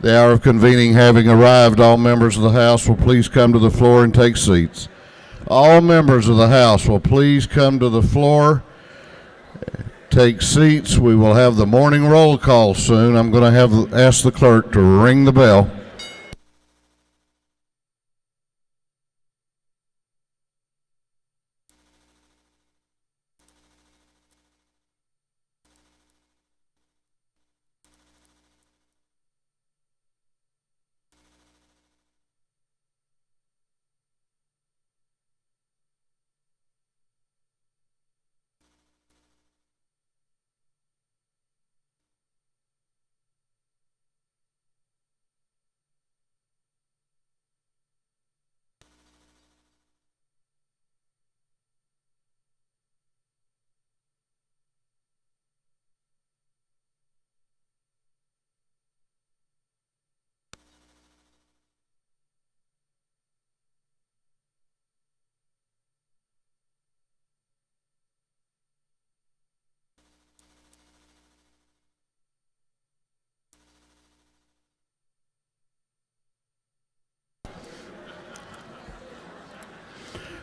The hour of convening having arrived, all members of the House will please come to the floor and take seats. All members of the House will please come to the floor, take seats. We will have the morning roll call soon. I'm going to ask the clerk to ring the bell.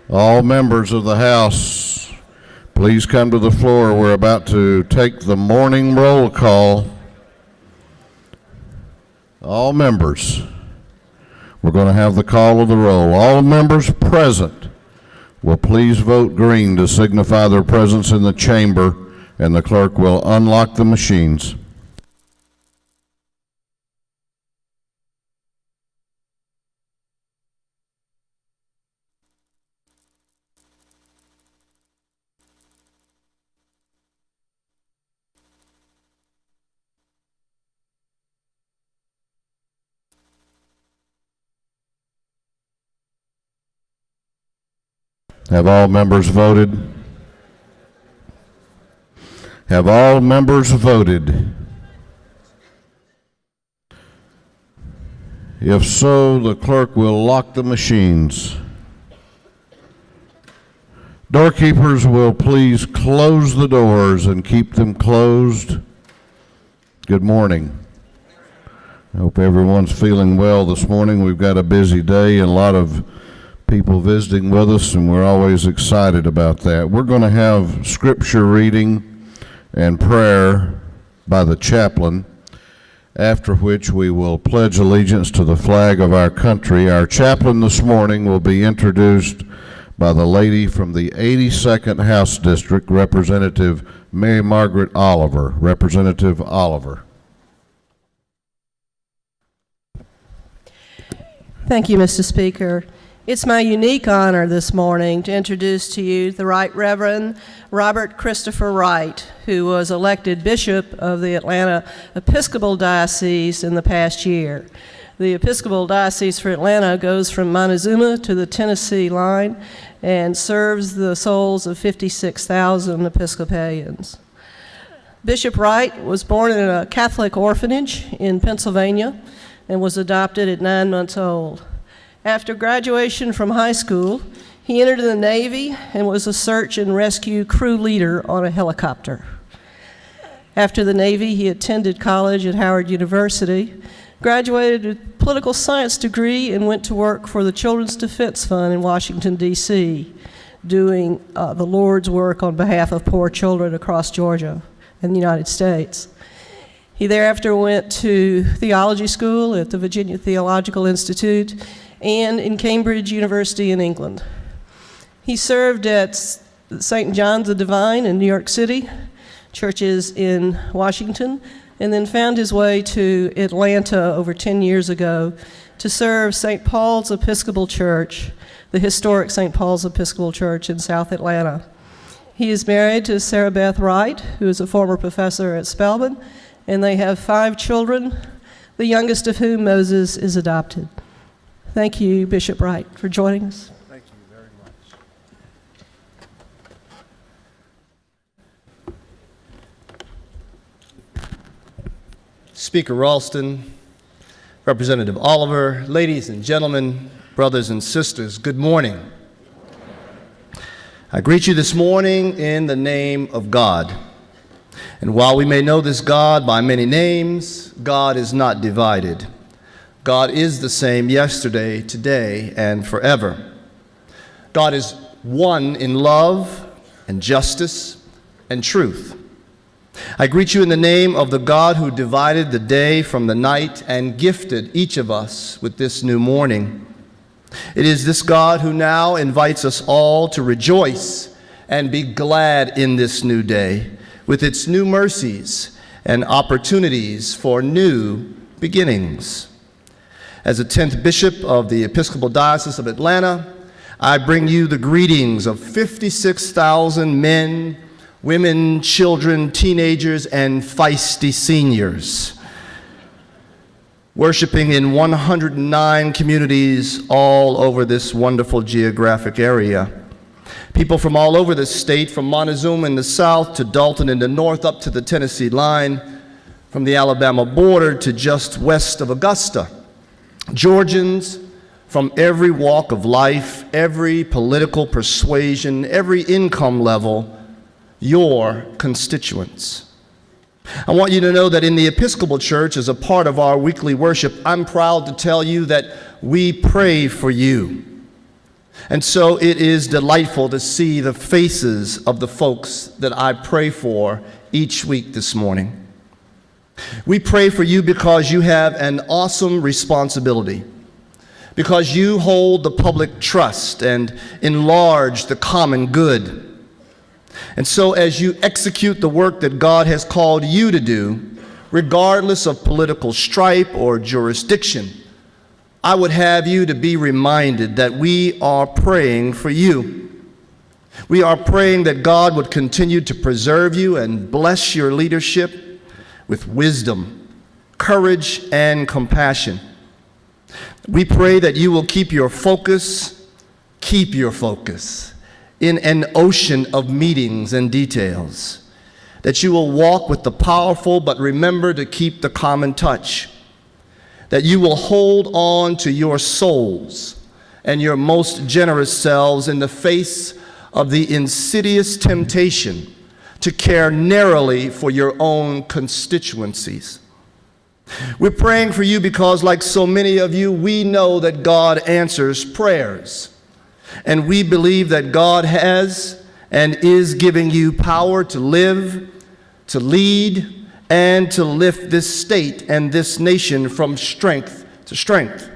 All members of the House, please come to the floor. We're about to take the morning roll call. All members, we're going to have the call of the roll. All members present will please vote green to signify their presence in the chamber, and the clerk will unlock the machines. Have all members voted? Have all members voted? If so, the clerk will lock the machines. Doorkeepers will please close the doors and keep them closed. Good morning. I hope everyone's feeling well this morning. We've got a busy day and a lot of people visiting with us, and we're always excited about that. We're going to have scripture reading and prayer by the chaplain, after which we will pledge allegiance to the flag of our country. Our chaplain this morning will be introduced by the lady from the 82nd House District, Representative Mary Margaret Oliver. Representative Oliver. Thank you, Mr. Speaker. It's my unique honor this morning to introduce to you the Right Reverend Robert Christopher Wright, who was elected Bishop of the Atlanta Episcopal Diocese in the past year. The Episcopal Diocese for Atlanta goes from Montezuma to the Tennessee line and serves the souls of 56,000 Episcopalians. Bishop Wright was born in a Catholic orphanage in Pennsylvania and was adopted at 9 months old. After graduation from high school, he entered the Navy and was a search and rescue crew leader on a helicopter. After the Navy, he attended college at Howard University, graduated with a political science degree, and went to work for the Children's Defense Fund in Washington, D.C., doing the Lord's work on behalf of poor children across Georgia and the United States. He thereafter went to theology school at the Virginia Theological Institute and in Cambridge University in England. He served at St. John's the Divine in New York City, churches in Washington, and then found his way to Atlanta over 10 years ago to serve St. Paul's Episcopal Church, the historic St. Paul's Episcopal Church in South Atlanta. He is married to Sarah Beth Wright, who is a former professor at Spelman, and they have 5 children, the youngest of whom, Moses, is adopted. Thank you, Bishop Wright, for joining us. Thank you very much. Speaker Ralston, Representative Oliver, ladies and gentlemen, brothers and sisters, good morning. I greet you this morning in the name of God. And while we may know this God by many names, God is not divided. God is the same yesterday, today, and forever. God is one in love and justice and truth. I greet you in the name of the God who divided the day from the night and gifted each of us with this new morning. It is this God who now invites us all to rejoice and be glad in this new day with its new mercies and opportunities for new beginnings. As the 10th Bishop of the Episcopal Diocese of Atlanta, I bring you the greetings of 56,000 men, women, children, teenagers, and feisty seniors, worshiping in 109 communities all over this wonderful geographic area. People from all over the state, from Montezuma in the south to Dalton in the north, up to the Tennessee line, from the Alabama border to just west of Augusta. Georgians from every walk of life, every political persuasion, every income level, your constituents. I want you to know that in the Episcopal Church, as a part of our weekly worship, I'm proud to tell you that we pray for you. And so it is delightful to see the faces of the folks that I pray for each week this morning. We pray for you because you have an awesome responsibility, because you hold the public trust and enlarge the common good. And so as you execute the work that God has called you to do, regardless of political stripe or jurisdiction, I would have you to be reminded that we are praying for you. We are praying that God would continue to preserve you and bless your leadership with wisdom, courage, and compassion. We pray that you will keep your focus in an ocean of meetings and details, that you will walk with the powerful but remember to keep the common touch, that you will hold on to your souls and your most generous selves in the face of the insidious temptation to care narrowly for your own constituencies. We're praying for you because, like so many of you, we know that God answers prayers. And we believe that God has and is giving you power to live, to lead, and to lift this state and this nation from strength to strength.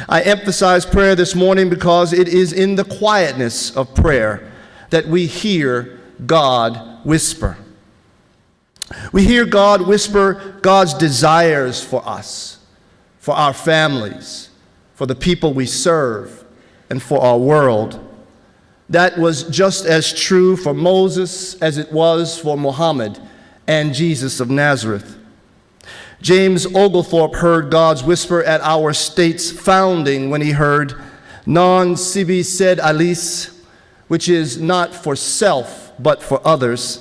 I emphasize prayer this morning because it is in the quietness of prayer that we hear God whisper. We hear God whisper God's desires for us, for our families, for the people we serve, and for our world. That was just as true for Moses as it was for Muhammad and Jesus of Nazareth. James Oglethorpe heard God's whisper at our state's founding when he heard, "Non sibi sed aliis," which is not for self, but for others.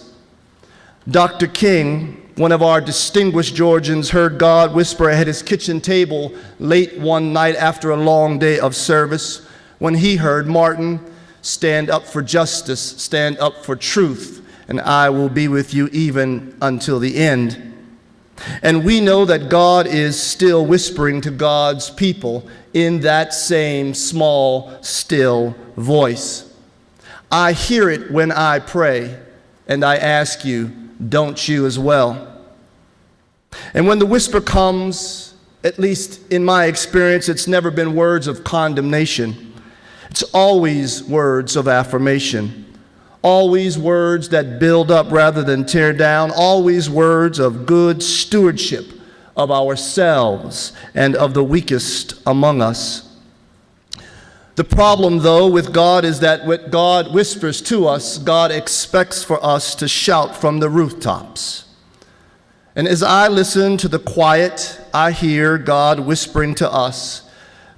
Dr. King, one of our distinguished Georgians, heard God whisper at his kitchen table late one night after a long day of service when he heard, "Martin, stand up for justice, stand up for truth, and I will be with you even until the end." And we know that God is still whispering to God's people in that same small, still voice. I hear it when I pray, and I ask you, don't you as well? And when the whisper comes, at least in my experience, it's never been words of condemnation. It's always words of affirmation, always words that build up rather than tear down, always words of good stewardship of ourselves and of the weakest among us. The problem, though, with God is that what God whispers to us, God expects for us to shout from the rooftops. And as I listen to the quiet, I hear God whispering to us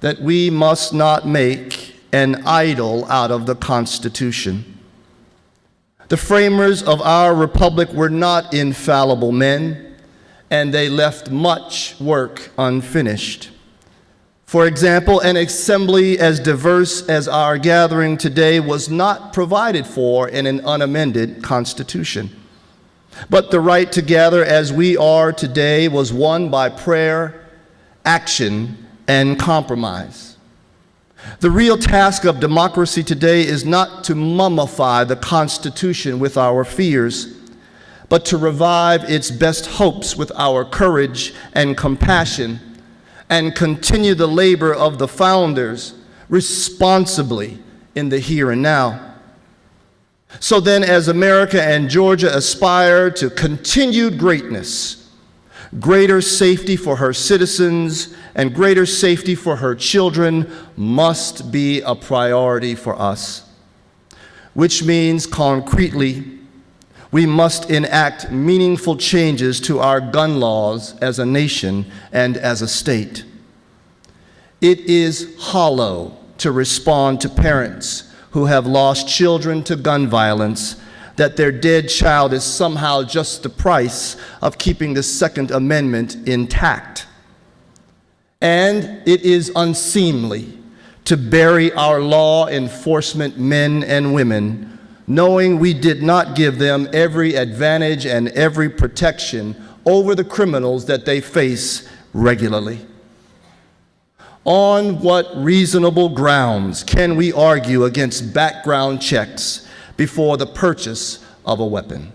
that we must not make an idol out of the Constitution. The framers of our republic were not infallible men, and they left much work unfinished. For example, an assembly as diverse as our gathering today was not provided for in an unamended Constitution. But the right to gather as we are today was won by prayer action, and compromise. The real task of democracy today is not to mummify the Constitution with our fears, but to revive its best hopes with our courage and compassion, and continue the labor of the founders responsibly in the here and now. So then, as America and Georgia aspire to continued greatness, greater safety for her citizens and greater safety for her children must be a priority for us, which means concretely, we must enact meaningful changes to our gun laws as a nation and as a state. It is hollow to respond to parents who have lost children to gun violence that their dead child is somehow just the price of keeping the Second Amendment intact. And it is unseemly to bury our law enforcement men and women knowing we did not give them every advantage and every protection over the criminals that they face regularly. On what reasonable grounds can we argue against background checks before the purchase of a weapon?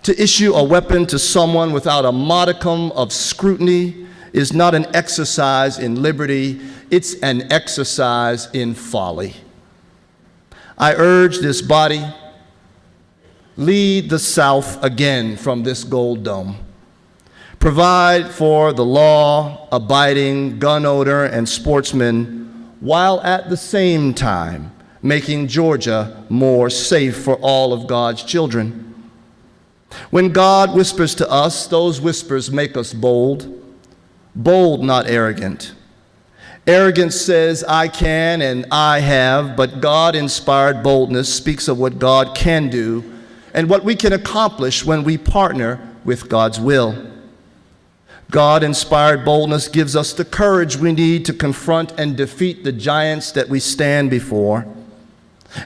To issue a weapon to someone without a modicum of scrutiny is not an exercise in liberty, it's an exercise in folly. I urge this body, lead the South again from this gold dome. Provide for the law-abiding gun owner and sportsman while at the same time making Georgia more safe for all of God's children. When God whispers to us, those whispers make us bold, not arrogant. Arrogance says, I can and I have, but God-inspired boldness speaks of what God can do and what we can accomplish when we partner with God's will. God-inspired boldness gives us the courage we need to confront and defeat the giants that we stand before.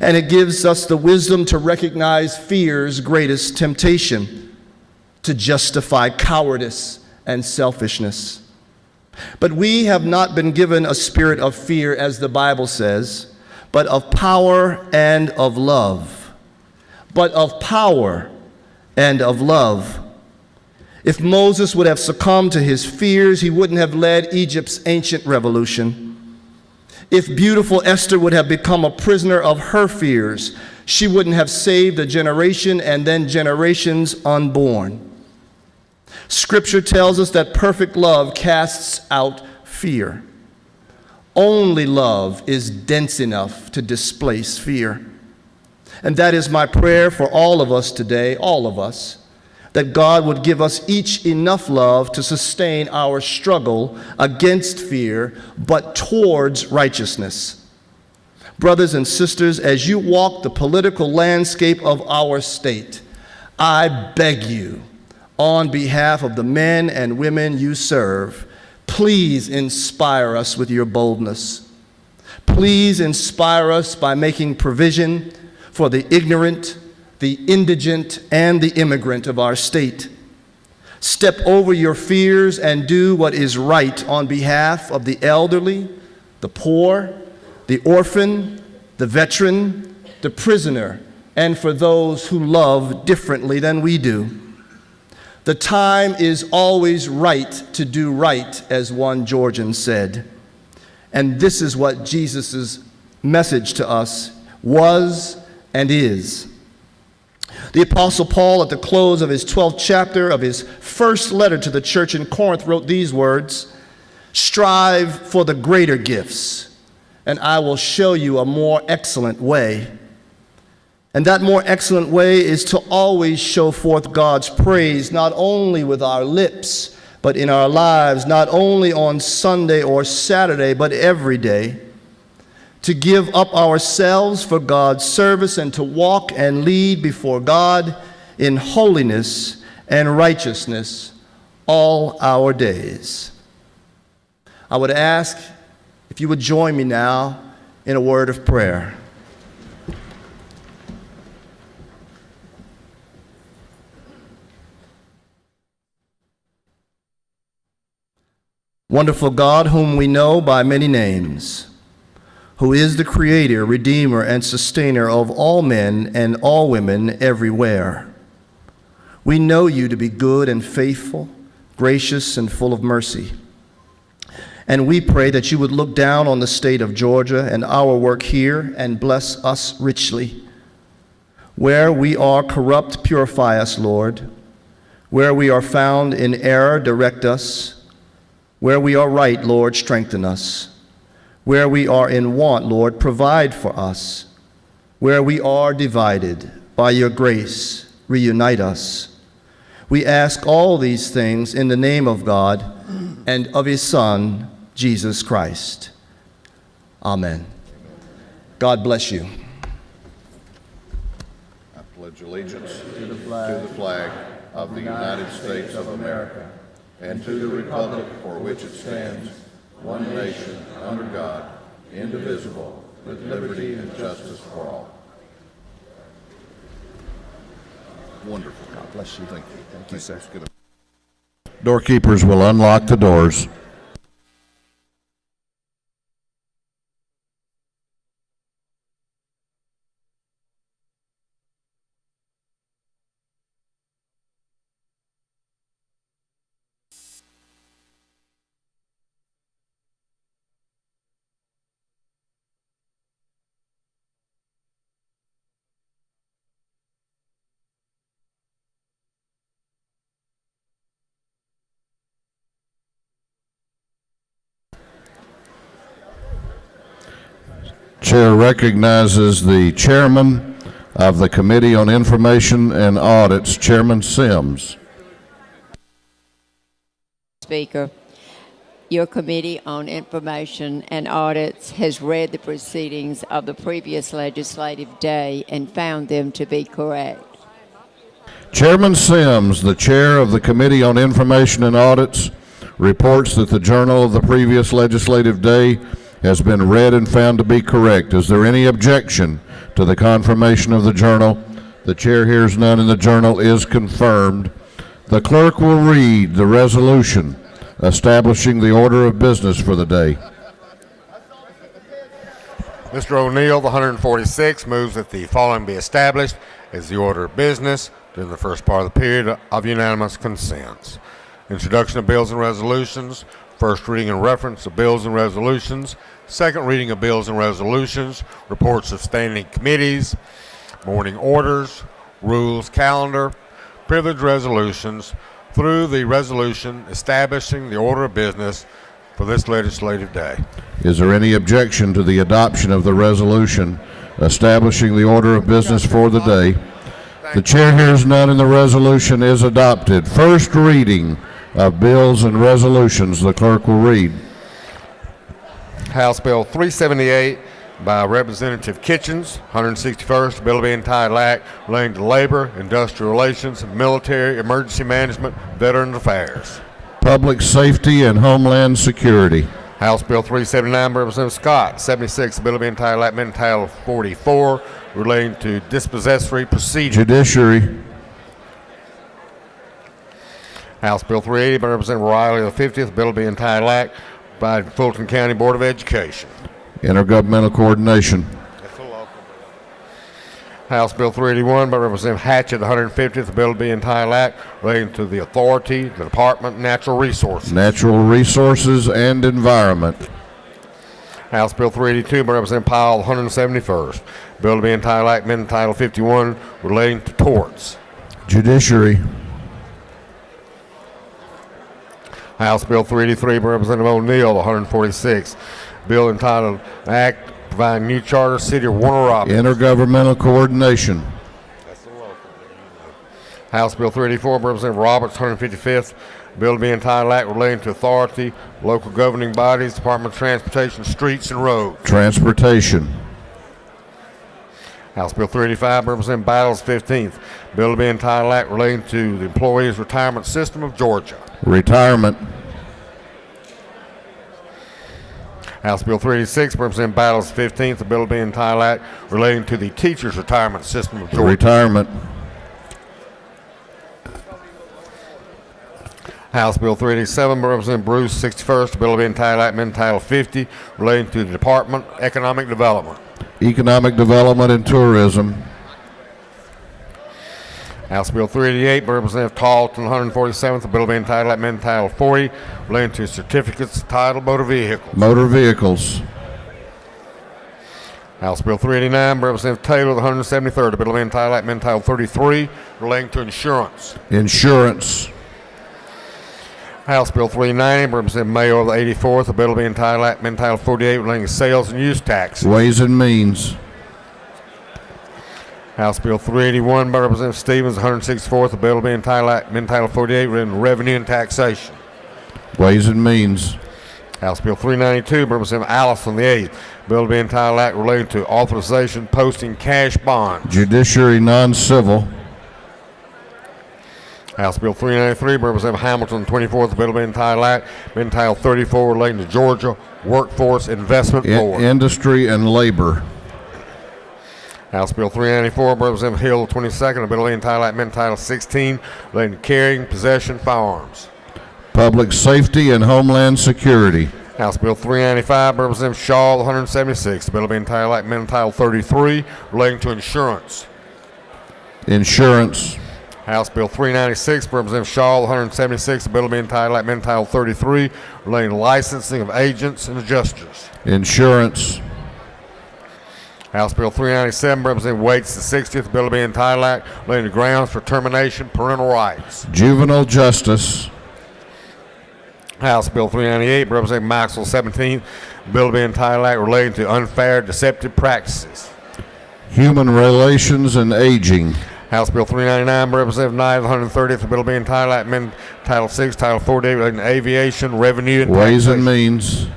And it gives us the wisdom to recognize fear's greatest temptation, to justify cowardice and selfishness. But we have not been given a spirit of fear, as the Bible says, but of power and of love. But of power and of love. If Moses would have succumbed to his fears, he wouldn't have led Egypt's ancient revolution. If beautiful Esther would have become a prisoner of her fears, she wouldn't have saved a generation and then generations unborn. Scripture tells us that perfect love casts out fear. Only love is dense enough to displace fear. And that is my prayer for all of us today, all of us, that God would give us each enough love to sustain our struggle against fear, but towards righteousness. Brothers and sisters, as you walk the political landscape of our state, I beg you, on behalf of the men and women you serve, please inspire us with your boldness. Please inspire us by making provision for the ignorant, the indigent, and the immigrant of our state. Step over your fears and do what is right on behalf of the elderly, the poor, the orphan, the veteran, the prisoner, and for those who love differently than we do. The time is always right to do right, as one Georgian said. And this is what Jesus' message to us was and is. The Apostle Paul, at the close of his 12th chapter of his first letter to the church in Corinth, wrote these words, "Strive for the greater gifts, and I will show you a more excellent way." And that more excellent way is to always show forth God's praise, not only with our lips, but in our lives, not only on Sunday or Saturday, but every day. To give up ourselves for God's service and to walk and lead before God in holiness and righteousness all our days. I would ask if you would join me now in a word of prayer. Wonderful God, whom we know by many names, who is the creator, redeemer, and sustainer of all men and all women everywhere. We know you to be good and faithful, gracious and full of mercy. And we pray that you would look down on the state of Georgia and our work here and bless us richly. Where we are corrupt, purify us, Lord. Where we are found in error, direct us. Where we are right, Lord, strengthen us. Where we are in want, Lord, provide for us. Where we are divided, by your grace, reunite us. We ask all these things in the name of God and of his Son, Jesus Christ. Amen. God bless you. I pledge allegiance to the flag of the United States of America and to the republic for which it stands, one nation, under God, indivisible, with liberty and justice for all. Wonderful. God bless you. Thank you. Thank you, sir. Doorkeepers will unlock the doors. Chair recognizes the chairman of the Committee on Information and Audits, Chairman Sims. Speaker, your Committee on Information and Audits has read the proceedings of the previous legislative day and found them to be correct. Chairman Sims, the chair of the Committee on Information and Audits, reports that the journal of the previous legislative day has been read and found to be correct. Is there any objection to the confirmation of the journal? The chair hears none and the journal is confirmed. The clerk will read the resolution establishing the order of business for the day. Mr. O'Neill, the 146, moves that the following be established as the order of business during the first part of the period of unanimous consents. Introduction of bills and resolutions, first reading and reference of bills and resolutions, second reading of bills and resolutions, reports of standing committees, morning orders, rules, calendar, privilege resolutions, through the resolution establishing the order of business for this legislative day. Is there any objection to the adoption of the resolution establishing the order of business for the day? The chair hears none and the resolution is adopted. First reading of bills and resolutions, the clerk will read. House Bill 378 by Representative Kitchens, 161st, bill to be entitled Act relating to labor, industrial relations, military, emergency management, veterans affairs. Public safety and homeland security. House Bill 379 by Representative Scott, 76, bill to be entitled Act amending Title 44 relating to dispossessory procedure. Judiciary. House Bill 380 by Representative Riley, the 50th, bill to be entitled Act by Fulton County Board of Education. Intergovernmental coordination. House Bill 381 by Representative Hatchett, the 150th, bill to be entitled Act relating to the authority, the Department of Natural Resources. Natural Resources and Environment. House Bill 382 by Representative Powell, the 171st, bill to be entitled Act amending Title 51 relating to torts. Judiciary. House Bill 383 by Representative O'Neill, the 146th, bill entitled Act providing new charter, City of Warner Robins. Intergovernmental coordination. House Bill 384 by Representative Roberts, 155th, bill to be entitled Act relating to authority, local governing bodies, Department of Transportation, streets and roads. Transportation. House Bill 385 by Representative Battles, 15th, bill to be entitled Act relating to the Employees Retirement System of Georgia. Retirement. House Bill 386 by Representative Battles, 15th, the bill to be entitled Act relating to the Teachers Retirement System of Georgia. Retirement. House Bill 387 by Representative Bruce, 61st, a bill to be entitled Act amending Title 50 relating to the Department of Economic Development. Economic Development and Tourism. House Bill 388 by Representative Talton, 147th, a bill to be entitled Act amending Title 40 relating to certificates of title motor vehicles. Motor Vehicles. House Bill 389 by Representative Taylor, the 173rd, a bill to be entitled Act amending Title 33 relating to insurance. Insurance. House Bill 390 by Representative Mayo of the 84th, a bill to be entitled Act amending Title 48 relating to sales and use tax. Ways and Means. House Bill 381 by Representative Stevens, 164th, a bill to be entitled Act amending Title 48 relating to revenue and taxation. Ways and Means. House Bill 392 by Representative Allison, the 8th, bill to be entitled Act relating to authorization posting cash bonds. Judiciary Non-Civil. House Bill 393 by Representative Hamilton, 24th, bill to be entitled Act, been entitled 34 relating to Georgia Workforce Investment Board. Industry and Labor. House Bill 394 by Representative Hill, 22nd, a bill to be entitled Act, been entitled 16 relating to carrying, possession, firearms. Public Safety and Homeland Security. House Bill 395 by Representative Shaw, 176, a bill to be entitled Act, been entitled 33 relating to insurance. Insurance. House Bill 396 by Representative Shaw, 176, a bill to be entitled Act, been entitled 33 relating to licensing of agents and adjusters. Insurance. House Bill 397 by Representative Waits, the 60th, bill to be entitled Act relating to grounds for termination parental rights. Juvenile Justice. House Bill 398 by Representative Maxwell, 17th, bill to be entitled Act relating to unfair deceptive practices. Human Relations and Aging. House Bill 399 by Representative Knight, 130th, a bill to be entitled Act amending Title 6, Title 48 relating to aviation, revenue, and Ways taxation. and Means.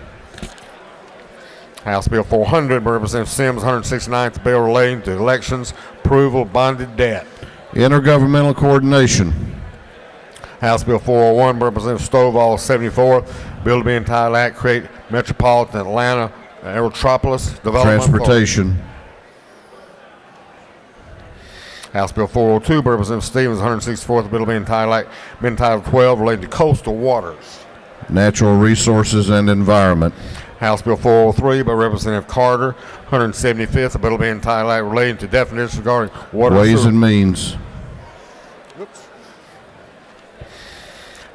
House Bill 400 by Representative Sims, 169th, bill relating to elections, approval, bonded debt. Intergovernmental Coordination. House Bill 401 by Representative Stovall, 74th, bill to be entitled Act create Metropolitan Atlanta Aerotropolis Development. Transportation. House Bill 402 by Representative Stevens, 164th, bill to be entitled Act, been entitled 12 relating to coastal waters. Natural Resources and Environment. House Bill 403 by Representative Carter, 175th, a bill to be entitled Act relating to definitions regarding water. Ways and Means.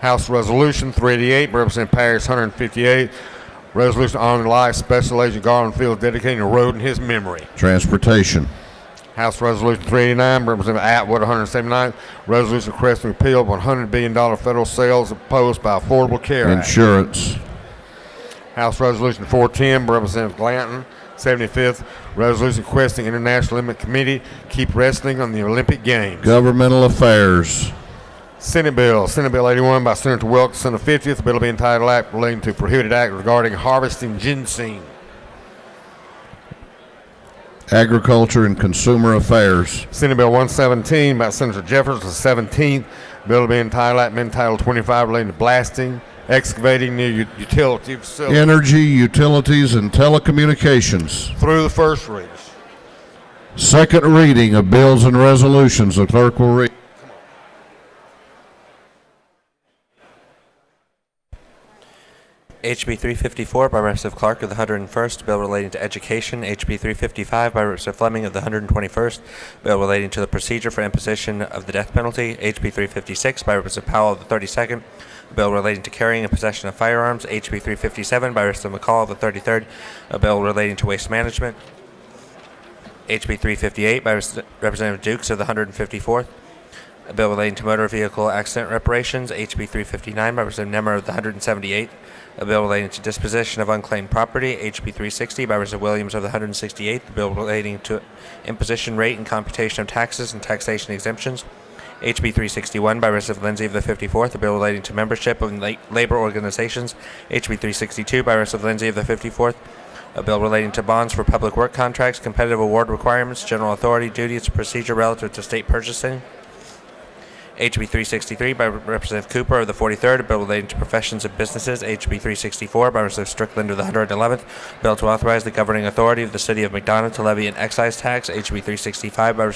House Resolution 388 by Representative Parrish, 158, resolution honoring life Special Agent Garland Fields dedicating a road in his memory. Transportation. House Resolution 389 by Representative Atwood, 179, resolution requesting repeal of $100 billion federal sales imposed by Affordable Care Act. Insurance. House Resolution 410 by Representative Glanton, 75th, resolution requesting International Olympic Committee keep wrestling on the Olympic Games. Governmental Affairs. Senate Bill 81 by Senator Wilkerson, the 50th, bill to be entitled Act relating to prohibited act regarding harvesting ginseng. Agriculture and Consumer Affairs. Senate Bill 117 by Senator Jefferson, the 17th, bill to be entitled Act amending Title 25 relating to blasting, excavating new utility facilities. Energy, Utilities, and Telecommunications. Through the first reading. Second reading of bills and resolutions. The clerk will read. HB 354 by Representative Clark of the 101st, bill relating to education. HB 355 by Representative Fleming of the 121st, bill relating to the procedure for imposition of the death penalty. HB 356 by Representative Powell of the 32nd, bill relating to carrying and possession of firearms. HB 357 by Representative McCall of the 33rd, a bill relating to waste management. HB 358 by Representative Dukes of the 154th, a bill relating to motor vehicle accident reparations. HB 359 by Representative Nemmer of the 178th, a bill relating to disposition of unclaimed property. HB 360 by Representative Williams of the 168th, a bill relating to imposition rate and computation of taxes and taxation exemptions. HB 361 by Representative Lindsay of the 54th, a bill relating to membership of labor organizations. HB 362 by Representative Lindsay of the 54th, a bill relating to bonds for public work contracts, competitive award requirements, general authority, duties, and procedure relative to state purchasing. HB 363 by Representative Cooper of the 43rd, a bill relating to professions and businesses. HB 364 by Representative Strickland of the 111th, bill to authorize the governing authority of the city of McDonough to levy an excise tax. HB 365 by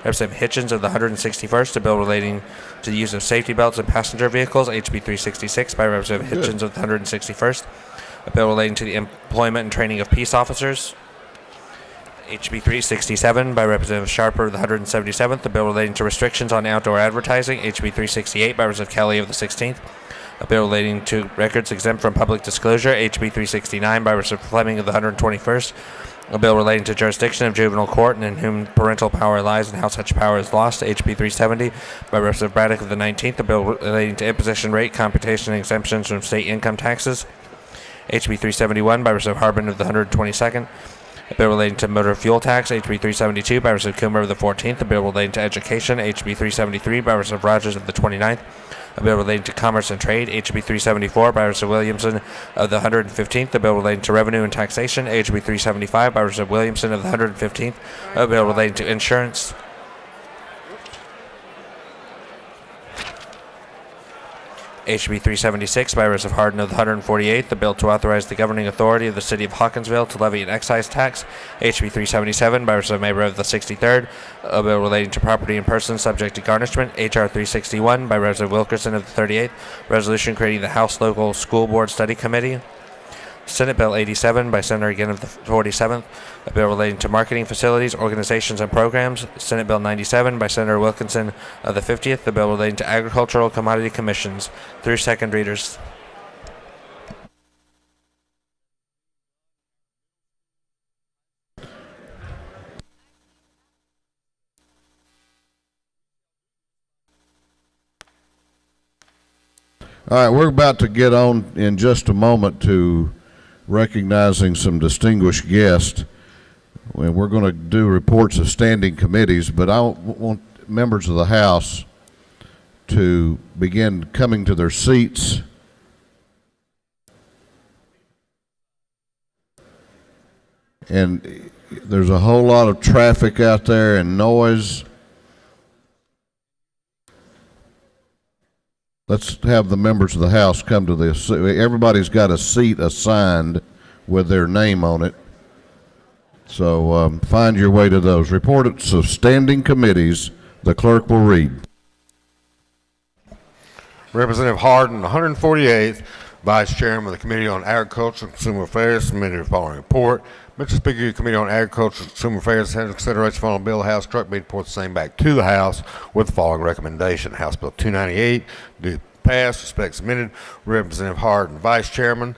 Representative Hitchens of the 161st, a bill relating to the use of safety belts in passenger vehicles, HB 366, by Representative Hitchens of the 161st. A bill relating to the employment and training of peace officers, HB 367, by Representative Sharper of the 177th. A bill relating to restrictions on outdoor advertising, HB 368, by Representative Kelly of the 16th. A bill relating to records exempt from public disclosure, HB 369, by Representative Fleming of the 121st. A bill relating to jurisdiction of juvenile court and in whom parental power lies and how such power is lost, HB 370, by Representative Braddock of the 19th. A bill relating to imposition rate, computation, and exemptions from state income taxes, HB 371, by Representative Harbin of the 122nd. A bill relating to motor fuel tax, HB 372, by Representative Coomer of the 14th. A bill relating to education, HB 373, by Representative Rogers of the 29th. A bill relating to commerce and trade, HB 374, by Representative Williamson of the 115th. A bill relating to revenue and taxation, HB 375, by Representative Williamson of the 115th. A bill relating to insurance, HB 376, by Representative Hardin of the 148th. The bill to authorize the governing authority of the City of Hawkinsville to levy an excise tax, HB 377, by Representative Mabry of the 63rd. A bill relating to property and persons subject to garnishment, HR 361, by Representative Wilkerson of the 38th. Resolution creating the House Local School Board Study Committee. Senate Bill 87, by Senator Again of the 47th. A bill relating to marketing facilities, organizations, and programs. Senate Bill 97, by Senator Wilkinson of the 50th. The bill relating to agricultural commodity commissions. Through second readers. All right, we're about to get on in just a moment to recognizing some distinguished guests. We're going to do reports of standing committees, but I want members of the House to begin coming to their seats. And there's a whole lot of traffic out there and noise. Let's have the members of the House come to this. Everybody's got a seat assigned with their name on it. So find your way to those. Reports of standing committees, the clerk will read. Representative Hardin, 148th, Vice Chairman of the Committee on Agriculture and Consumer Affairs, submitted the following report. Mr. Speaker, your Committee on Agriculture and Consumer Affairs has consideration of the following bill. The House struck me to report the same back to the House with the following recommendation. House Bill 298, due pass, respect submitted. Representative Hardin, Vice Chairman.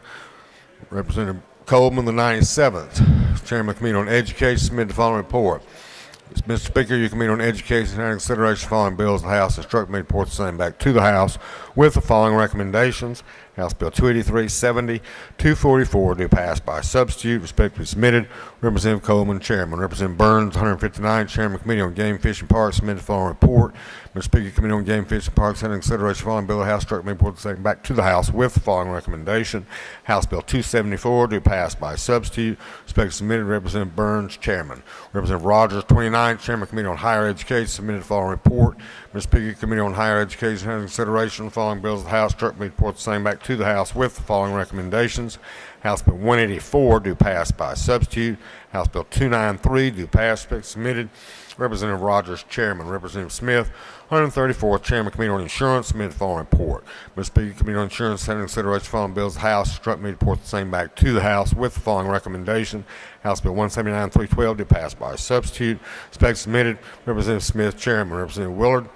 Representative Coleman, the 97th, Chairman of the Committee on Education, submitted the following report. Mr. Speaker, your Committee on Education has consideration of the following bills. The House has struck me to report the same back to the House with the following recommendations. House Bill 283, 70, 244, due pass by substitute, respectively submitted. Representative Coleman, Chairman. Representative Burns, 159, Chairman of the Committee on Game, Fish, and Parks, submitted the following report. Mr. Speaker, Committee on Game, Fish, and Parks has consideration of the following bill. The House struck me to report the same back to the House with the following recommendation. House Bill 274, due pass by substitute, respectively submitted. Representative Burns, Chairman. Representative Rogers, 29, Chairman of the Committee on Higher Education, submitted the following report. Mr. Speaker, Committee on Higher Education has consideration of the following bills. The House struck me to report the same back to the House with the following recommendations. House Bill 184, due pass by substitute. House Bill 293, due pass, submitted. Representative Rogers, Chairman. Representative Smith, 134th, Chairman of the Committee on Insurance, submitted the following report. Mr. Speaker, Committee on Insurance has consideration of the following bills. The House struck me to report the same back to the House with the following recommendation. House Bill 179, 312, due pass by substitute. Respect submitted. Representative Smith, Chairman. Representative Willard,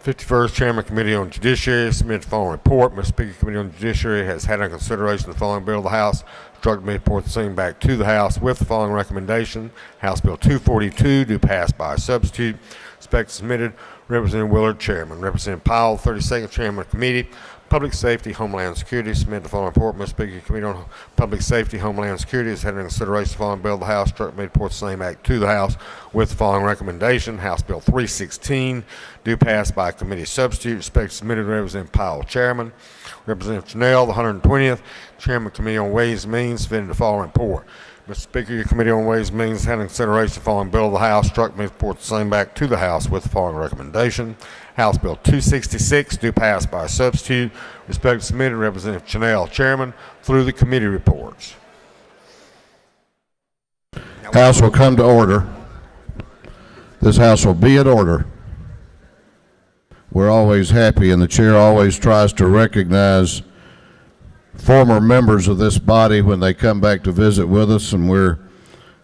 51st, Chairman of the Committee on Judiciary, submitted the following report. Mr. Speaker, Committee on Judiciary has had under consideration the following bill. The House struck me to report the same back to the House with the following recommendation. House Bill 242, due pass by substitute. Respect submitted. Representative Willard, Chairman. Representative Powell, 32nd, Chairman of the Committee. Public Safety, Homeland Security, submitted the following report. Mr. Speaker, Committee on Public Safety, Homeland Security has had in consideration the following bill. The House struck me to report the same act to the House with the following recommendation. House Bill 316, due pass by committee substitute. Respect submitted. Representative Powell, Chairman. Representative Janelle, the 120th, Chairman of the Committee on Ways and Means, submitted the following report. Mr. Speaker, your Committee on Ways and Means had in consideration the following bill. The House struck me to report the same back to the House with the following recommendation. House Bill 266, due pass by substitute. Respect submitted. Representative Chanel, Chairman. Through the committee reports. House will come to order. This House will be in order. We're always happy, and the chair always tries to recognize former members of this body when they come back to visit with us, and we're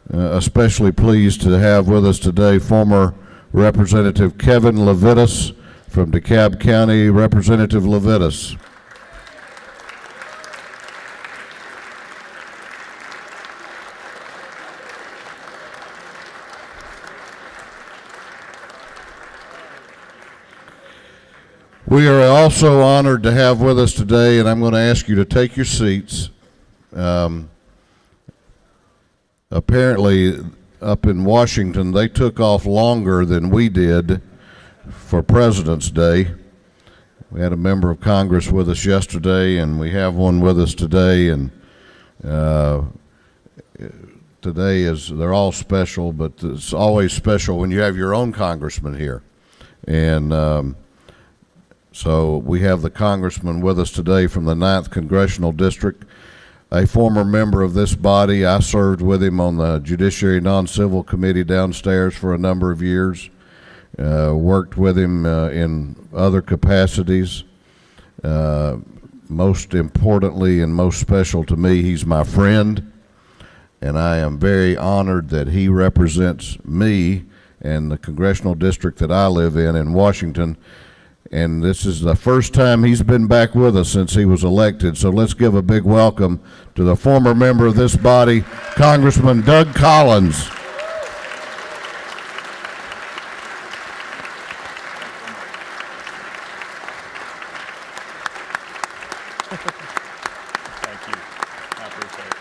especially pleased to have with us today former Representative Kevin Levitas from DeKalb County. Representative Levitas. We are also honored to have with us today, and I'm going to ask you to take your seats. Apparently, up in Washington, they took off longer than we did for President's Day. We had a member of Congress with us yesterday, and we have one with us today, and today they're all special, but it's always special when you have your own congressman here. And so we have the congressman with us today from the 9th Congressional District, a former member of this body. I served with him on the Judiciary Non-Civil Committee downstairs for a number of years, worked with him in other capacities. Most importantly and most special to me, he's my friend, and I am very honored that he represents me and the congressional district that I live in Washington. And this is the first time he's been back with us since he was elected. So let's give a big welcome to the former member of this body, Congressman Doug Collins. Thank you. I appreciate it.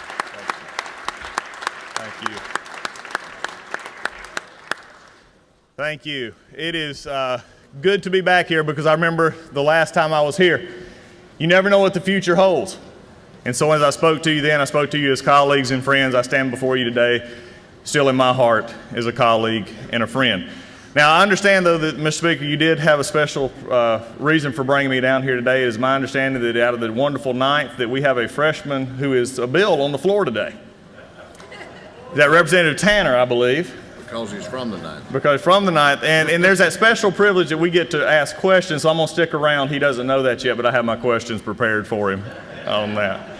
Thank you. Thank you. It is good to be back here because I remember the last time I was here. You never know what the future holds. And so as I spoke to you then, I spoke to you as colleagues and friends. I stand before you today, still in my heart as a colleague and a friend. Now, I understand, though, that, Mr. Speaker, you did have a special reason for bringing me down here today. It is my understanding that out of the wonderful 9th that we have a freshman who is a bill on the floor today. Is that Representative Tanner, I believe? Because he's from the 9th. Because from the 9th, and there's that special privilege that we get to ask questions, so I'm going to stick around. He doesn't know that yet, but I have my questions prepared for him on that.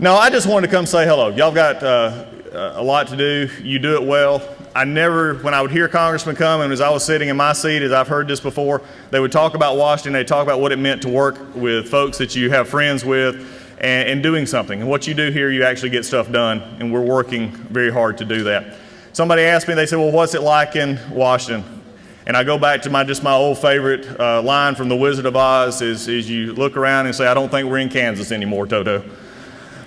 No, I just wanted to come say hello. Y'all got a lot to do. You do it well. I never, when I would hear congressmen come, and as I was sitting in my seat, as I've heard this before, they would talk about Washington. They'd talk about what it meant to work with folks that you have friends with and doing something. And what you do here, you actually get stuff done, and we're working very hard to do that. Somebody asked me, they said, well, what's it like in Washington? And I go back to my old favorite line from The Wizard of Oz is you look around and say, I don't think we're in Kansas anymore, Toto.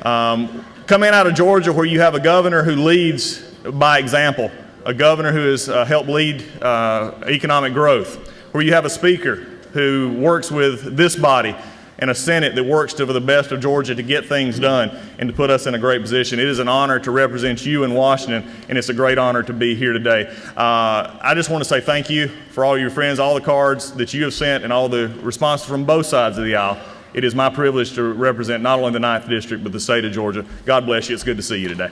Coming out of Georgia, where you have a governor who leads by example, a governor who has helped lead economic growth, where you have a speaker who works with this body and a Senate that works for the best of Georgia to get things done and to put us in a great position. It is an honor to represent you in Washington, and it's a great honor to be here today. I just want to say thank you for all your friends, all the cards that you have sent, and all the responses from both sides of the aisle. It is my privilege to represent not only the 9th District, but the state of Georgia. God bless you. It's good to see you today.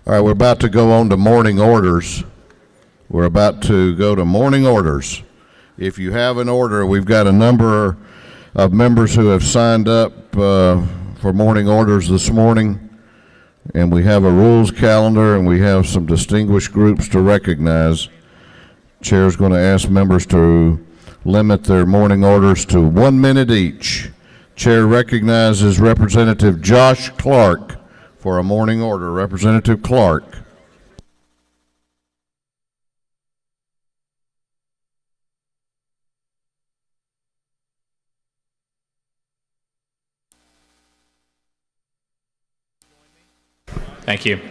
All right, we're about to go on to morning orders. We're about to go to morning orders. If you have an order, we've got a number of members who have signed up for morning orders this morning, and we have a rules calendar, and we have some distinguished groups to recognize. Chair's going to ask members to limit their morning orders to 1 minute each. Chair recognizes Representative Josh Clark for a morning order. Representative Clark. Thank you.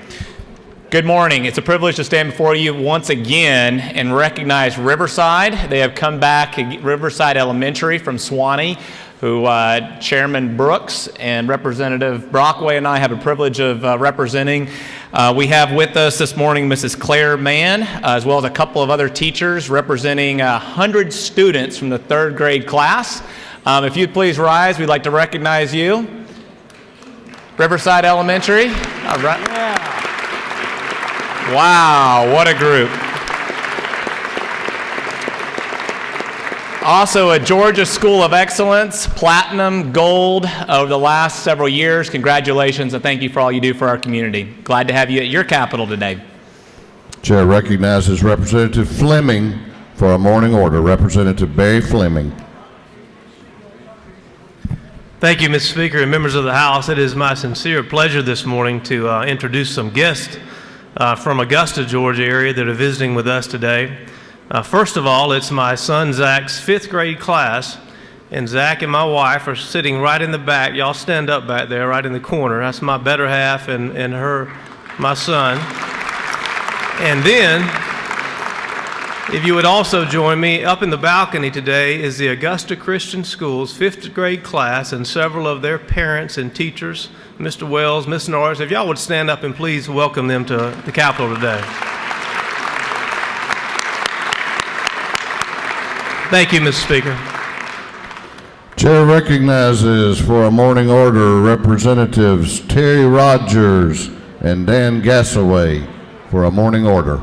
Good morning. It's a privilege to stand before you once again and recognize Riverside. They have come back, Riverside Elementary from Suwanee, who Chairman Brooks and Representative Brockway and I have a privilege of representing. We have with us this morning Mrs. Claire Mann, as well as a couple of other teachers representing 100 students from the 3rd grade class. If you'd please rise, we'd like to recognize you. Riverside Elementary. All right. Yeah. Wow, what a group. Also a Georgia School of Excellence, Platinum, Gold over the last several years. Congratulations and thank you for all you do for our community. Glad to have you at your capital today. Chair recognizes Representative Fleming for a morning order. Representative Barry Fleming. Thank you, Mr. Speaker and members of the House. It is my sincere pleasure this morning to introduce some guests from Augusta, Georgia area that are visiting with us today. First of all, it's my son Zach's 5th grade class, and Zach and my wife are sitting right in the back. Y'all stand up back there, right in the corner. That's my better half and her, my son. And then, if you would also join me, up in the balcony today is the Augusta Christian Schools 5th grade class and several of their parents and teachers, Mr. Wells, Miss Norris. If y'all would stand up and please welcome them to the Capitol today. Thank you, Mr. Speaker. Chair recognizes for a morning order Representatives Terry Rogers and Dan Gassaway for a morning order.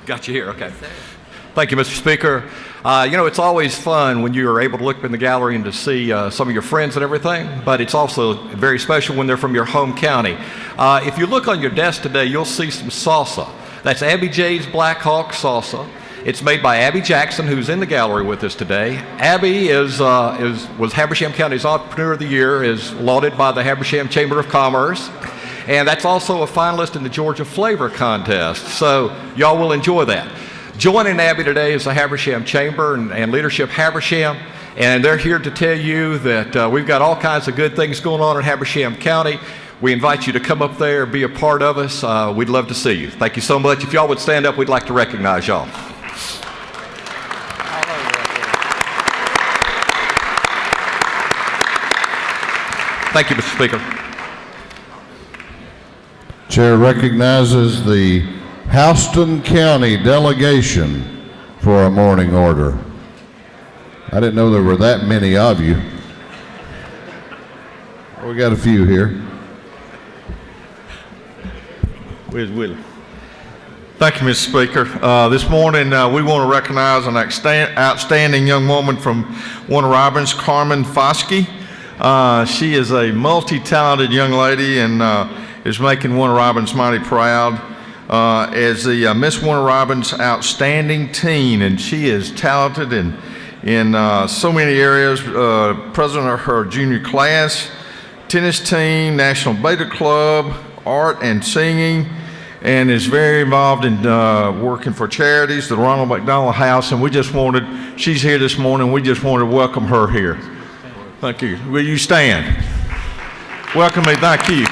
Got you here, okay. Thank you, Mr. Speaker. You know, it's always fun when you are able to look up in the gallery and to see some of your friends and everything, but it's also very special when they're from your home county. If you look on your desk today, you'll see some salsa. That's Abby J's Black Hawk salsa. It's made by Abby Jackson, who's in the gallery with us today. Abby was Habersham County's Entrepreneur of the Year, is lauded by the Habersham Chamber of Commerce. And that's also a finalist in the Georgia Flavor Contest. So y'all will enjoy that. Joining Abby today is the Habersham Chamber and Leadership Habersham. And they're here to tell you that we've got all kinds of good things going on in Habersham County. We invite you to come up there, be a part of us. We'd love to see you. Thank you so much. If y'all would stand up, we'd like to recognize y'all. Thank you, Mr. Speaker. Chair recognizes the Houston County delegation for a morning order. I didn't know there were that many of you. We got a few here. Where's Willie? Thank you, Mr. Speaker. This morning we want to recognize an outstanding young woman from Warner Robins, Carmen Foskey. She is a multi-talented young lady and is making Warner Robins mighty proud as the Miss Warner Robins Outstanding Teen, and she is talented in so many areas. President of her junior class, tennis team, National Beta Club, art and singing, and is very involved in working for charities, the Ronald McDonald House, and she's here this morning, we just wanted to welcome her here. Thank you. Will you stand? Welcome me, thank you.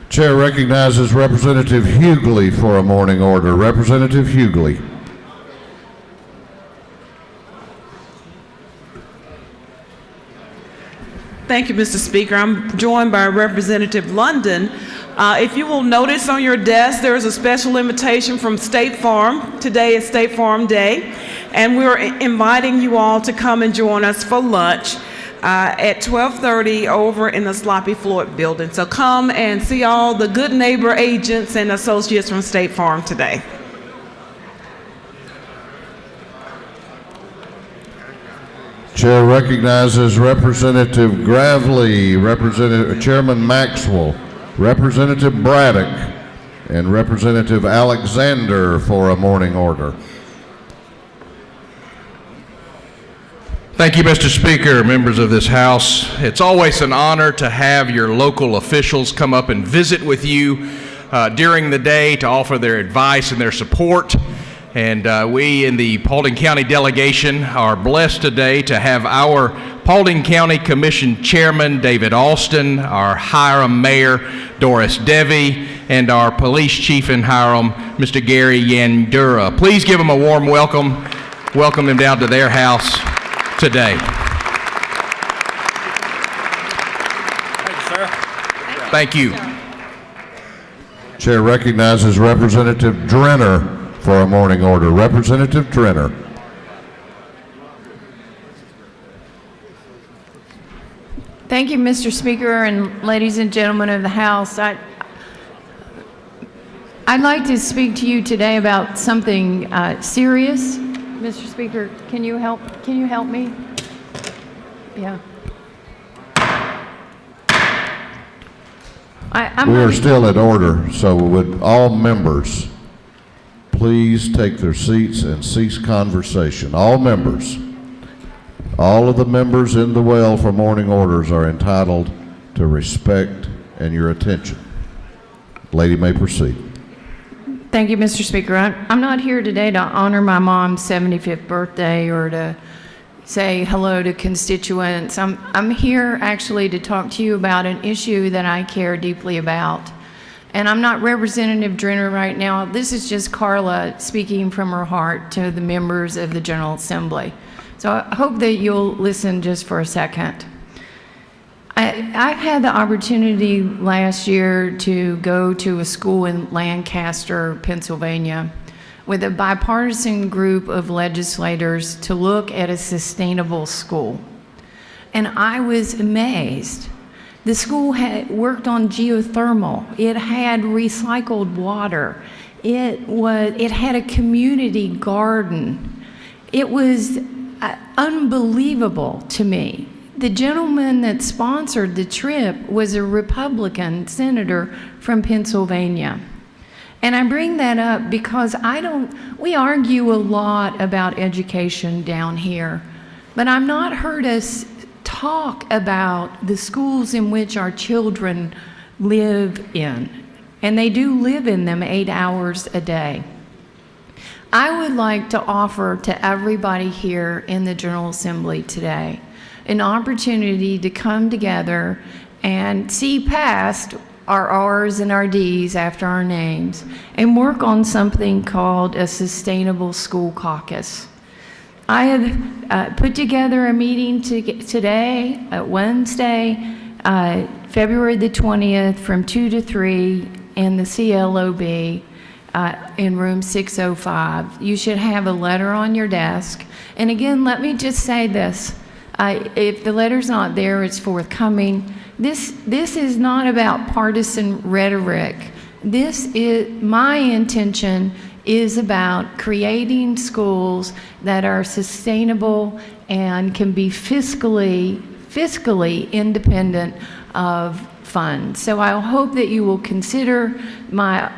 Chair recognizes Representative Hughley for a morning order. Representative Hughley. Thank you, Mr. Speaker. I'm joined by Representative London. If you will notice on your desk, there is a special invitation from State Farm. Today is State Farm Day, and we're inviting you all to come and join us for lunch at 12:30 over in the Sloppy Floyd building. So come and see all the good neighbor agents and associates from State Farm today. Chair recognizes Representative Gravely, Chairman Maxwell, Representative Braddock, and Representative Alexander for a morning order. Thank you, Mr. Speaker, members of this House. It's always an honor to have your local officials come up and visit with you during the day to offer their advice and their support. And we in the Paulding County delegation are blessed today to have our Paulding County Commission Chairman, David Alston, our Hiram Mayor, Doris Devey, and our Police Chief in Hiram, Mr. Gary Yandura. Please give them a warm welcome. Welcome them down to their house today. Thank you, sir. Thank you. Chair recognizes Representative Drenner for a morning order. Representative Drenner. Thank you, Mr. Speaker, and ladies and gentlemen of the House. I'd like to speak to you today about something serious. Mr. Speaker, can you help me? Yeah. We are still at order, so would all members please take their seats and cease conversation. All members. All of the members in the well for morning orders are entitled to respect and your attention. Lady may proceed. Thank you, Mr. Speaker. I'm not here today to honor my mom's 75th birthday or to say hello to constituents. I'm here actually to talk to you about an issue that I care deeply about. And I'm not Representative Drenner right now. This is just Carla speaking from her heart to the members of the General Assembly. So I hope that you'll listen just for a second. I've had the opportunity last year to go to a school in Lancaster, Pennsylvania, with a bipartisan group of legislators to look at a sustainable school. And I was amazed. The school had worked on geothermal. It had recycled water. It had a community garden. It was unbelievable to me. The gentleman that sponsored the trip was a Republican senator from Pennsylvania. And I bring that up because we argue a lot about education down here, but I've not heard us talk about the schools in which our children live in. And they do live in them 8 hours a day. I would like to offer to everybody here in the General Assembly today an opportunity to come together and see past our R's and our D's after our names and work on something called a Sustainable School Caucus. I have put together a meeting today, Wednesday, February the 20th from 2 to 3 in the CLOB in room 605. You should have a letter on your desk. And again, let me just say this. If the letter's not there, it's forthcoming. This is not about partisan rhetoric. My intention is about creating schools that are sustainable and can be fiscally independent of funds. So I hope that you will consider my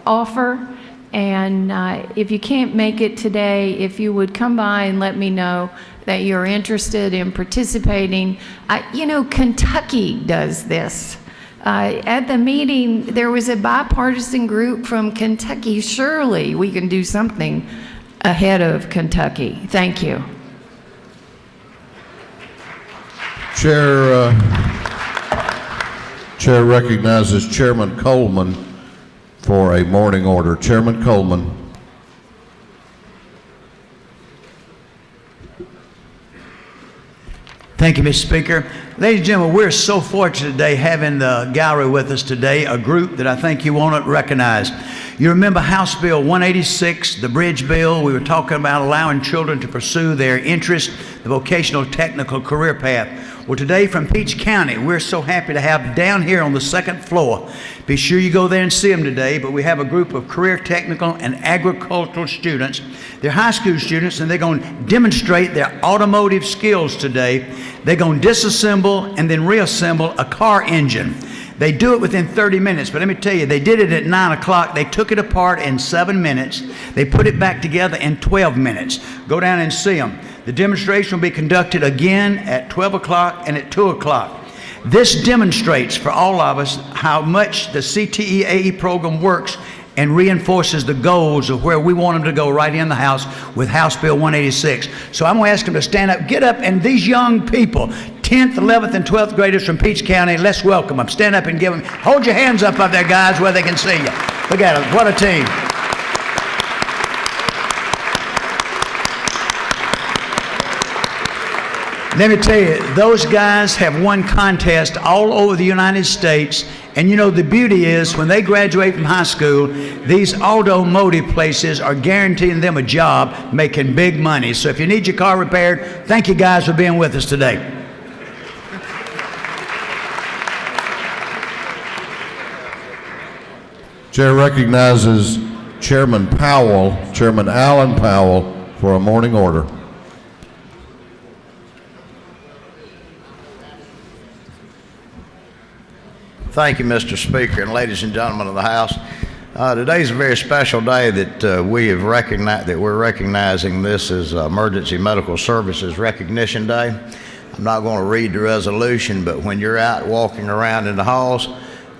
offer. And if you can't make it today, if you would come by and let me know that you're interested in participating. Kentucky does this. At the meeting, there was a bipartisan group from Kentucky. Surely we can do something ahead of Kentucky. Thank you. Chair recognizes Chairman Coleman for a morning order. Chairman Coleman. Thank you, Mr. Speaker. Ladies and gentlemen, we're so fortunate today having the gallery with us today, a group that I think you want to recognize. You remember House Bill 186, the bridge bill. We were talking about allowing children to pursue their interest, the vocational technical career path. Well, today from Peach County, we're so happy to have down here on the second floor. Be sure you go there and see them today, but we have a group of career technical and agricultural students. They're high school students, and they're going to demonstrate their automotive skills today. They're going to disassemble and then reassemble a car engine. They do it within 30 minutes, but let me tell you, they did it at 9 o'clock. They took it apart in 7 minutes. They put it back together in 12 minutes. Go down and see them. The demonstration will be conducted again at 12 o'clock and at 2 o'clock. This demonstrates for all of us how much the CTE-AE program works and reinforces the goals of where we want them to go right in the House with House Bill 186. So I'm going to ask them to stand up, get up, and these young people, 10th, 11th, and 12th graders from Peach County, let's welcome them. Stand up and give them, hold your hands up there, guys, where they can see you. Look at them, what a team. Let me tell you, those guys have won contests all over the United States. And you know, the beauty is when they graduate from high school, these automotive places are guaranteeing them a job making big money. So if you need your car repaired, thank you guys for being with us today. Chair recognizes Chairman Alan Powell, for a morning order. Thank you, Mr. Speaker, and ladies and gentlemen of the House. Today's a very special day that we're recognizing this as Emergency Medical Services Recognition Day. I'm not going to read the resolution, but when you're out walking around in the halls,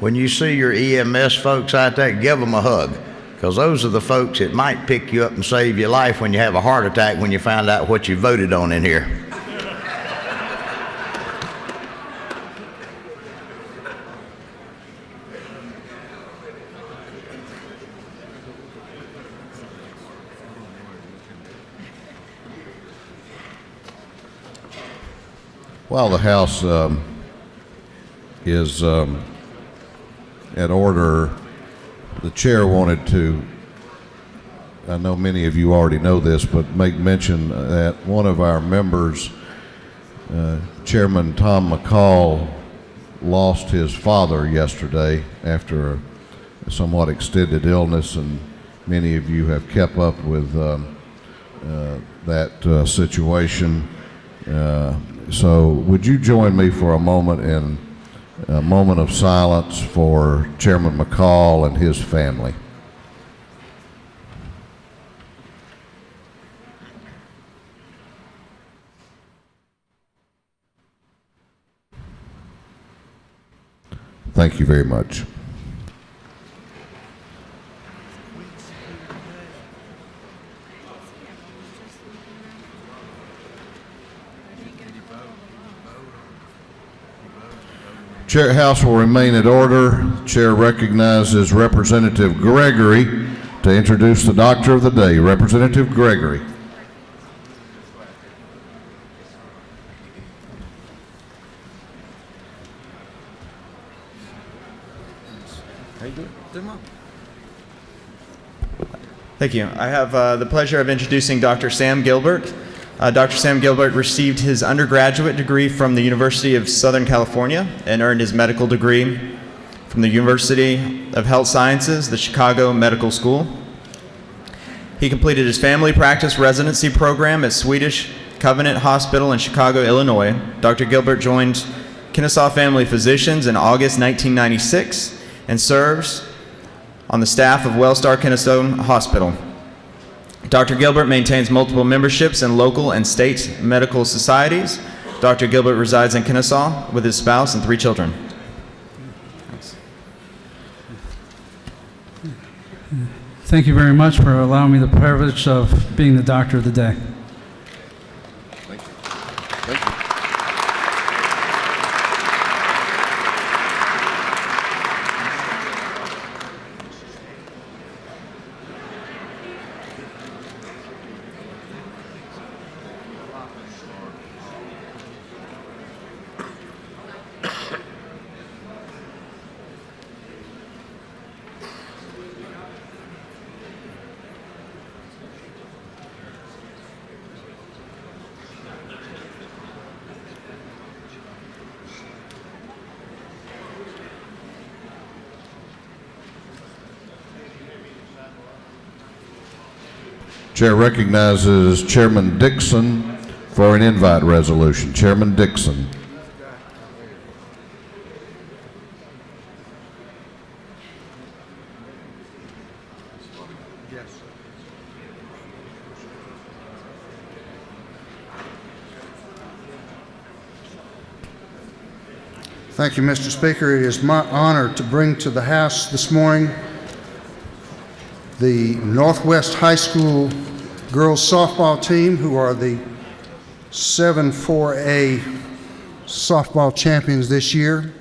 when you see your EMS folks out there, give them a hug, because those are the folks that might pick you up and save your life when you have a heart attack when you find out what you voted on in here. While the House is at order, the chair wanted to, I know many of you already know this, but make mention that one of our members, Chairman Tom McCall, lost his father yesterday after a somewhat extended illness, and many of you have kept up with that situation. So would you join me for a moment in a moment of silence for Chairman McCall and his family? Thank you very much. Chair, House will remain at order. Chair recognizes Representative Gregory to introduce the Doctor of the Day. Representative Gregory. Thank you. I have the pleasure of introducing Dr. Sam Gilbert. Dr. Sam Gilbert received his undergraduate degree from the University of Southern California and earned his medical degree from the University of Health Sciences, the Chicago Medical School. He completed his family practice residency program at Swedish Covenant Hospital in Chicago, Illinois. Dr. Gilbert joined Kennesaw Family Physicians in August 1996 and serves on the staff of Wellstar Kennesaw Hospital. Dr. Gilbert maintains multiple memberships in local and state medical societies. Dr. Gilbert resides in Kennesaw with his spouse and 3 children. Thank you very much for allowing me the privilege of being the Doctor of the Day. Thank you. Thank you. Chair recognizes Chairman Dixon for an invite resolution. Chairman Dixon. Thank you, Mr. Speaker. It is my honor to bring to the House this morning the Northwest High School girls softball team, who are the 7-4A softball champions this year.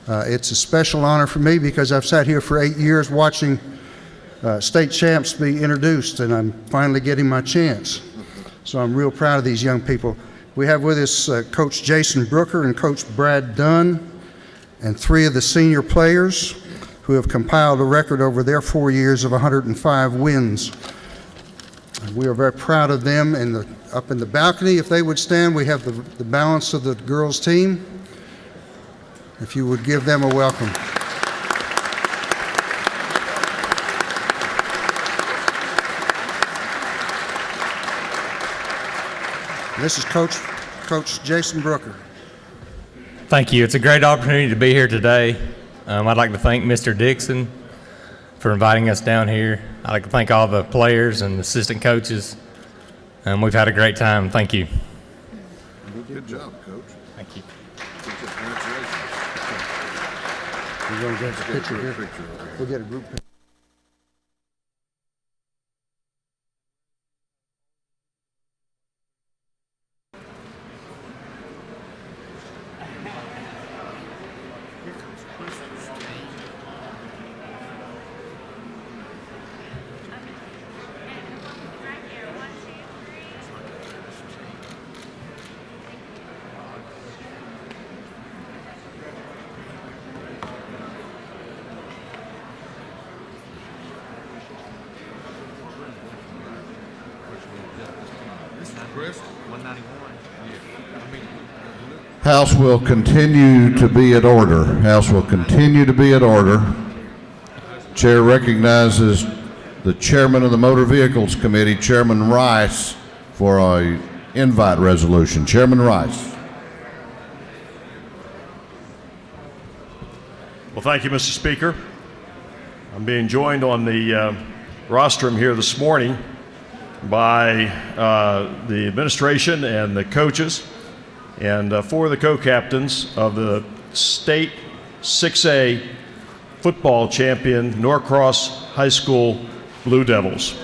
It's a special honor for me because I've sat here for 8 years watching state champs be introduced, and I'm finally getting my chance. So I'm real proud of these young people. We have with us Coach Jason Brooker and Coach Brad Dunn, and 3 of the senior players who have compiled a record over their 4 years of 105 wins. And we are very proud of them. And up in the balcony, if they would stand, we have the balance of the girls' team. If you would give them a welcome. This is Coach Jason Brooker. Thank you. It's a great opportunity to be here today. I'd like to thank Mr. Dixon for inviting us down here. I'd like to thank all the players and assistant coaches. We've had a great time. Thank you. Good job, Coach. Thank you. We're going to get a picture here. We'll get a group picture. House will continue to be in order. House will continue to be in order. Chair recognizes the chairman of the Motor Vehicles Committee, Chairman Rice, for an invite resolution. Chairman Rice. Well, thank you, Mr. Speaker. I'm being joined on the rostrum here this morning by the administration and the coaches and 4 of the co-captains of the state 6A football champion Norcross High School Blue Devils.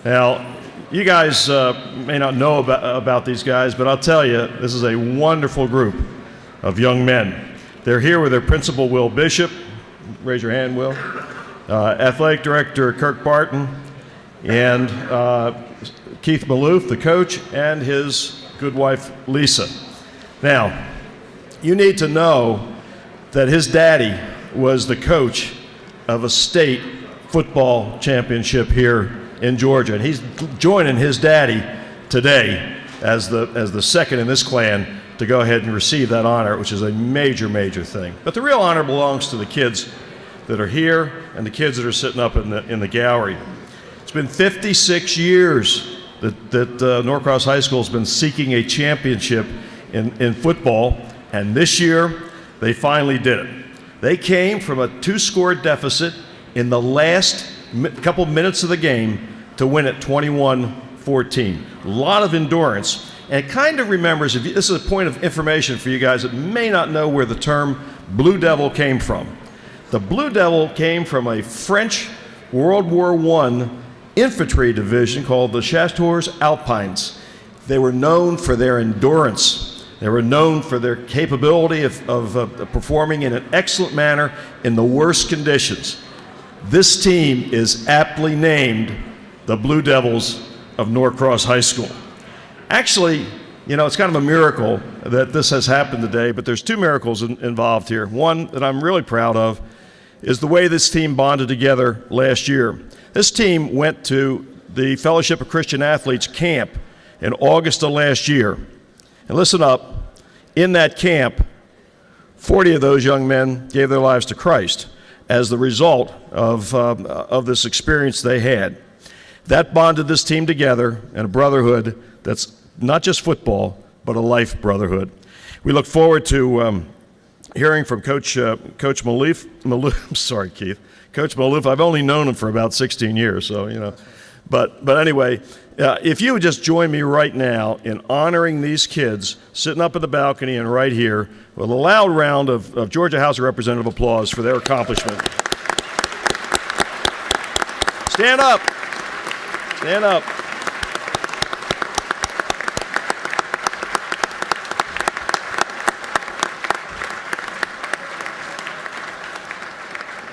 Now, you guys may not know about these guys, but I'll tell you, this is a wonderful group of young men. They're here with their principal, Will Bishop. Raise your hand, Will. Athletic director, Kirk Barton, and Keith Maloof, the coach, and his good wife, Lisa. Now, you need to know that his daddy was the coach of a state football championship here in Georgia, and he's joining his daddy today as the second in this clan to go ahead and receive that honor, which is a major, major thing. But the real honor belongs to the kids that are here and the kids that are sitting up in the gallery. It's been 56 years that Norcross High School has been seeking a championship in football, and this year they finally did it. They came from a 2-score deficit in the last couple minutes of the game to win it 21-14. A lot of endurance, and it kind of remembers, this is a point of information for you guys that may not know where the term Blue Devil came from. The Blue Devil came from a French World War I infantry division called the Chasseurs Alpines. They were known for their endurance. They were known for their capability of performing in an excellent manner in the worst conditions. This team is aptly named the Blue Devils of Norcross High School. Actually, you know, it's kind of a miracle that this has happened today, but there's 2 miracles involved here. One that I'm really proud of is the way this team bonded together last year. This team went to the Fellowship of Christian Athletes camp in August of last year. And listen up, in that camp, 40 of those young men gave their lives to Christ as the result of this experience they had. That bonded this team together in a brotherhood that's not just football, but a life brotherhood. We look forward to hearing from Coach Maloof. I'm sorry, Keith. Coach Maloof. I've only known him for about 16 years, so you know. But anyway, if you would just join me right now in honoring these kids sitting up in the balcony and right here with a loud round of Georgia House of Representative applause for their accomplishment. Stand up. Stand up.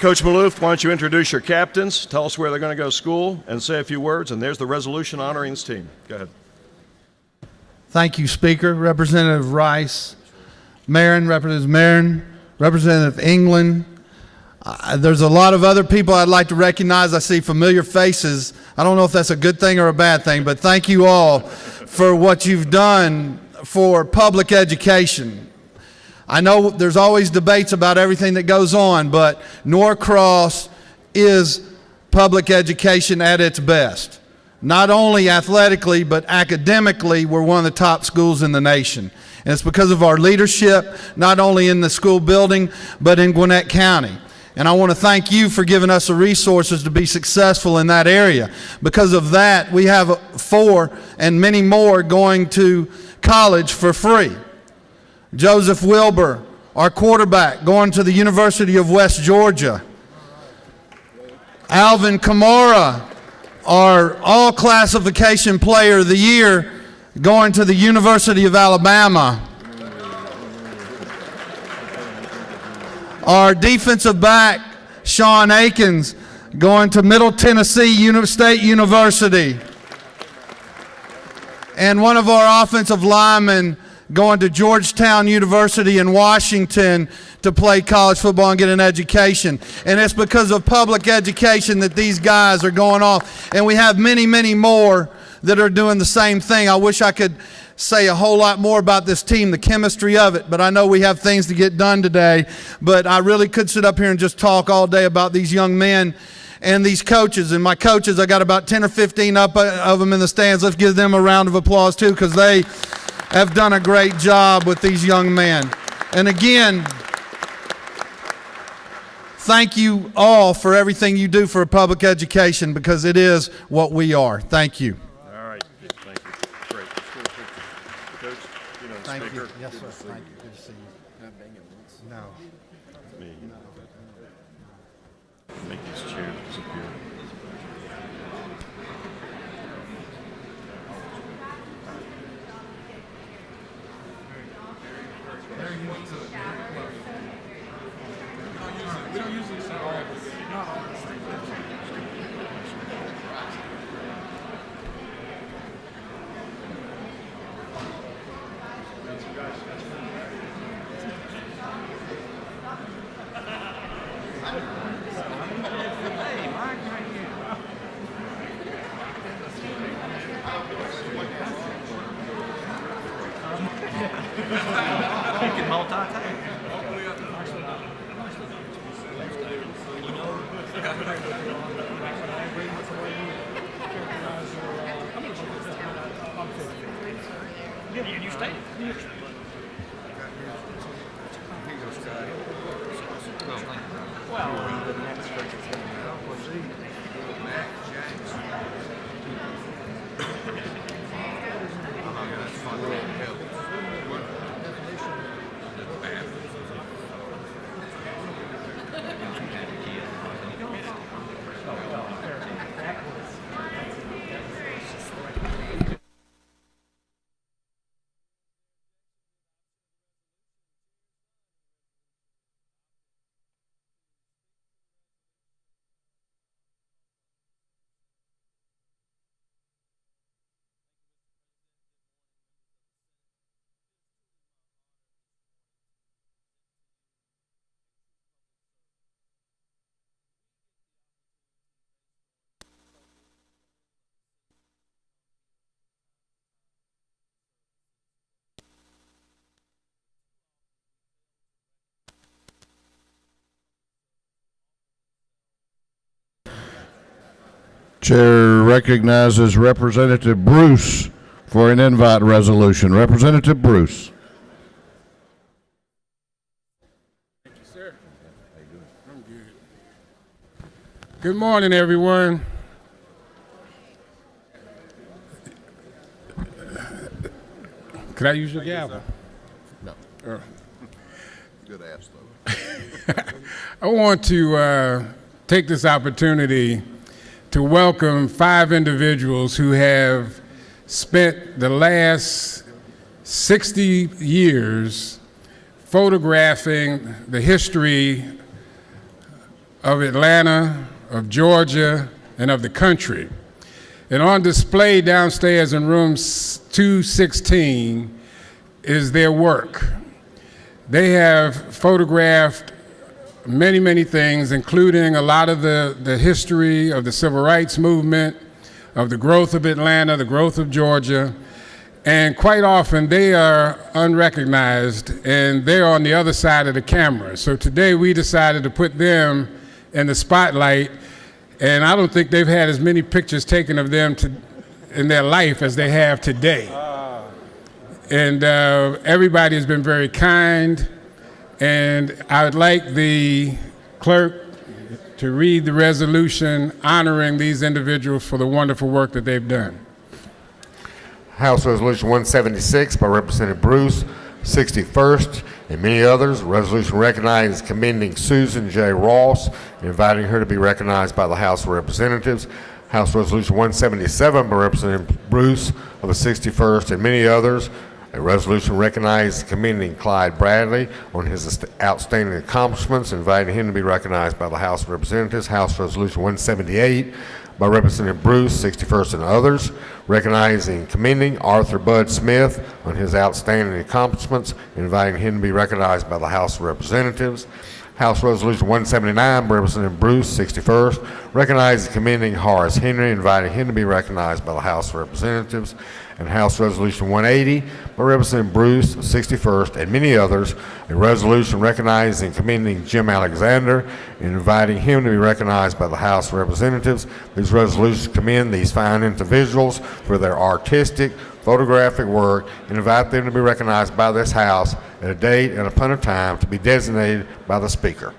Coach Maloof, why don't you introduce your captains, tell us where they're going to go to school, and say a few words, and there's the resolution honoring this team. Go ahead. Thank you, Speaker. Representative Rice, Representative Marin, Representative England. There's a lot of other people I'd like to recognize. I see familiar faces. I don't know if that's a good thing or a bad thing, but thank you all for what you've done for public education. I know there's always debates about everything that goes on, but Norcross is public education at its best. Not only athletically, but academically, we're one of the top schools in the nation. And it's because of our leadership, not only in the school building, but in Gwinnett County. And I want to thank you for giving us the resources to be successful in that area. Because of that, we have 4 and many more going to college for free. Joseph Wilbur, our quarterback, going to the University of West Georgia. Alvin Kamara, our all-classification player of the year, going to the University of Alabama. Our defensive back, Sean Akins, going to Middle Tennessee State University. And one of our offensive linemen going to Georgetown University in Washington to play college football and get an education. And it's because of public education that these guys are going off. And we have many, many more that are doing the same thing. I wish I could say a whole lot more about this team, the chemistry of it, but I know we have things to get done today. But I really could sit up here and just talk all day about these young men and these coaches. And my coaches, I got about 10 or 15 of them in the stands. Let's give them a round of applause too, because they have done a great job with these young men. And again, thank you all for everything you do for public education, because it is what we are. Thank you. All right. Thank you. Great. Coach, Thank Speaker. you. Yes, sir. Thank you. Good to see you. No. Make these chairs disappear. Chair recognizes Representative Bruce for an invite resolution. Representative Bruce. Good morning, everyone. Could I use your gavel? No. Good ask, though. I want to take this opportunity to welcome 5 individuals who have spent the last 60 years photographing the history of Atlanta, of Georgia, and of the country. And on display downstairs in room 216 is their work. They have photographed many, many things, including a lot of the history of the civil rights movement, of the growth of Atlanta, the growth of Georgia, and quite often they are unrecognized and they're on the other side of the camera. So today we decided to put them in the spotlight, and I don't think they've had as many pictures taken of them in their life as they have today. And everybody has been very kind, and I would like the clerk to read the resolution honoring these individuals for the wonderful work that they've done. House Resolution 176 by Representative Bruce, 61st, and many others. Resolution recognizing and commending Susan J. Ross and inviting her to be recognized by the House of Representatives. House Resolution 177 by Representative Bruce of the 61st and many others. A resolution recognizing and commending Clyde Bradley on his outstanding accomplishments, inviting him to be recognized by the House of Representatives. House Resolution 178 by Representative Bruce, 61st, and others, recognizing and commending Arthur Bud Smith on his outstanding accomplishments, inviting him to be recognized by the House of Representatives. House Resolution 179 by Representative Bruce, 61st, recognizing and commending Horace Henry, inviting him to be recognized by the House of Representatives. And House Resolution 180 by Representative Bruce, 61st, and many others, a resolution recognizing and commending Jim Alexander and inviting him to be recognized by the House of Representatives. These resolutions commend these fine individuals for their artistic, photographic work and invite them to be recognized by this House at a date and upon a time to be designated by the Speaker.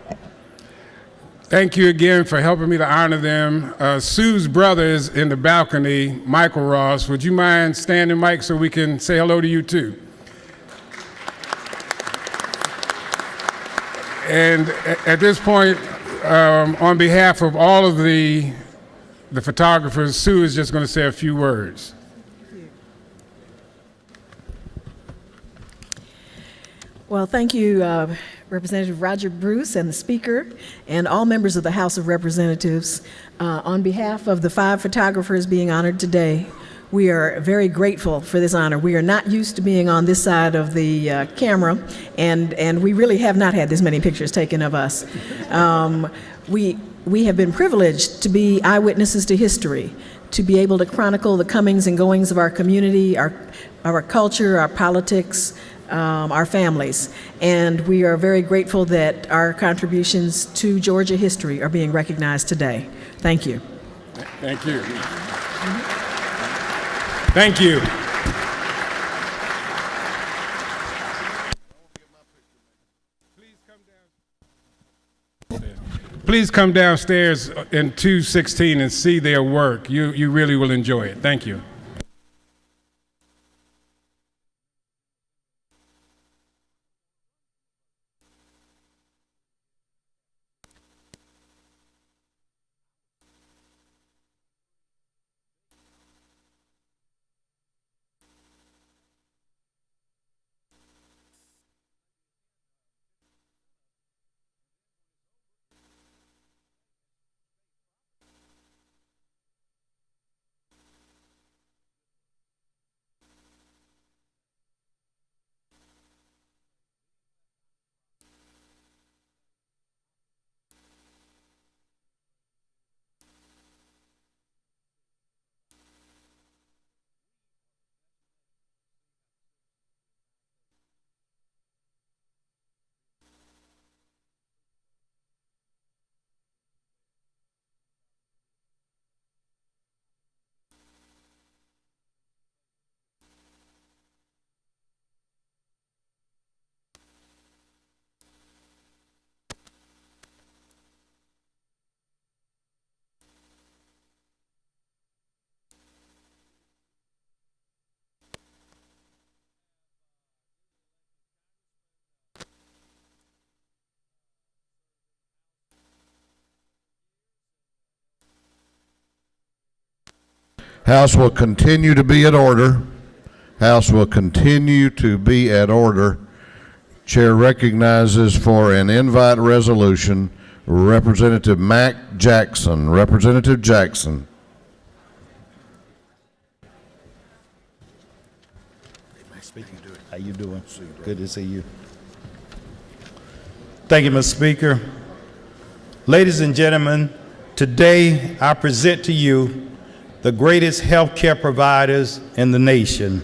Thank you again for helping me to honor them. Sue's brother is in the balcony, Michael Ross. Would you mind standing, Mike, so we can say hello to you too? And at this point, on behalf of all of the photographers, Sue is just going to say a few words. Well, thank you, Representative Roger Bruce and the Speaker and all members of the House of Representatives. On behalf of the 5 photographers being honored today, we are very grateful for this honor. We are not used to being on this side of the camera, and we really have not had this many pictures taken of us. We have been privileged to be eyewitnesses to history, to be able to chronicle the comings and goings of our community, our culture, our politics, our families. And we are very grateful that our contributions to Georgia history are being recognized today. Thank you. Thank you. Thank you. Please come downstairs in 216 and see their work. You really will enjoy it. Thank you. House will continue to be at order. House will continue to be at order. Chair recognizes for an invite resolution Representative Mac Jackson. Representative Jackson. How you doing? Good to see you. Thank you, Mr. Speaker. Ladies and gentlemen, today I present to you the greatest health care providers in the nation,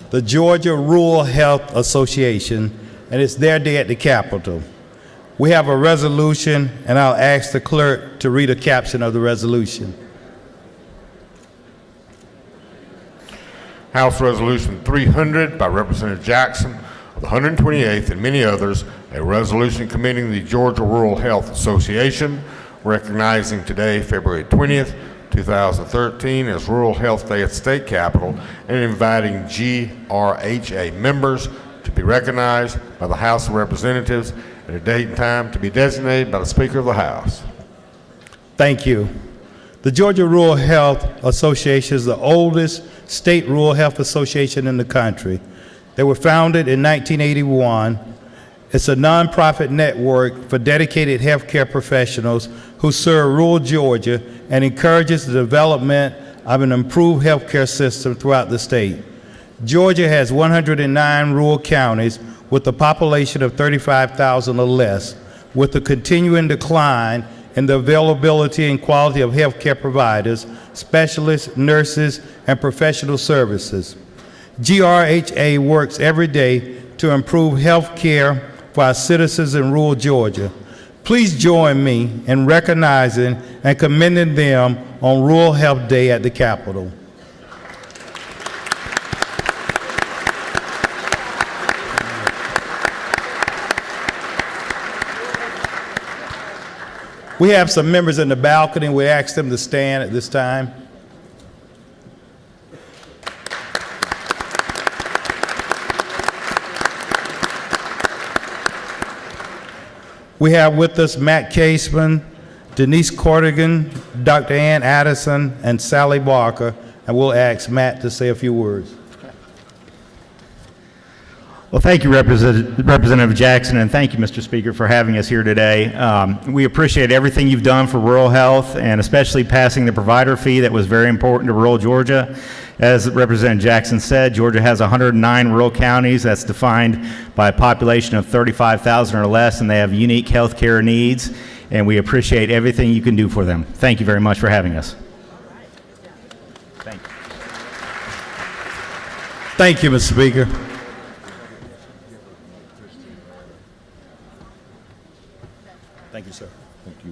the Georgia Rural Health Association, and it's their day at the Capitol. We have a resolution, and I'll ask the clerk to read a caption of the resolution. House Resolution 300 by Representative Jackson of the 128th and many others, a resolution commending the Georgia Rural Health Association, recognizing today, February 20th, 2013, as Rural Health Day at the State Capitol, and inviting GRHA members to be recognized by the House of Representatives at a date and time to be designated by the Speaker of the House. Thank you. The Georgia Rural Health Association is the oldest state rural health association in the country. They were founded in 1981. It's a nonprofit network for dedicated healthcare professionals who serve rural Georgia and encourages the development of an improved healthcare system throughout the state. Georgia has 109 rural counties with a population of 35,000 or less, with a continuing decline in the availability and quality of healthcare providers, specialists, nurses, and professional services. GRHA works every day to improve health care for our citizens in rural Georgia. Please join me in recognizing and commending them on Rural Health Day at the Capitol. We have some members in the balcony. We ask them to stand at this time. We have with us Matt Caseman, Denise Corrigan, Dr. Ann Addison, and Sally Barker, and we'll ask Matt to say a few words. Well, thank you, Representative Jackson, and thank you, Mr. Speaker, for having us here today. We appreciate everything you've done for rural health, and especially passing the provider fee that was very important to rural Georgia. As Representative Jackson said, Georgia has 109 rural counties. That's defined by a population of 35,000 or less, and they have unique health care needs, and we appreciate everything you can do for them. Thank you very much for having us. Thank you. Thank you, Mr. Speaker. Thank you, sir. Thank you.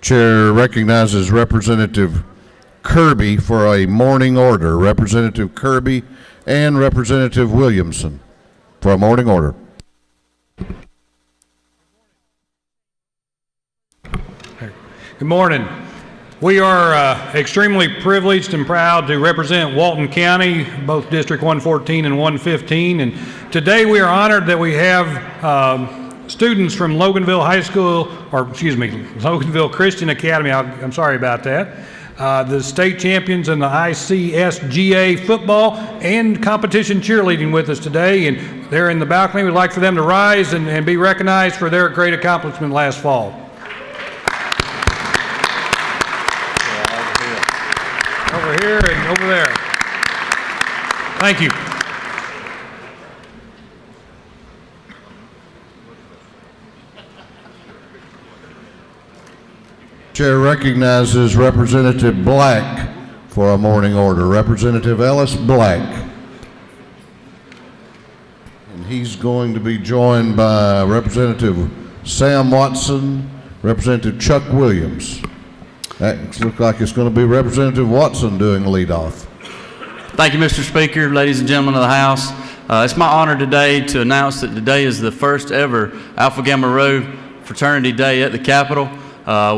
Chair recognizes Representative Kirby for a morning order. Representative Kirby and Representative Williamson for a morning order. Good morning. We are extremely privileged and proud to represent Walton County, both District 114 and 115. And today we are honored that we have students from Loganville High School, or excuse me, Loganville Christian Academy. I'm sorry about that. The state champions in the ICSGA football and competition cheerleading with us today, and they're in the balcony. We'd like for them to rise and be recognized for their great accomplishment last fall. Over here and over there. Thank you. Chair recognizes Representative Black for a morning order. Representative Ellis Black. And he's going to be joined by Representative Sam Watson, Representative Chuck Williams. That looks like it's going to be Representative Watson doing leadoff. Thank you, Mr. Speaker, ladies and gentlemen of the House. It's my honor today to announce that today is the first ever Alpha Gamma Rho Fraternity Day at the Capitol.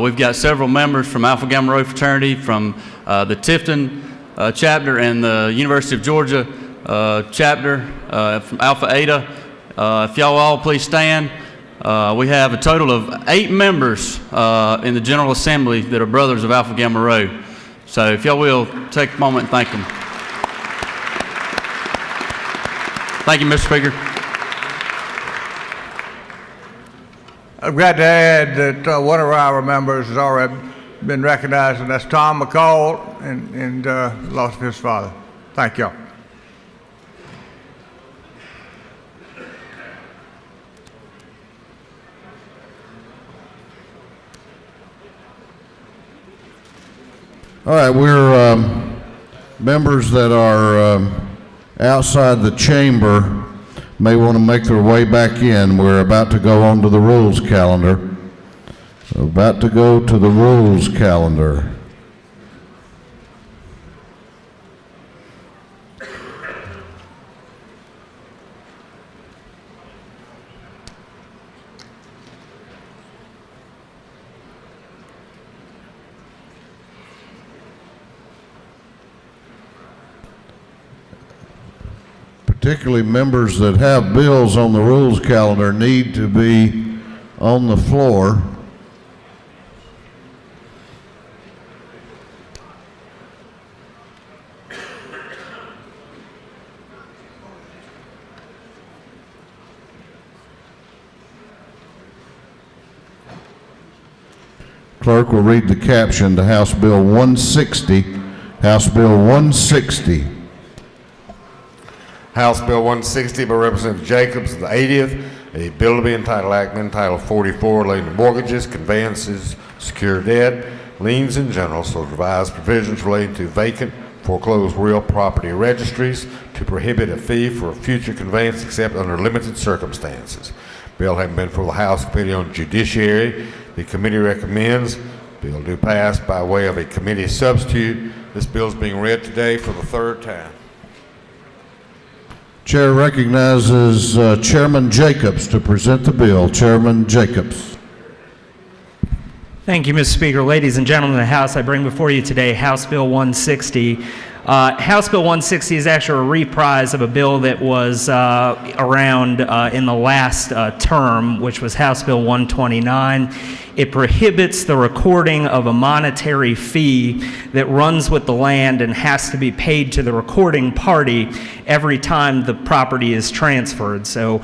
We've got several members from Alpha Gamma Rho Fraternity, from the Tifton chapter and the University of Georgia chapter, from Alpha Eta. If y'all all please stand. We have a total of 8 members in the General Assembly that are brothers of Alpha Gamma Rho. So if y'all will, take a moment and thank them. Thank you, Mr. Speaker. I'm glad to add that one of our members has already been recognized, and that's Tom McCall, and loss of his father. Thank you. All right, we're members that are outside the chamber may want to make their way back in. We're about to go on to the rules calendar. We're about to go to the rules calendar. Particularly members that have bills on the rules calendar need to be on the floor. Clerk will read the caption to House Bill 160. House Bill 160. House Bill 160 by Representative Jacobs, the 80th, a bill to be entitled Act Amendment Title 44 relating to mortgages, conveyances, secure debt, liens in general, so revised provisions relating to vacant, foreclosed real property registries, to prohibit a fee for a future conveyance except under limited circumstances. Bill having been for the House Committee on Judiciary, the committee recommends bill do pass by way of a committee substitute. This bill is being read today for the third time. Chair recognizes Chairman Jacobs to present the bill. Chairman Jacobs. Thank you, Mr. Speaker. Ladies and gentlemen of the House, I bring before you today House Bill 160. House Bill 160 is actually a reprise of a bill that was around in the last term, which was House Bill 129. It prohibits the recording of a monetary fee that runs with the land and has to be paid to the recording party every time the property is transferred. So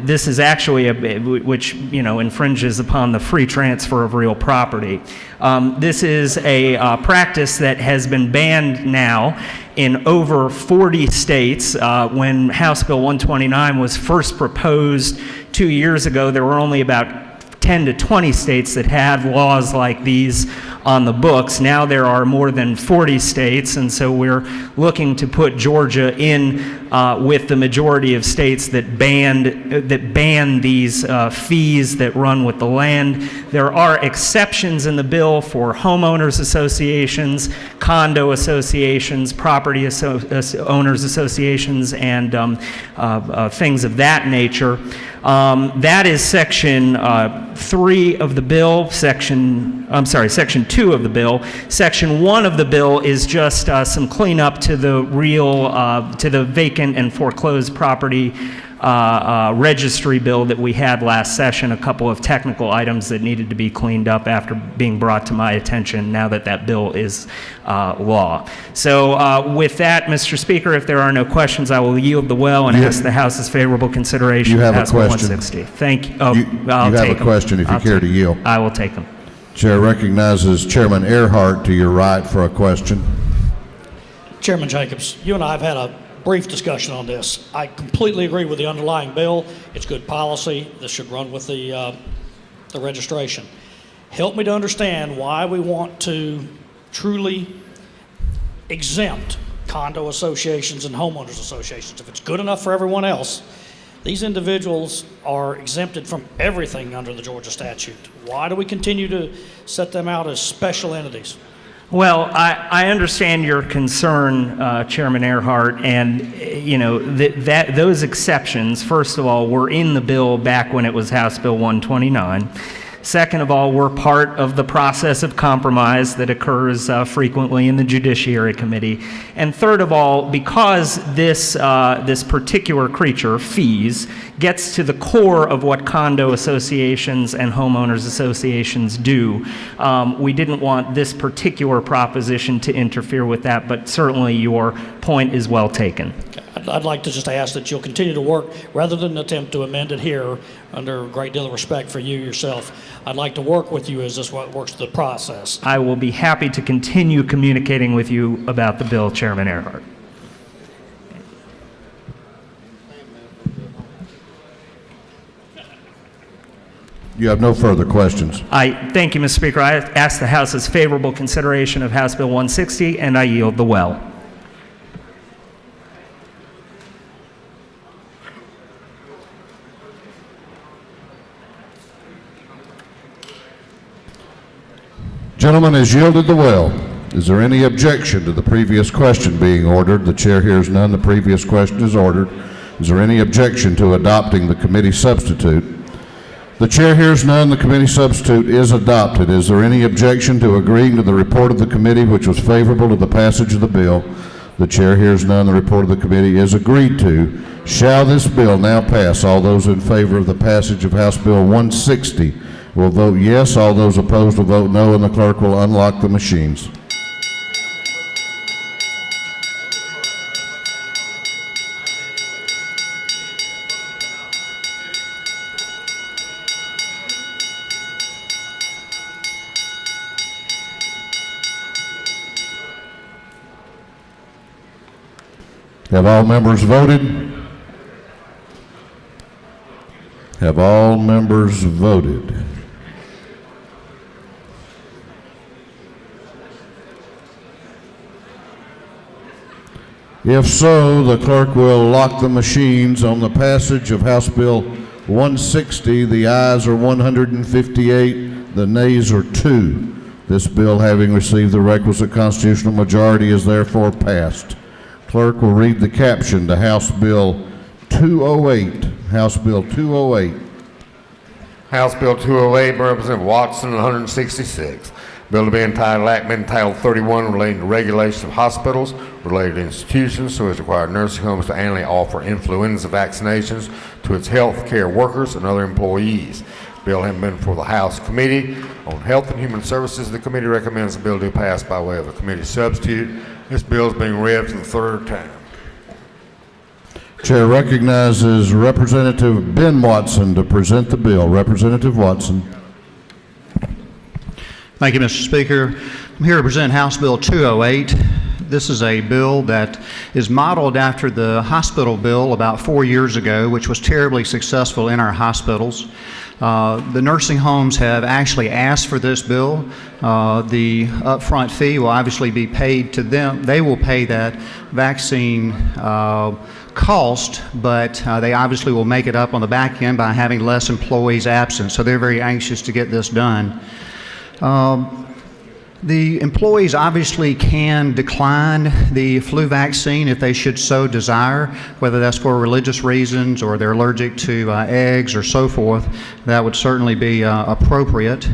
this is actually which infringes upon the free transfer of real property. This is a practice that has been banned now in over 40 states. When House Bill 129 was first proposed 2 years ago, there were only about 10 to 20 states that had laws like these on the books. Now there are more than 40 states, and so we're looking to put Georgia in with the majority of states that ban these fees that run with the land. There are exceptions in the bill for homeowners associations, condo associations, property owners associations, and things of that nature. That is Section 3 of the bill. Section 2 of the bill. Section 1 of the bill is just some cleanup to the to the vacant and foreclosed property registry bill that we had last session, a couple of technical items that needed to be cleaned up after being brought to my attention now that that bill is law. So with that, Mr. Speaker, if there are no questions, I will yield the well and ask the House's favorable consideration You have of a House Bill question. 160. Thank you. Oh, You I'll have take a question if you care to yield. I will take them. Chair recognizes Chairman Earhart to your right for a question. Chairman Jacobs, you and I have had a brief discussion on this. I completely agree with the underlying bill. It's good policy. This should run with the registration. Help me to understand why we want to truly exempt condo associations and homeowners associations. If it's good enough for everyone else, these individuals are exempted from everything under the Georgia statute. Why do we continue to set them out as special entities? Well, I understand your concern, Chairman Earhart, and you know that those exceptions, first of all, were in the bill back when it was House Bill 129. Second of all, we're part of the process of compromise that occurs frequently in the Judiciary Committee. And third of all, because this particular creature, fees, gets to the core of what condo associations and homeowners associations do, we didn't want this particular proposition to interfere with that, but certainly your point is well taken. I'd like to just ask that you'll continue to work, rather than attempt to amend it here, under a great deal of respect for you yourself. I'd like to work with you as this works through the process. I will be happy to continue communicating with you about the bill, Chairman Earhart. You have no further questions. Thank you, Mr. Speaker. I ask the House's favorable consideration of House Bill 160, and I yield the well. Gentleman has yielded the well. Is there any objection to the previous question being ordered? The chair hears none. The previous question is ordered. Is there any objection to adopting the committee substitute? The chair hears none. The committee substitute is adopted. Is there any objection to agreeing to the report of the committee, which was favorable to the passage of the bill? The chair hears none. The report of the committee is agreed to. Shall this bill now pass? All those in favor of the passage of House Bill 160 will vote yes. All those opposed will vote no, and the clerk will unlock the machines. Have all members voted? Have all members voted? If so, the clerk will lock the machines on the passage of House Bill 160. The ayes are 158, the nays are 2. This bill, having received the requisite constitutional majority, is therefore passed. Clerk will read the caption to House Bill 208. House Bill 208. House Bill 208, by Representative Watson, 166. Bill to be entitled Act Title 31 relating to regulation of hospitals, related institutions, so as to require nursing homes to annually offer influenza vaccinations to its health care workers and other employees. Bill having been before the House Committee on Health and Human Services, the committee recommends the bill to pass by way of a committee substitute. This bill is being read for the third time. Chair recognizes Representative Ben Watson to present the bill. Representative Watson. Thank you, Mr. Speaker. I'm here to present House Bill 208. This is a bill that is modeled after the hospital bill about 4 years ago, which was terribly successful in our hospitals. The nursing homes have actually asked for this bill. The upfront fee will obviously be paid to them. They will pay that vaccine cost, but they obviously will make it up on the back end by having less employees absent. So they're very anxious to get this done. The employees obviously can decline the flu vaccine if they should so desire, whether that's for religious reasons or they're allergic to eggs or so forth. That would certainly be appropriate.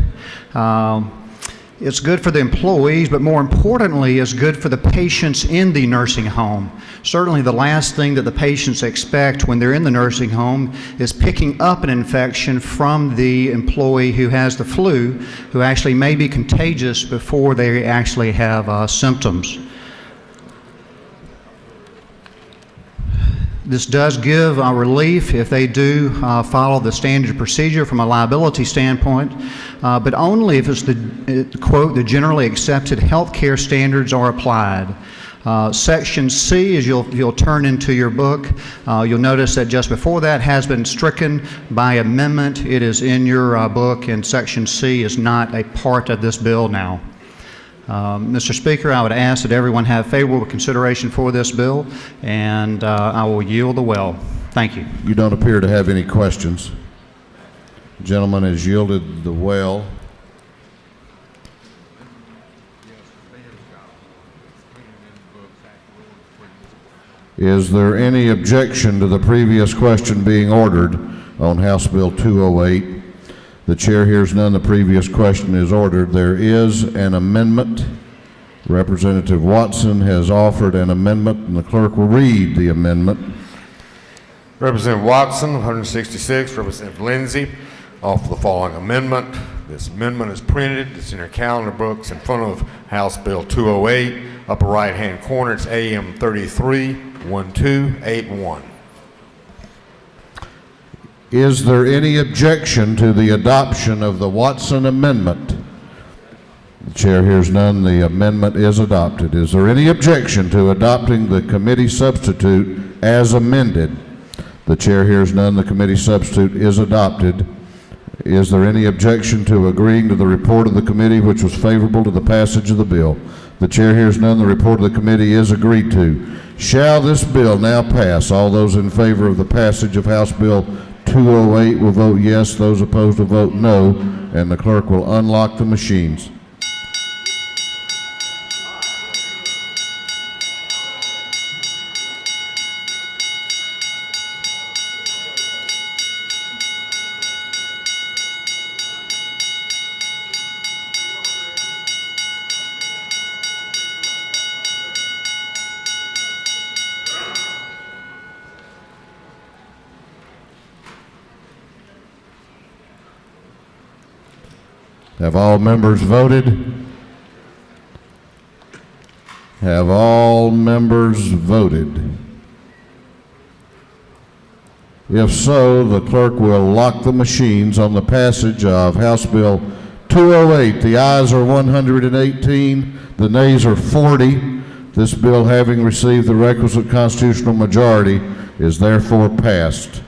It's good for the employees, but more importantly, it's good for the patients in the nursing home. Certainly the last thing that the patients expect when they're in the nursing home is picking up an infection from the employee who has the flu, who actually may be contagious before they actually have symptoms. This does give relief if they do follow the standard procedure from a liability standpoint, but only if it's quote, the generally accepted healthcare standards are applied. Section C, as you'll turn into your book, you'll notice that just before that has been stricken by amendment. It is in your book, and Section C is not a part of this bill now. Mr. Speaker, I would ask that everyone have favorable consideration for this bill, and I will yield the well. Thank you. You don't appear to have any questions. The gentleman has yielded the well. Is there any objection to the previous question being ordered on House Bill 208? The chair hears none. The previous question is ordered. There is an amendment. Representative Watson has offered an amendment, and the clerk will read the amendment. Representative Watson, 166. Representative Lindsay offer the following amendment. This amendment is printed. It's in your calendar books in front of House Bill 208. Upper right-hand corner, it's AM 331281. Is there any objection to the adoption of the Watson amendment? The chair hears none. The amendment is adopted. Is there any objection to adopting the committee substitute as amended? The chair hears none. The committee substitute is adopted. Is there any objection to agreeing to the report of the committee which was favorable to the passage of the bill? The chair hears none. The report of the committee is agreed to. Shall this bill now pass? All those in favor of the passage of House Bill 208 will vote yes. Those opposed will vote no. And the clerk will unlock the machines. Have all members voted? Have all members voted? If so, the clerk will lock the machines on the passage of House Bill 208. The ayes are 118, the nays are 40. This bill, having received the requisite constitutional majority, is therefore passed.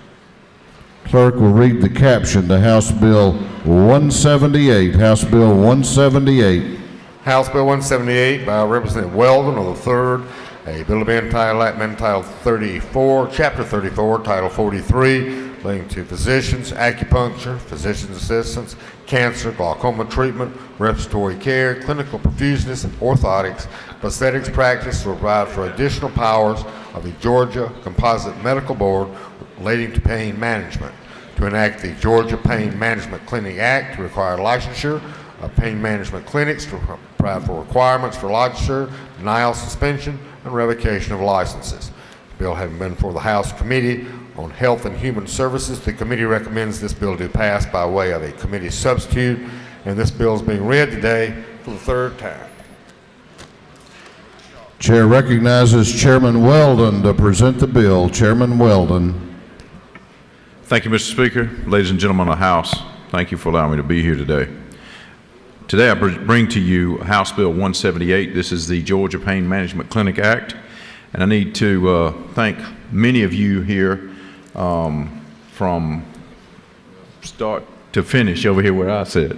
Clerk will read the caption to House Bill 178. House Bill 178. House Bill 178 by Representative Weldon of the 3rd, a bill to be entitled Amendment Title 34, Chapter 34, Title 43, relating to physicians, acupuncture, physician's assistants, cancer, glaucoma treatment, respiratory care, clinical perfusionists, and orthotics, prosthetics practice to provide for additional powers of the Georgia Composite Medical Board relating to pain management, to enact the Georgia Pain Management Clinic Act to require licensure of pain management clinics, to provide for requirements for licensure, denial, suspension, and revocation of licenses. The bill having been before the House Committee on Health and Human Services, the committee recommends this bill to pass by way of a committee substitute, and this bill is being read today for the 3rd time. Chair recognizes Chairman Weldon to present the bill. Chairman Weldon. Thank you, Mr. Speaker. Ladies and gentlemen of the House, thank you for allowing me to be here today. Today I bring to you House Bill 178. This is the Georgia Pain Management Clinic Act, and I need to thank many of you here from start to finish over here where I sit.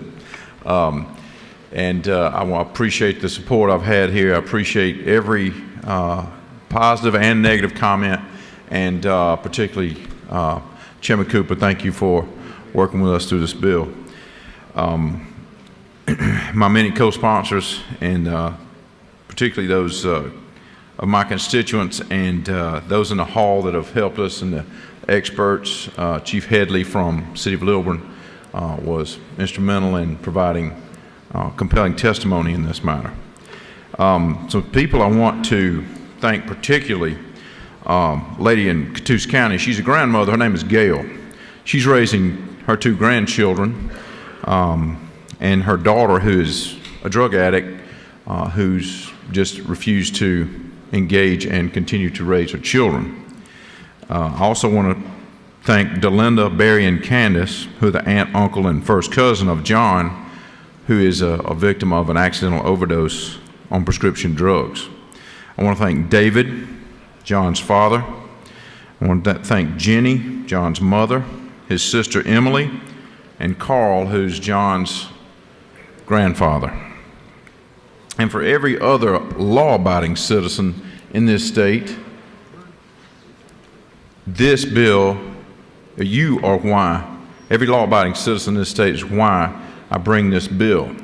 I appreciate the support I've had here. I appreciate every positive and negative comment, and particularly Chairman Cooper, thank you for working with us through this bill. My many co-sponsors, and particularly those of my constituents and those in the hall that have helped us, and the experts, Chief Headley from City of Lilburn was instrumental in providing compelling testimony in this matter. Some people I want to thank particularly, lady in Catoosa County. She's a grandmother. Her name is Gail. She's raising her 2 grandchildren and her daughter, who is a drug addict, who's just refused to engage and continue to raise her children. I also want to thank Delinda, Barry, and Candace, who are the aunt, uncle, and first cousin of John, who is a victim of an accidental overdose on prescription drugs. I want to thank David, John's father. I want to thank Jenny, John's mother, his sister Emily, and Carl, who's John's grandfather. And for every other law-abiding citizen in this state, this bill, you are why, every law-abiding citizen in this state is why I bring this bill,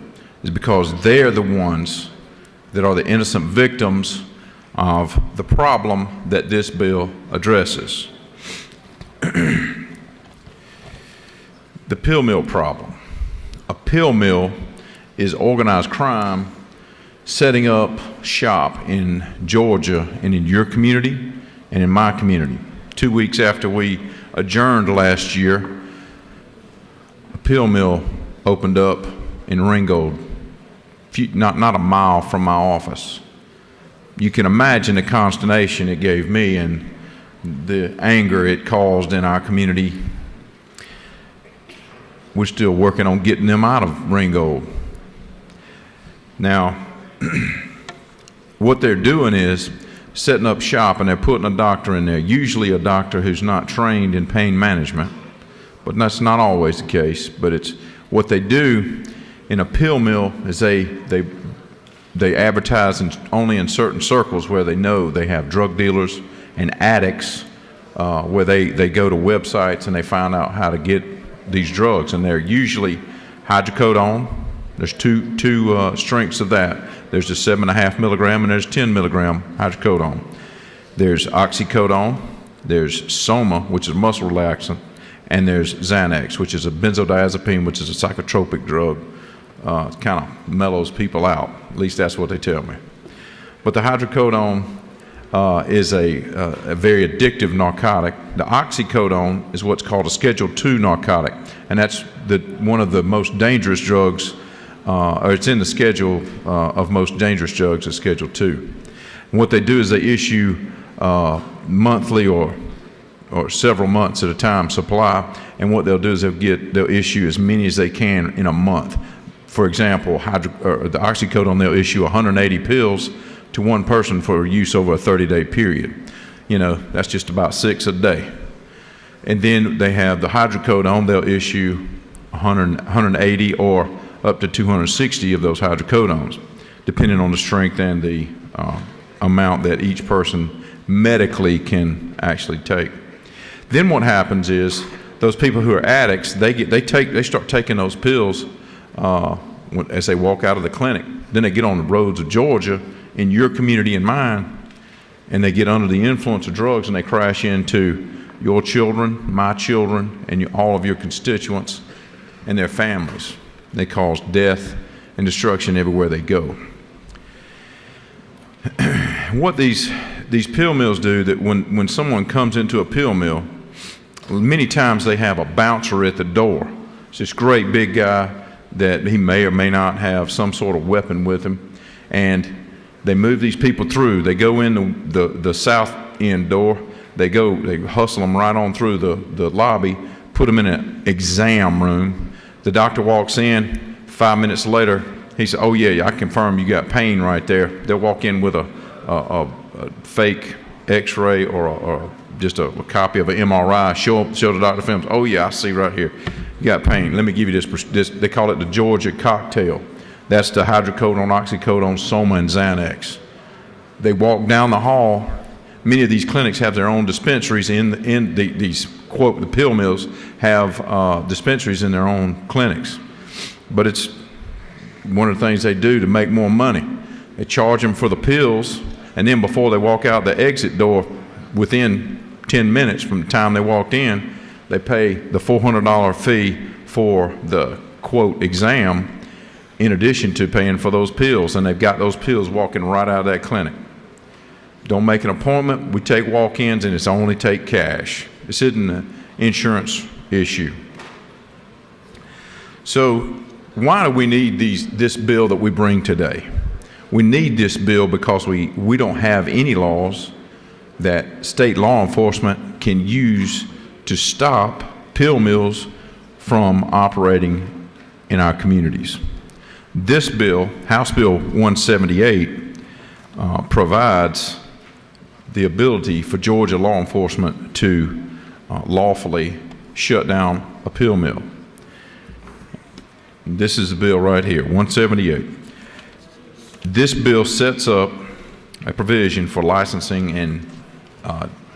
is because they're the ones that are the innocent victims of the problem that this bill addresses. The pill mill problem. A pill mill is organized crime setting up shop in Georgia and in your community and in my community. 2 weeks after we adjourned last year, a pill mill opened up in Ringgold, not a mile from my office. You can imagine the consternation it gave me and the anger it caused in our community. We're still working on getting them out of Ringgold. Now, what they're doing is setting up shop, and they're putting a doctor in there, usually a doctor who's not trained in pain management, but that's not always the case. But it's what they do in a pill mill is they advertise only in certain circles where they know they have drug dealers and addicts, where they go to websites and they find out how to get these drugs, and they're usually hydrocodone. There's two strengths of that. There's the 7.5 milligram and there's 10 milligram hydrocodone. There's oxycodone, there's Soma, which is a muscle relaxant, and there's Xanax, which is a benzodiazepine, which is a psychotropic drug. It kind of mellows people out. At least that's what they tell me. But the hydrocodone is a very addictive narcotic. The oxycodone is what's called a Schedule II narcotic, and that's one of the most dangerous drugs, or it's in the schedule of most dangerous drugs as Schedule II. And what they do is they issue monthly or several months at a time supply, and what they'll do is they'll issue as many as they can in a month. For example, the oxycodone, they'll issue 180 pills to one person for use over a 30-day period. You know, that's just about 6 a day. And then they have the hydrocodone, they'll issue 180 or up to 260 of those hydrocodones, depending on the strength and the amount that each person medically can actually take. Then what happens is those people who are addicts, they start taking those pills as they walk out of the clinic. Then they get on the roads of Georgia, in your community and mine, and they get under the influence of drugs and they crash into your children, my children, and all of your constituents and their families. They cause death and destruction everywhere they go. What these pill mills do, that when someone comes into a pill mill, many times they have a bouncer at the door. It's this great big guy that he may or may not have some sort of weapon with him, and they move these people through. They go in the south end door. They hustle them right on through the lobby, put them in an exam room. The doctor walks in. 5 minutes later, he says, "Oh yeah, I confirm you got pain right there." They'll walk in with a fake X-ray or just a copy of an MRI. Show the doctor films. "Oh yeah, I see right here. You got pain. Let me give you this." They call it the Georgia cocktail. That's the hydrocodone, oxycodone, Soma, and Xanax. They walk down the hall. Many of these clinics have their own dispensaries in these, quote, the pill mills have dispensaries in their own clinics. But it's one of the things they do to make more money. They charge them for the pills, and then before they walk out the exit door, within 10 minutes from the time they walked in, they pay the $400 fee for the, quote, exam. in addition to paying for those pills, and they've got those pills walking right out of that clinic. Don't make an appointment. We take walk-ins, and it's only take cash. This isn't an insurance issue. So why do we need this bill that we bring today? We need this bill because we don't have any laws that state law enforcement can use to stop pill mills from operating in our communities. This bill, House Bill 178, provides the ability for Georgia law enforcement to lawfully shut down a pill mill. This is the bill right here, 178. This bill sets up a provision for licensing and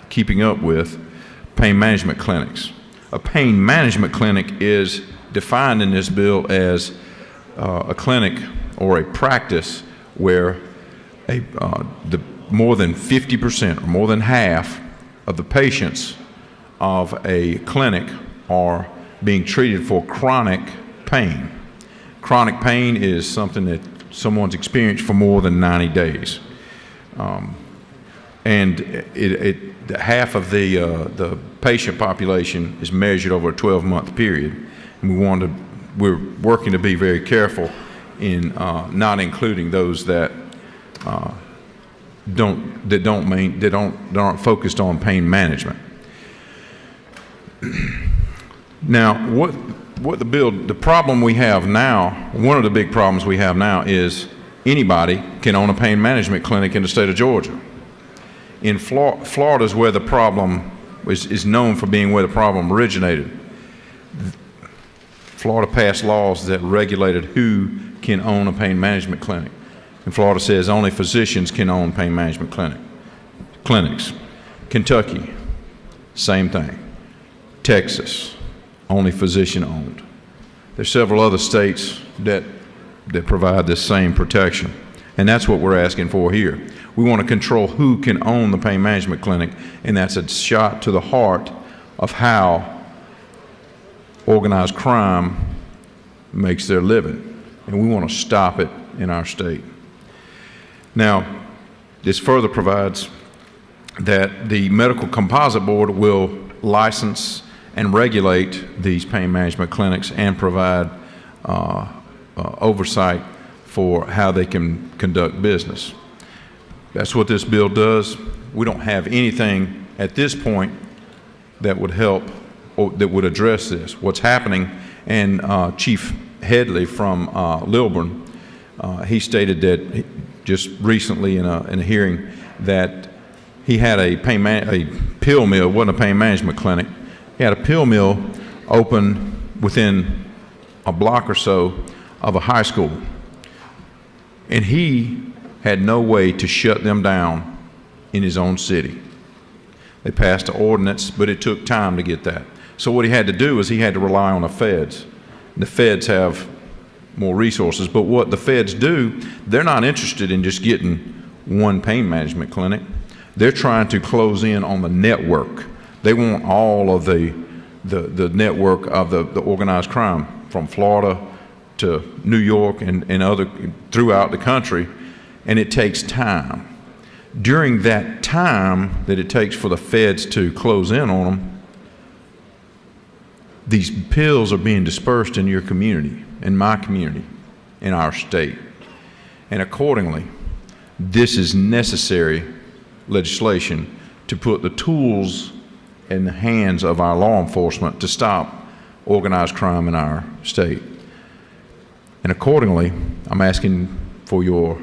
keeping up with pain management clinics. A pain management clinic is defined in this bill as a clinic or a practice where more than 50% or more than half of the patients of a clinic are being treated for chronic pain. Chronic pain is something that someone's experienced for more than 90 days. And half of the patient population is measured over a 12-month period. And we're working to be very careful in not including those that aren't focused on pain management. Now, the problem we have now, one of the big problems we have now is anybody can own a pain management clinic in the state of Georgia. In Florida is where the problem is known for being where the problem originated. Florida passed laws that regulated who can own a pain management clinic. And Florida says only physicians can own pain management clinics. Kentucky, same thing. Texas, only physician owned. There's several other states that provide this same protection. And that's what we're asking for here. We want to control who can own the pain management clinic, and that's a shot to the heart of how organized crime makes their living. And we want to stop it in our state. Now, this further provides that the Medical Composite Board will license and regulate these pain management clinics and provide oversight for how they can conduct business. That's what this bill does. We don't have anything at this point that would help or that would address this. What's happening, and Chief Headley from Lilburn, he stated that just recently in a hearing that he had a pill mill, wasn't a pain management clinic. He had a pill mill open within a block or so of a high school. And he had no way to shut them down in his own city. They passed an ordinance, but it took time to get that. So what he had to do is he had to rely on the feds. The feds have more resources, but what the feds do, they're not interested in just getting one pain management clinic. They're trying to close in on the network. They want all of the network of the organized crime from Florida to New York and other throughout the country, and it takes time. During that time that it takes for the feds to close in on them, these pills are being dispersed in your community, in my community, in our state. And accordingly, this is necessary legislation to put the tools in the hands of our law enforcement to stop organized crime in our state. And accordingly, I'm asking for your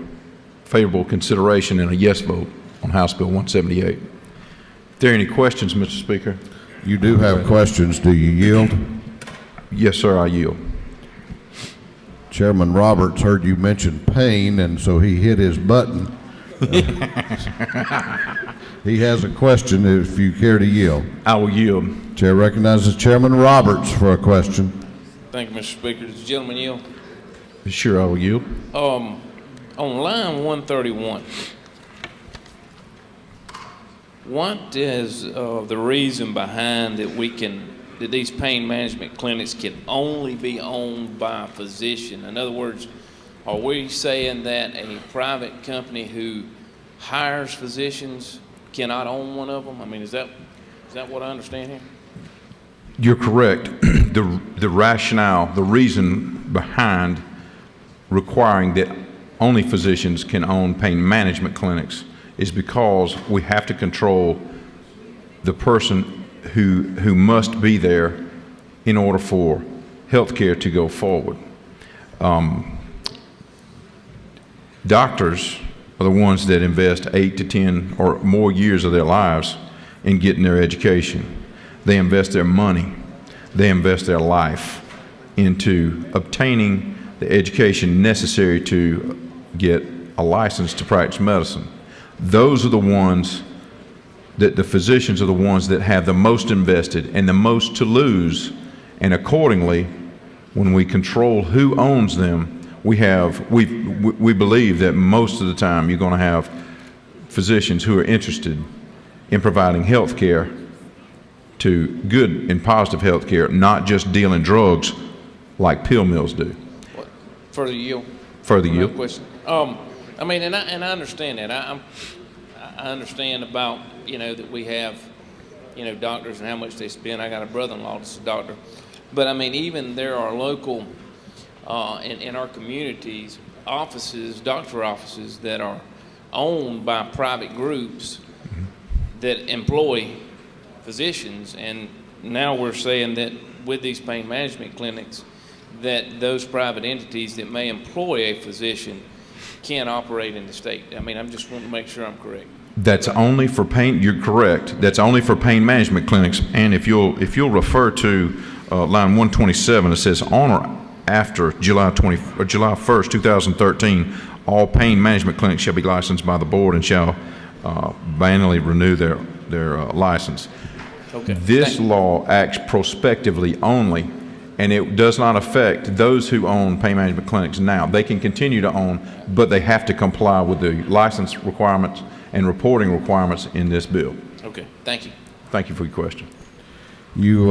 favorable consideration and a yes vote on House Bill 178. If there are any questions, Mr. Speaker? You do have questions. Do you yield? Yes, sir, I yield. Chairman Roberts heard you mention pain, and so he hit his button. He has a question if you care to yield. I will yield. Chair recognizes Chairman Roberts for a question. Thank you, Mr. Speaker. Does the gentleman yield? Sure, I will yield. On line 131, what is the reason behind that these pain management clinics can only be owned by a physician? In other words, are we saying that a private company who hires physicians cannot own one of them? I mean, is that what I understand here? You're correct. The rationale, the reason behind requiring that only physicians can own pain management clinics is because we have to control the person who must be there in order for health care to go forward. Doctors are the ones that invest 8 to 10 or more years of their lives in getting their education. They invest their money, they invest their life into obtaining the education necessary to get a license to practice medicine. Those are the ones that the physicians are the ones that have the most invested and the most to lose, and accordingly, when we control who owns them, we believe that most of the time you're going to have physicians who are interested in providing health care, to good and positive health care, not just dealing drugs like pill mills do. Further yield? Further yield. Question. I mean, and I understand that. I understand about, that we have, doctors and how much they spend. I got a brother-in-law that's a doctor. But, I mean, even there are local, in our communities, doctor offices that are owned by private groups that employ physicians, and now we're saying that with these pain management clinics that those private entities that may employ a physician can't operate in the state. I mean, I'm just wanting to make sure I'm correct. That's only for pain. You're correct. That's only for pain management clinics. And if you'll refer to line 127, it says on or after July 1st, 2013, all pain management clinics shall be licensed by the board and shall biennially renew their license. Okay. This law acts prospectively only, and it does not affect those who own pain management clinics now. They can continue to own, but they have to comply with the license requirements and reporting requirements in this bill. Okay, thank you. Thank you for your question. You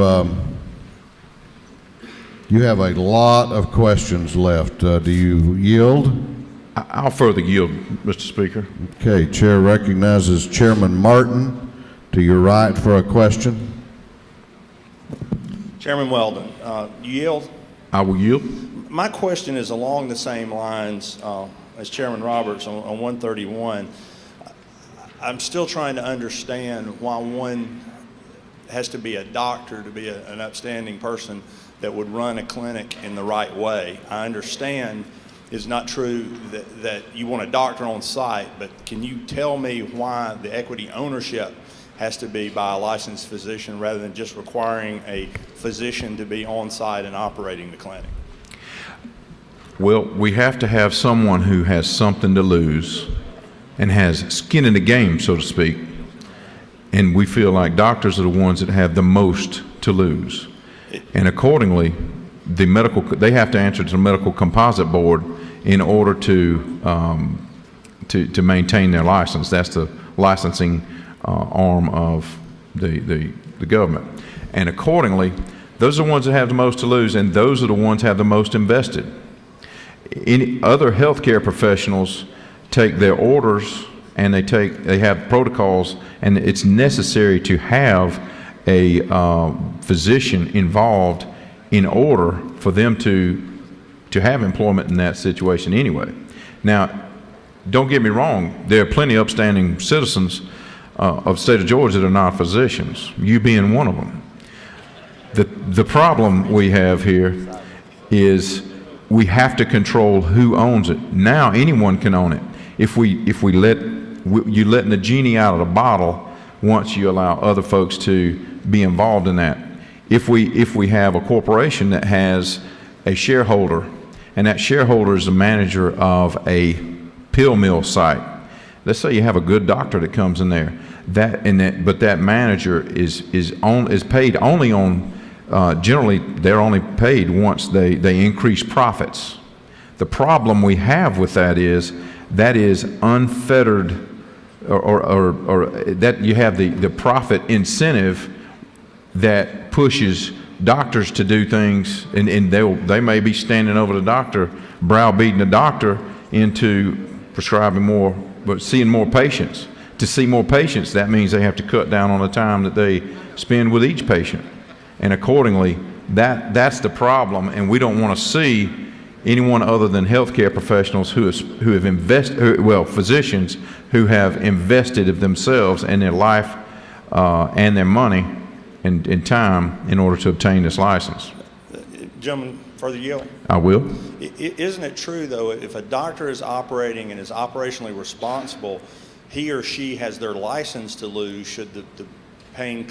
have a lot of questions left. Do you yield? I'll further yield, Mr. Speaker. Okay, Chair recognizes Chairman Martin to your right for a question. Chairman Weldon, you yield? I will yield. My question is along the same lines as Chairman Roberts on 131. I'm still trying to understand why one has to be a doctor to be an upstanding person that would run a clinic in the right way. I understand it's not true that you want a doctor on site, but can you tell me why the equity ownership has to be by a licensed physician rather than just requiring a physician to be on site and operating the clinic? Well, we have to have someone who has something to lose and has skin in the game, so to speak. And we feel like doctors are the ones that have the most to lose. And accordingly, they have to answer to the medical composite board in order to maintain their license. That's the licensing arm of the government. And accordingly, those are the ones that have the most to lose, and those are the ones that have the most invested. Other healthcare professionals take their orders and they have protocols, and it's necessary to have a physician involved in order for them to have employment in that situation anyway. Now, don't get me wrong, there are plenty of upstanding citizens of the state of Georgia that are not physicians, you being one of them. The problem we have here is we have to control who owns it. Now anyone can own it. If you're letting the genie out of the bottle once you allow other folks to be involved in that. If we have a corporation that has a shareholder, and that shareholder is the manager of a pill mill site, let's say you have a good doctor that comes in there, but that manager is paid only on generally they're only paid once they increase profits. The problem we have with that is unfettered, or that you have the profit incentive that pushes doctors to do things, and they may be standing over the doctor, browbeating the doctor into prescribing more, but seeing more patients. To see more patients, that means they have to cut down on the time that they spend with each patient. And accordingly, that's the problem, and we don't want to see anyone other than healthcare professionals who have invested, physicians who have invested of themselves and their life and their money and time in order to obtain this license. Gentleman, further yield. I will. Isn't it true, though, if a doctor is operating and is operationally responsible, he or she has their license to lose should the pain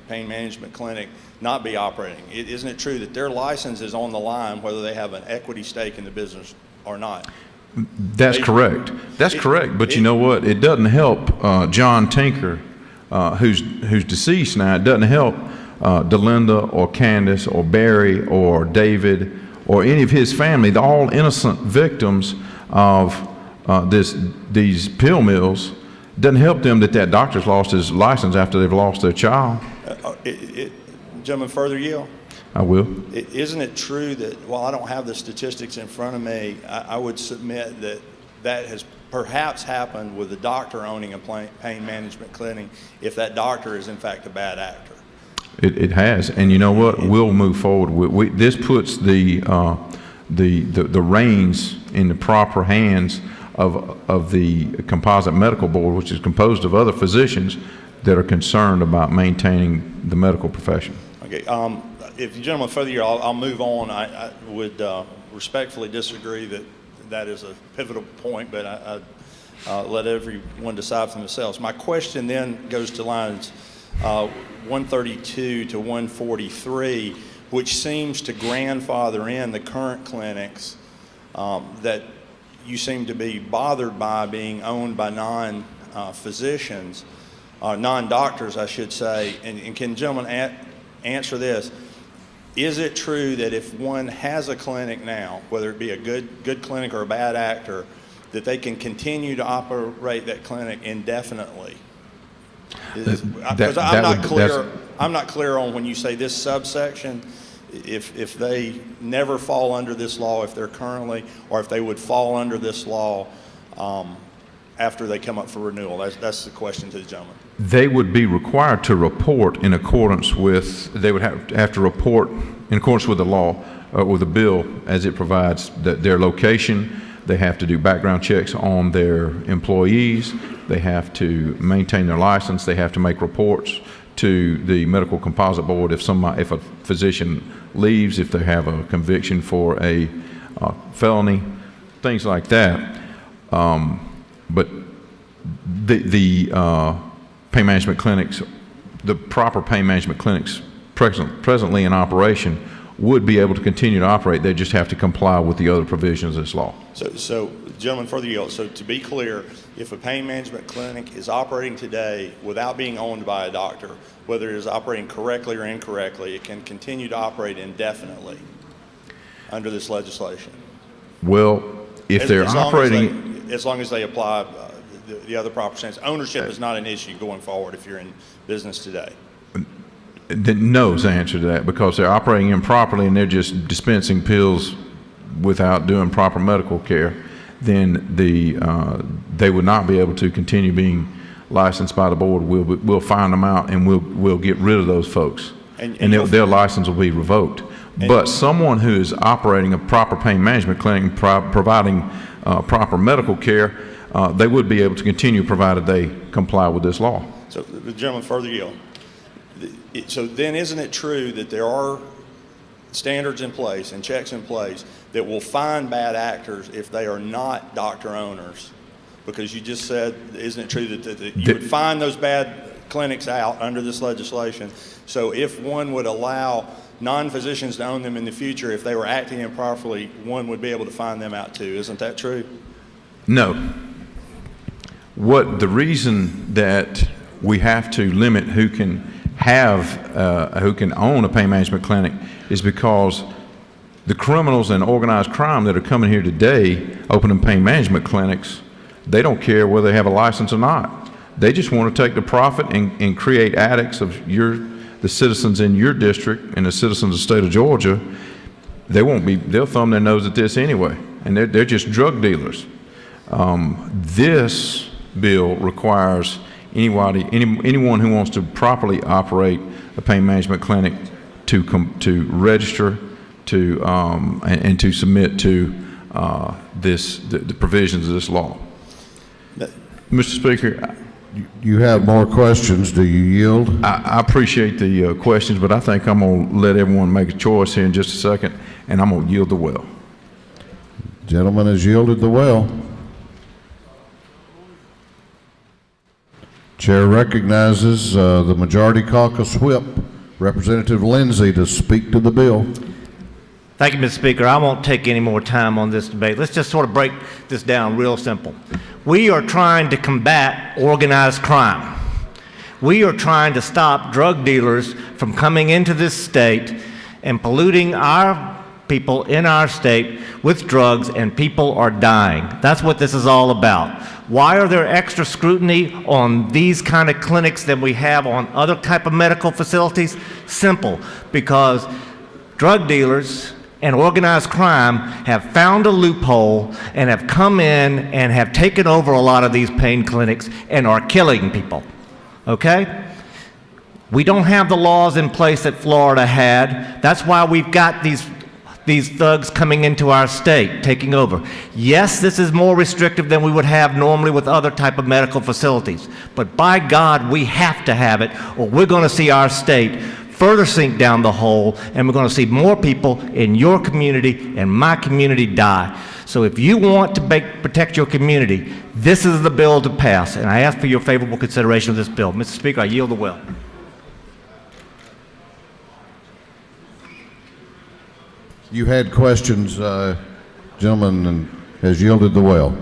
management clinic not be operating? Isn't it true that their license is on the line whether they have an equity stake in the business or not? That's correct. That's correct. But you know what? It doesn't help John Tinker, who's deceased now. It doesn't help Delinda or Candace or Barry or David or any of his family. They're all innocent victims of these pill mills. It doesn't help them that doctor's lost his license after they've lost their child. Gentleman, further yield. I will. Isn't it true that, while I don't have the statistics in front of me, I would submit that has perhaps happened with the doctor owning a pain management clinic if that doctor is in fact a bad actor? It has, and you know what? We'll move forward. This puts the reins in the proper hands of the Composite Medical Board, which is composed of other physicians that are concerned about maintaining the medical profession. Okay. If you gentlemen further here, I'll move on. I would respectfully disagree that is a pivotal point, but I let everyone decide for themselves. My question then goes to lines 132 to 143, which seems to grandfather in the current clinics that you seem to be bothered by being owned by non-physicians, non-doctors, I should say. And can gentlemen answer this? Is it true that if one has a clinic now, whether it be a good clinic or a bad actor, that they can continue to operate that clinic indefinitely? Because I'm not clear on when you say this subsection, if they never fall under this law, if they're currently, or if they would fall under this law after they come up for renewal. That's the question to the gentleman. They would be required to report in accordance with, they would have to report in accordance with the law, or the bill as it provides their location. They have to do background checks on their employees. They have to maintain their license. They have to make reports to the Medical Composite Board if a physician leaves, if they have a conviction for a felony, things like that. But the pain management clinics, the proper pain management clinics presently in operation would be able to continue to operate. They just have to comply with the other provisions of this law. So gentlemen, further yield. So to be clear, if a pain management clinic is operating today without being owned by a doctor, whether it is operating correctly or incorrectly, it can continue to operate indefinitely under this legislation? Well, if they're operating... As long as they apply the other proper standards. Ownership is not an issue going forward if you're in business today. No is the answer to that, because they're operating improperly and they're just dispensing pills without doing proper medical care. Then they would not be able to continue being licensed by the board. We'll find them out and we'll get rid of those folks, and their license will be revoked. But someone who is operating a proper pain management clinic, providing proper medical care, they would be able to continue provided they comply with this law. So the gentleman further yield. So then isn't it true that there are standards in place and checks in place that will find bad actors if they are not doctor owners? Because you just said, isn't it true that you would find those bad clinics out under this legislation? So if one would allow non-physicians to own them in the future, if they were acting improperly, one would be able to find them out too. Isn't that true? No. The reason that we have to limit who can own a pain management clinic is because the criminals and organized crime that are coming here today opening pain management clinics, they don't care whether they have a license or not. They just want to take the profit and create addicts of the the citizens in your district and the citizens of the state of Georgia, they'll thumb their nose at this anyway, and they're just drug dealers. This bill requires anyone who wants to properly operate a pain management clinic to register and to submit to the provisions of this law. Mr. Speaker, you have more questions. Do you yield? I appreciate the questions, but I think I'm going to let everyone make a choice here in just a second, and I'm going to yield the well. Gentleman has yielded the well. Chair recognizes the Majority Caucus Whip, Representative Lindsay, to speak to the bill. Thank you, Mr. Speaker. I won't take any more time on this debate. Let's just sort of break this down real simple. We are trying to combat organized crime. We are trying to stop drug dealers from coming into this state and polluting our people in our state with drugs, and people are dying. That's what this is all about. Why are there extra scrutiny on these kind of clinics than we have on other type of medical facilities? Simple, because drug dealers and organized crime have found a loophole and have come in and have taken over a lot of these pain clinics and are killing people, okay? We don't have the laws in place that Florida had. That's why we've got these thugs coming into our state, taking over. Yes, this is more restrictive than we would have normally with other type of medical facilities, but by God, we have to have it, or we're going to see our state further sink down the hole, and we're going to see more people in your community and my community die. So if you want to protect your community, this is the bill to pass, and I ask for your favorable consideration of this bill. Mr. Speaker, I yield the will. You had questions, gentleman, and has yielded the well.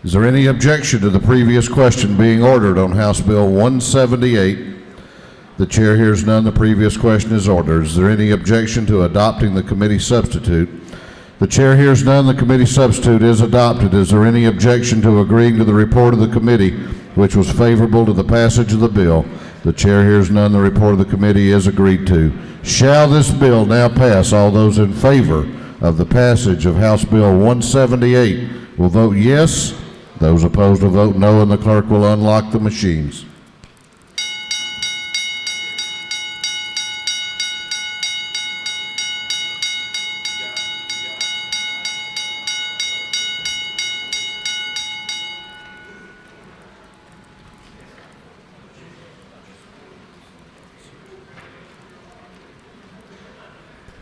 Is there any objection to the previous question being ordered on House Bill 178? The chair hears none. The previous question is ordered. Is there any objection to adopting the committee substitute? The chair hears none. The committee substitute is adopted. Is there any objection to agreeing to the report of the committee, which was favorable to the passage of the bill? The chair hears none. The report of the committee is agreed to. Shall this bill now pass? All those in favor of the passage of House Bill 178 will vote yes. Those opposed will vote no, and the clerk will unlock the machines.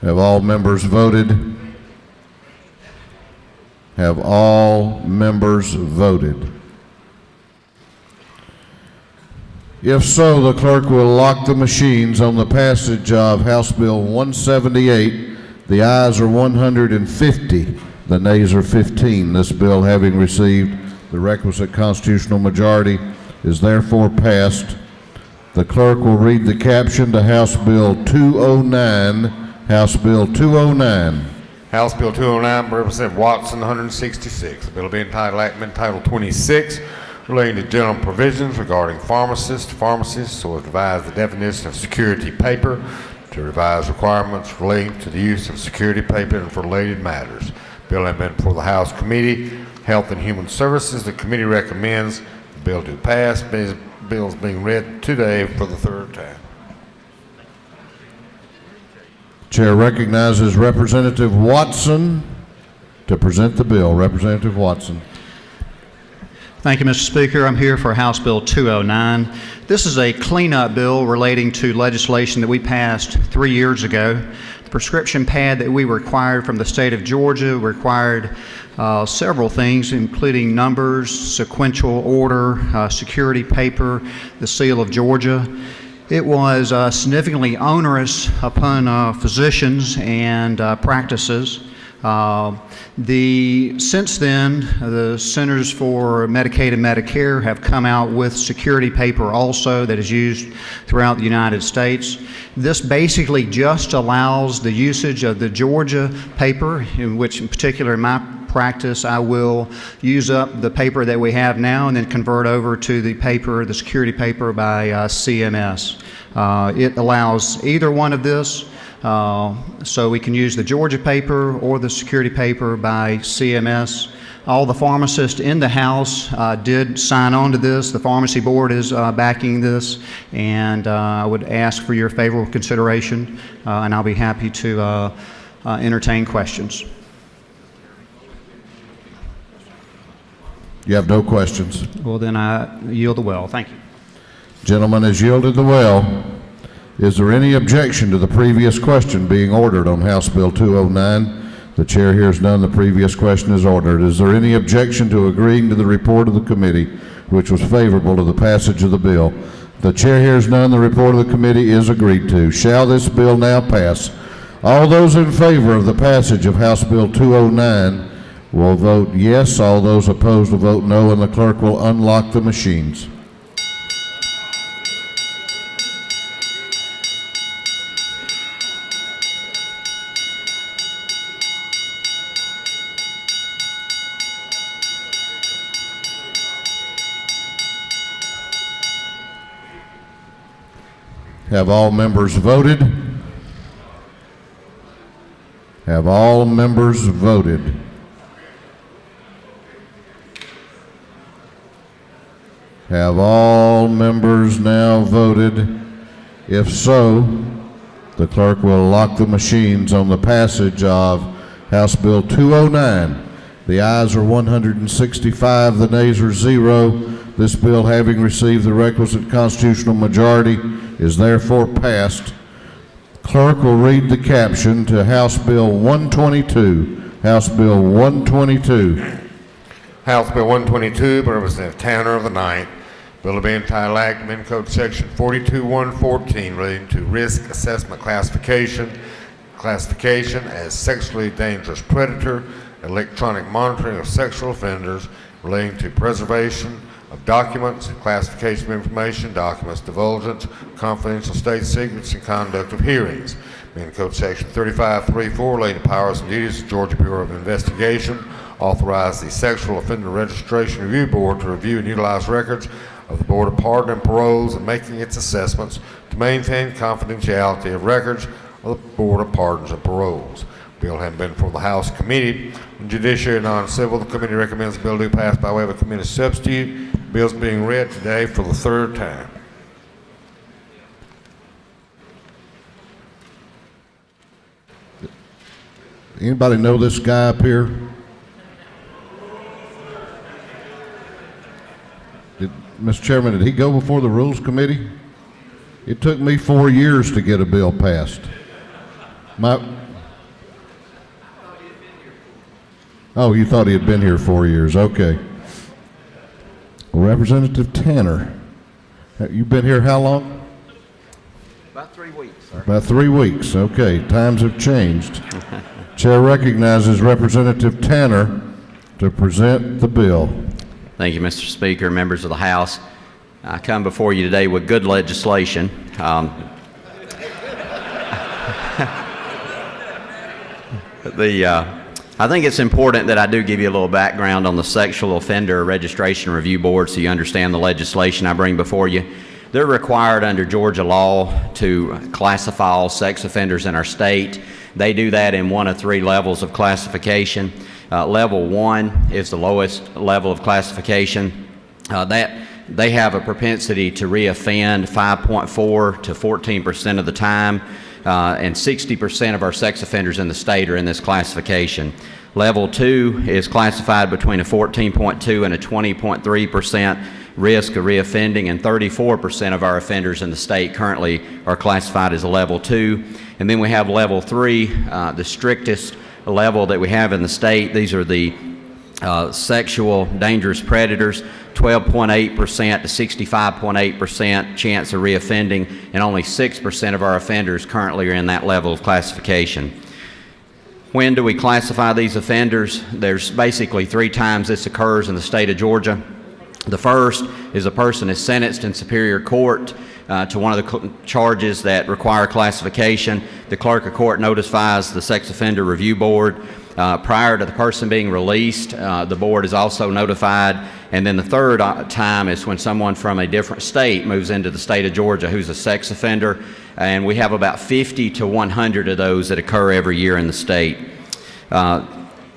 Have all members voted? Have all members voted? If so, the clerk will lock the machines on the passage of House Bill 178. The ayes are 150, the nays are 15. This bill, having received the requisite constitutional majority, is therefore passed. The clerk will read the caption to House Bill 209. House Bill 209. House Bill 209 by Representative Watson, 166. The bill will be entitled Act Amendment Title 26, relating to general provisions regarding pharmacists, so as to revise the definition of security paper, to revise requirements relating to the use of security paper and for related matters. Bill has been before the House Committee, Health and Human Services. The committee recommends the bill to pass. The bill is being read today for the third time. Chair recognizes Representative Watson to present the bill. Representative Watson. Thank you, Mr. Speaker. I'm here for House Bill 209. This is a cleanup bill relating to legislation that we passed 3 years ago. The prescription pad that we required from the state of Georgia required several things, including numbers, sequential order, security paper, the seal of Georgia. It was significantly onerous upon physicians and practices. Since then, the Centers for Medicaid and Medicare have come out with security paper also that is used throughout the United States. This basically just allows the usage of the Georgia paper, in which in particular in my practice, I will use up the paper that we have now and then convert over to the paper, the security paper by CMS. It allows either one of this, so we can use the Georgia paper or the security paper by CMS. All the pharmacists in the House did sign on to this. The Pharmacy Board is backing this, and I would ask for your favorable consideration, and I'll be happy to entertain questions. You have no questions. Well, then I yield the well. Thank you. Gentleman has yielded the well. Is there any objection to the previous question being ordered on House Bill 209? The chair hears none. The previous question is ordered. Is there any objection to agreeing to the report of the committee, which was favorable to the passage of the bill? The chair hears none. The report of the committee is agreed to. Shall this bill now pass? All those in favor of the passage of House Bill 209 will vote yes. All those opposed will vote no, and the clerk will unlock the machines. Have all members voted? Have all members voted? Have all members now voted? If so, the clerk will lock the machines on the passage of House Bill 209. The ayes are 165, the nays are 0. This bill, having received the requisite constitutional majority, is therefore passed. Clerk will read the caption to House Bill 122. House Bill 122. House Bill 122 by Representative Tanner of the 9th. Bill to be entitled Act amending Code Section 42114 relating to risk assessment classification as sexually dangerous predator, electronic monitoring of sexual offenders, relating to preservation of documents and classification of information, documents, divulgence, confidential state secrets, and conduct of hearings. In Code Section 3534 relating to powers and duties of the Georgia Bureau of Investigation, authorize the Sexual Offender Registration Review Board to review and utilize records of the Board of Pardon and Paroles and making its assessments to maintain confidentiality of records of the Board of Pardons and Paroles. Bill having been for the House Committee on Judiciary and Non-Civil, the committee recommends the bill to pass by way of a committee substitute. Bill's being read today for the third time. Anybody know this guy up here? Mr. Chairman, did he go before the Rules Committee? It took me 4 years to get a bill passed. Oh, you thought he had been here 4 years. Okay. Well, Representative Tanner, you've been here how long? About 3 weeks, sir. About 3 weeks. Okay. Times have changed. Chair recognizes Representative Tanner to present the bill. Thank you, Mr. Speaker, members of the House. I come before you today with good legislation. I think it's important that I do give you a little background on the Sexual Offender Registration Review Board so you understand the legislation I bring before you. They're required under Georgia law to classify all sex offenders in our state. They do that in one of 3 levels of classification. Level 1 is the lowest level of classification. They have a propensity to reoffend 5.4 to 14% of the time, and 60% of our sex offenders in the state are in this classification. Level 2 is classified between a 14.2 and a 20.3% risk of reoffending, and 34% of our offenders in the state currently are classified as a level 2. And then we have level 3, the strictest level that we have in the state. These are the sexual dangerous predators, 12.8% to 65.8% chance of reoffending, and only 6% of our offenders currently are in that level of classification. When do we classify these offenders? There's basically 3 times this occurs in the state of Georgia. The first is a person is sentenced in Superior Court to one of the charges that require classification. The clerk of court notifies the Sex Offender Review Board. Prior to the person being released, the board is also notified. And then the third time is when someone from a different state moves into the state of Georgia who's a sex offender. And we have about 50 to 100 of those that occur every year in the state.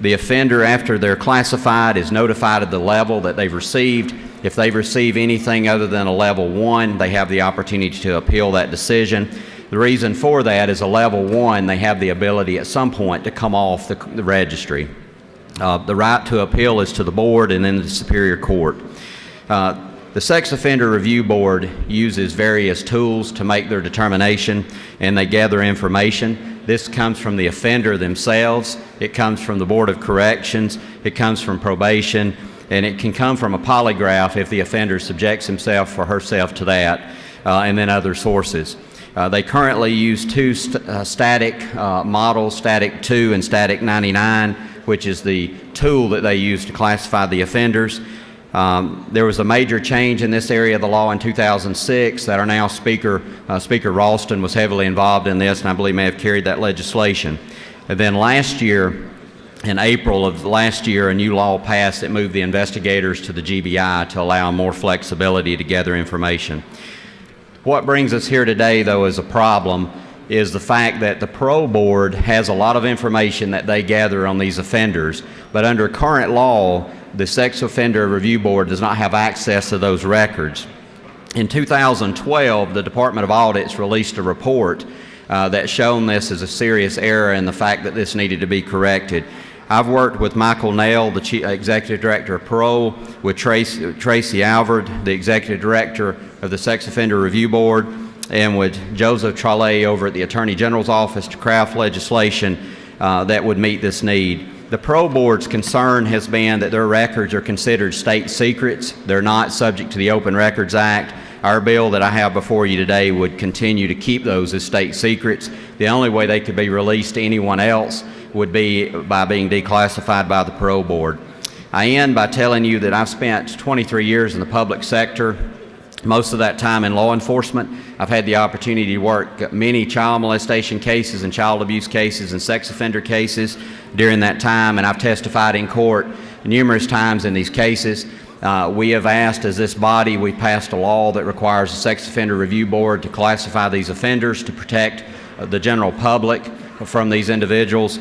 The offender, after they're classified, is notified of the level that they've received. If they receive anything other than a level 1, they have the opportunity to appeal that decision. The reason for that is a level 1, they have the ability at some point to come off the registry. The right to appeal is to the board and then the Superior Court. The Sex Offender Review Board uses various tools to make their determination, and they gather information. This comes from the offender themselves, it comes from the Board of Corrections, it comes from probation, and it can come from a polygraph if the offender subjects himself or herself to that, and then other sources. They currently use two static models, Static 2 and Static 99, which is the tool that they use to classify the offenders. There was a major change in this area of the law in 2006 that our now Speaker Ralston was heavily involved in this, and I believe may have carried that legislation. And then last year, in April of last year, a new law passed that moved the investigators to the GBI to allow more flexibility to gather information. What brings us here today, though, as a problem is the fact that the parole board has a lot of information that they gather on these offenders, but under current law, the Sex Offender Review Board does not have access to those records. In 2012, the Department of Audits released a report that shown this as a serious error and the fact that this needed to be corrected. I've worked with Michael Nail, the Executive Director of Parole, with Tracy Alvord, the Executive Director of the Sex Offender Review Board, and with Joseph Trollet over at the Attorney General's Office to craft legislation that would meet this need. The Parole Board's concern has been that their records are considered state secrets. They're not subject to the Open Records Act. Our bill that I have before you today would continue to keep those as state secrets. The only way they could be released to anyone else would be by being declassified by the Parole Board. I end by telling you that I've spent 23 years in the public sector, most of that time in law enforcement. I've had the opportunity to work many child molestation cases and child abuse cases and sex offender cases during that time, and I've testified in court numerous times in these cases. We have asked, as this body, we passed a law that requires the Sex Offender Review Board to classify these offenders to protect the general public from these individuals.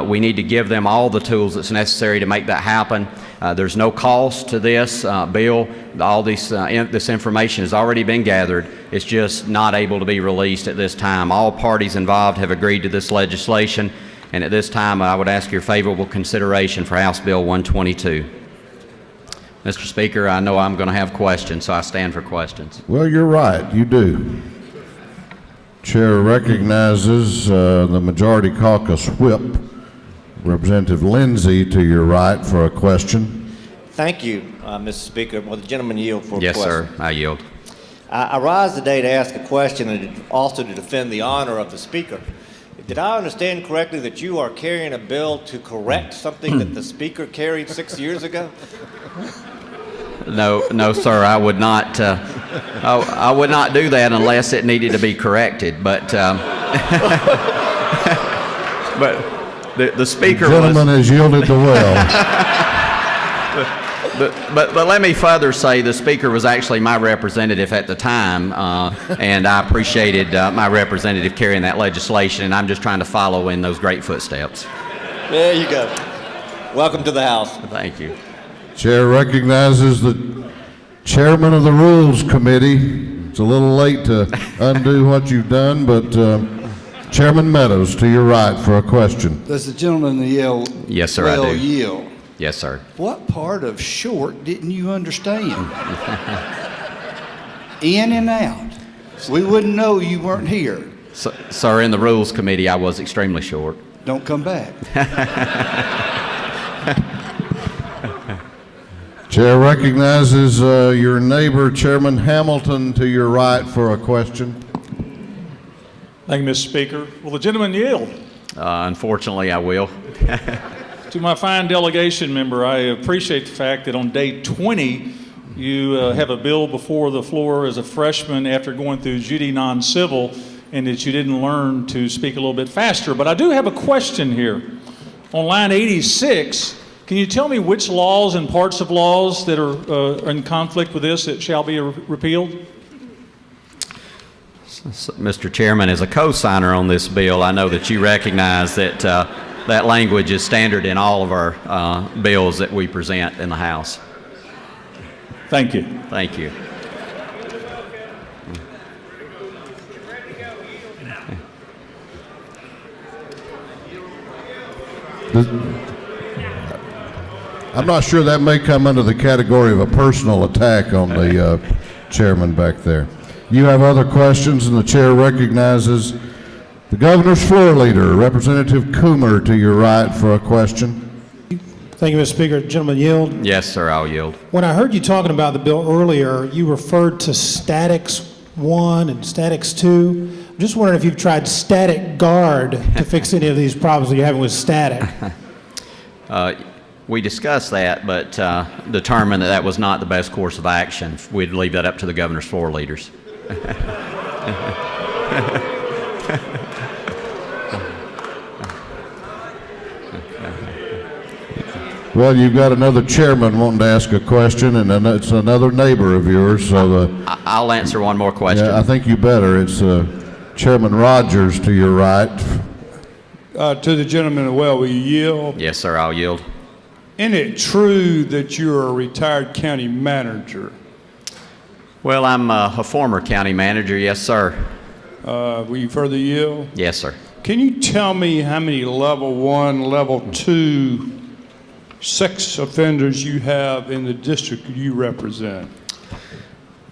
We need to give them all the tools that's necessary to make that happen. There's no cost to this bill. All this information has already been gathered. It's just not able to be released at this time. All parties involved have agreed to this legislation, and at this time I would ask your favorable consideration for House Bill 122. Mr. Speaker, I know I'm going to have questions, so I stand for questions. Well, you're right, you do. Chair recognizes the Majority Caucus Whip, Representative Lindsay, to your right for a question. Thank you, Mr. Speaker. Will the gentleman yield for a question? Yes, sir, I yield. I rise today to ask a question and also to defend the honor of the Speaker. Did I understand correctly that you are carrying a bill to correct something that the Speaker carried 6 years ago? No, sir. I would not. I would not do that unless it needed to be corrected. But the Speaker. The gentleman has yielded the well. But let me further say the Speaker was actually my representative at the time, and I appreciated my representative carrying that legislation, and I'm just trying to follow in those great footsteps. There you go. Welcome to the House. Thank you. Chair recognizes the Chairman of the Rules Committee. It's a little late to undo what you've done, but Chairman Meadows, to your right for a question. Does the gentleman yield? Yes, sir, I do. Yield? Yes, sir. What part of short didn't you understand? In and out. We wouldn't know you weren't here. Sir, in the Rules Committee, I was extremely short. Don't come back. Chair recognizes your neighbor, Chairman Hamilton, to your right for a question. Thank you, Mr. Speaker. Will the gentleman yield? Unfortunately, I will. To my fine delegation member, I appreciate the fact that on day 20, You have a bill before the floor as a freshman after going through Judy non-civil, and that you didn't learn to speak a little bit faster. But I do have a question here. On line 86, can you tell me which laws and parts of laws that are in conflict with this that shall be repealed? Mr. Chairman, as a co-signer on this bill, I know that you recognize that that language is standard in all of our bills that we present in the House. Thank you. Thank you. I'm not sure that may come under the category of a personal attack on the chairman back there. You have other questions, and the chair recognizes the governor's floor leader, Representative Coomer, to your right for a question. Thank you, Mr. Speaker. Gentlemen, yield. Yes, sir, I'll yield. When I heard you talking about the bill earlier, you referred to statics 1 and statics 2. I'm just wondering if you've tried static guard to fix any of these problems that you're having with static. We discussed that, but determined that that was not the best course of action. We'd leave that up to the governor's floor leaders. Well, you've got another chairman wanting to ask a question, and then it's another neighbor of yours. So I'll answer one more question. Yeah, I think you better. It's Chairman Rogers to your right. To the gentleman as well, will you yield? Yes, sir, I'll yield. Isn't it true that you're a retired county manager? Well, I'm a former county manager, yes, sir. Will you further yield? Yes, sir. Can you tell me how many level 1, level 2 sex offenders you have in the district you represent?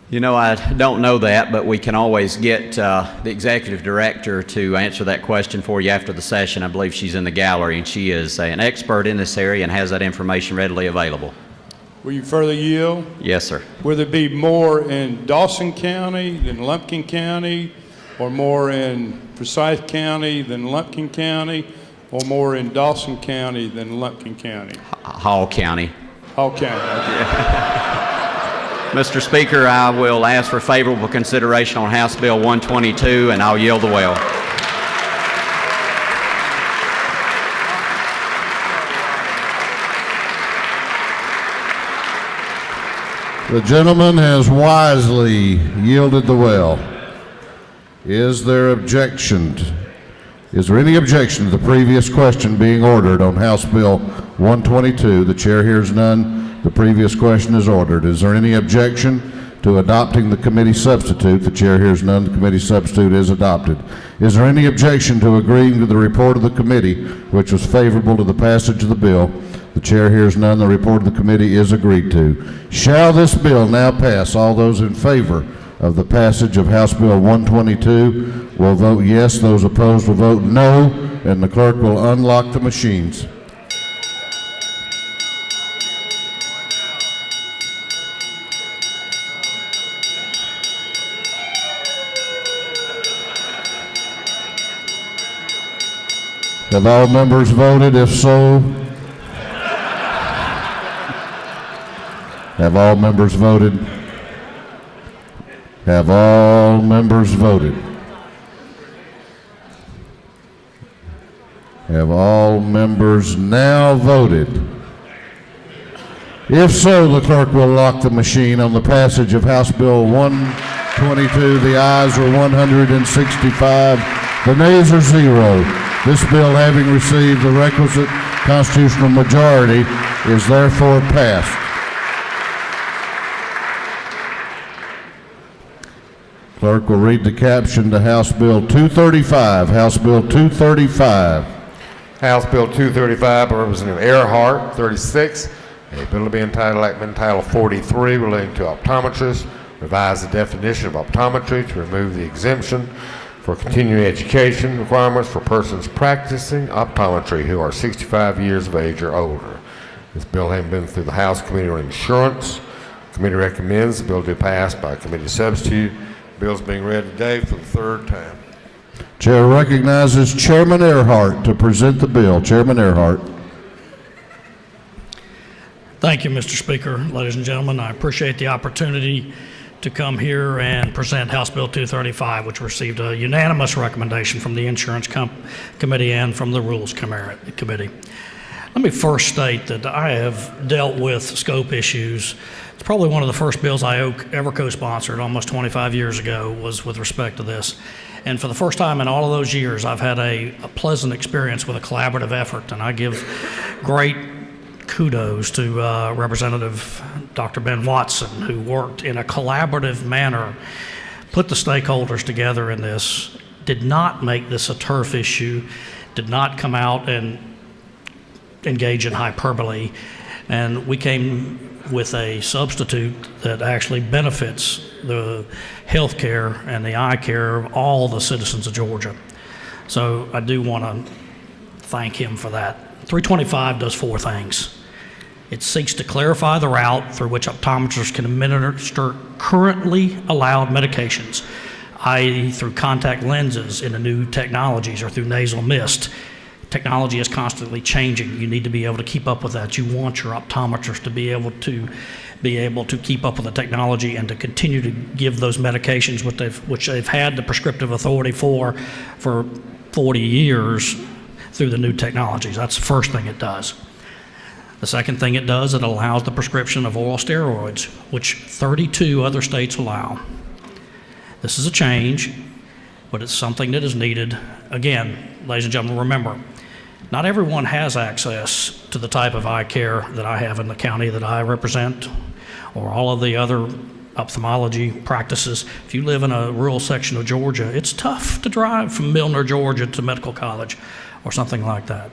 You know, I don't know that, but we can always get the executive director to answer that question for you after the session. I believe she's in the gallery, and she is an expert in this area and has that information readily available. Will you further yield? Yes, sir. Will there be more in Dawson County than Lumpkin County, or more in Forsyth County than Lumpkin County, or more in Dawson County than Lumpkin County? Hall County. Hall County. Mr. Speaker, I will ask for favorable consideration on House Bill 122, and I'll yield the well. The gentleman has wisely yielded the well. Is there objection? Is there any objection to the previous question being ordered on House Bill 122? The chair hears none. The previous question is ordered. Is there any objection to adopting the committee substitute? The chair hears none. The committee substitute is adopted. Is there any objection to agreeing to the report of the committee, which was favorable to the passage of the bill? The chair hears none. The report of the committee is agreed to. Shall this bill now pass? All those in favor of the passage of House Bill 122 will vote yes. Those opposed will vote no. And the clerk will unlock the machines. Have all members voted? If so, have all members voted? Have all members voted? Have all members now voted? If so, the clerk will lock the machine on the passage of House Bill 122. The ayes are 165, the nays are 0. This bill, having received the requisite constitutional majority, is therefore passed. Clerk will read the caption to House Bill 235. House Bill 235. House Bill 235 by Representative Earhart, 36. A bill to be entitled 43 relating to optometrists. Revise the definition of optometry to remove the exemption for continuing education requirements for persons practicing optometry who are 65 years of age or older. This bill having been through the House Committee on Insurance. The committee recommends the bill to be passed by committee substitute. The bill is being read today for the third time. Chair recognizes Chairman Earhart to present the bill. Chairman Earhart. Thank you, Mr. Speaker. Ladies and gentlemen, I appreciate the opportunity to come here and present House Bill 235, which received a unanimous recommendation from the Insurance Committee and from the Rules Committee. Let me first state that I have dealt with scope issues. It's probably one of the first bills I ever co-sponsored almost 25 years ago was with respect to this. And for the first time in all of those years, I've had a pleasant experience with a collaborative effort, and I give great kudos to Representative Dr. Ben Watson, who worked in a collaborative manner, put the stakeholders together in this, did not make this a turf issue, did not come out and engage in hyperbole, and we came with a substitute that actually benefits the health care and the eye care of all the citizens of Georgia. So I do want to thank him for that. 325 does four things. It seeks to clarify the route through which optometrists can administer currently allowed medications, i.e. through contact lenses into new technologies or through nasal mist. Technology is constantly changing. You need to be able to keep up with that. You want your optometrist to be able to keep up with the technology and to continue to give those medications which they've had the prescriptive authority for 40 years through the new technologies. That's the first thing it does. The second thing it does, it allows the prescription of oral steroids, which 32 other states allow. This is a change, but it's something that is needed. Again, ladies and gentlemen, remember, not everyone has access to the type of eye care that I have in the county that I represent, or all of the other ophthalmology practices. If you live in a rural section of Georgia, it's tough to drive from Milner, Georgia to medical college or something like that.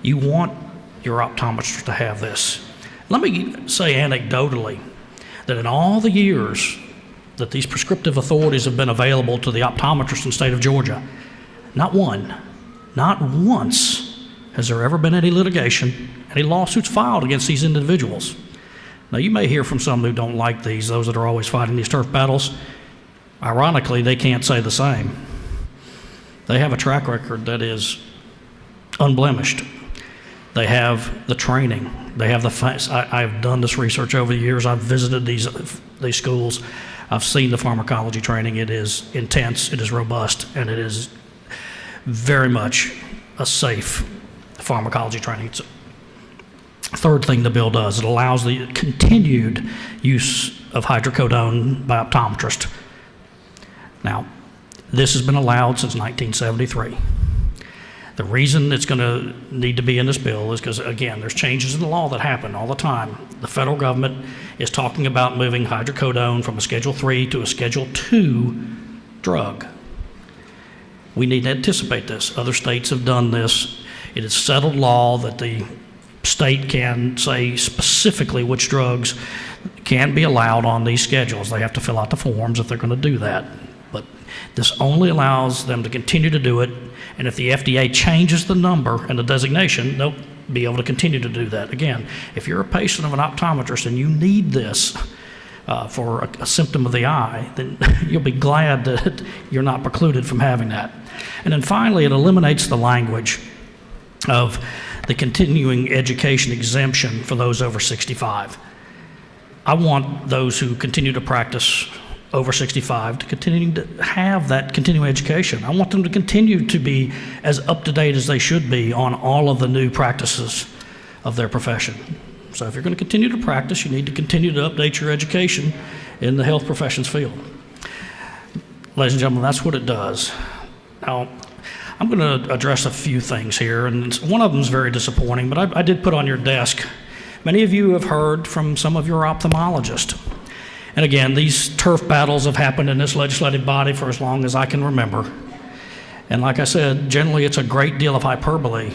You want your optometrist to have this. Let me say anecdotally that in all the years that these prescriptive authorities have been available to the optometrists in the state of Georgia, not once has there ever been any litigation, any lawsuits filed against these individuals. Now, you may hear from some who don't like those that are always fighting these turf battles. Ironically, they can't say the same. They have a track record that is unblemished. They have the training. They have I've done this research over the years. I've visited these schools. I've seen the pharmacology training. It is intense, it is robust, and it is very much a safe pharmacology training. Third thing the bill does, it allows the continued use of hydrocodone by optometrists. Now, this has been allowed since 1973. The reason it's going to need to be in this bill is because, again, there's changes in the law that happen all the time. The federal government is talking about moving hydrocodone from a Schedule III to a Schedule II drug. We need to anticipate this. Other states have done this. It is settled law that the state can say specifically which drugs can be allowed on these schedules. They have to fill out the forms if they're going to do that. But this only allows them to continue to do it, and if the FDA changes the number and the designation, they'll be able to continue to do that. Again, if you're a patient of an optometrist and you need this for a symptom of the eye, then you'll be glad that you're not precluded from having that. And then finally, it eliminates the language of the continuing education exemption for those over 65. I want those who continue to practice over 65 to continue to have that continuing education. I want them to continue to be as up-to-date as they should be on all of the new practices of their profession. So if you're going to continue to practice, you need to continue to update your education in the health professions field. Ladies and gentlemen, that's what it does. Now, I'm going to address a few things here, and one of them is very disappointing, but I did put on your desk. Many of you have heard from some of your ophthalmologists. And again, these turf battles have happened in this legislative body for as long as I can remember. And like I said, generally it's a great deal of hyperbole.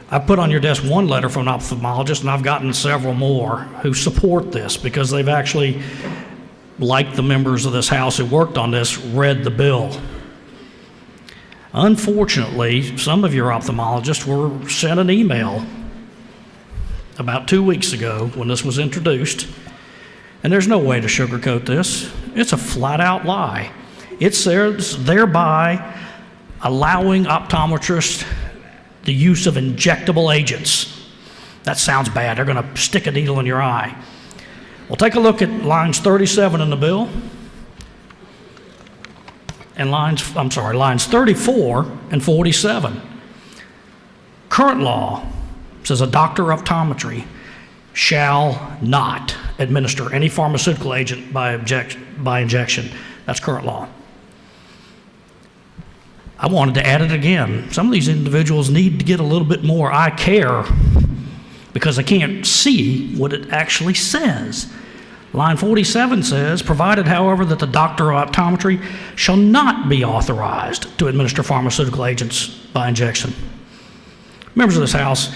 I put on your desk one letter from an ophthalmologist, and I've gotten several more who support this because they've actually, like the members of this House who worked on this, read the bill. Unfortunately, some of your ophthalmologists were sent an email about 2 weeks ago when this was introduced, and there's no way to sugarcoat this. It's a flat-out lie. It's thereby allowing optometrists the use of injectable agents. that sounds bad. They're going to stick a needle in your eye. Well, take a look at lines 37 in the bill and lines 34 and 47. Current law says a doctor of optometry shall not administer any pharmaceutical agent by injection. That's current law. I wanted to add it again. Some of these individuals need to get a little bit more eye care because they can't see what it actually says. Line 47 says, provided, however, that the doctor of optometry shall not be authorized to administer pharmaceutical agents by injection. Members of this House,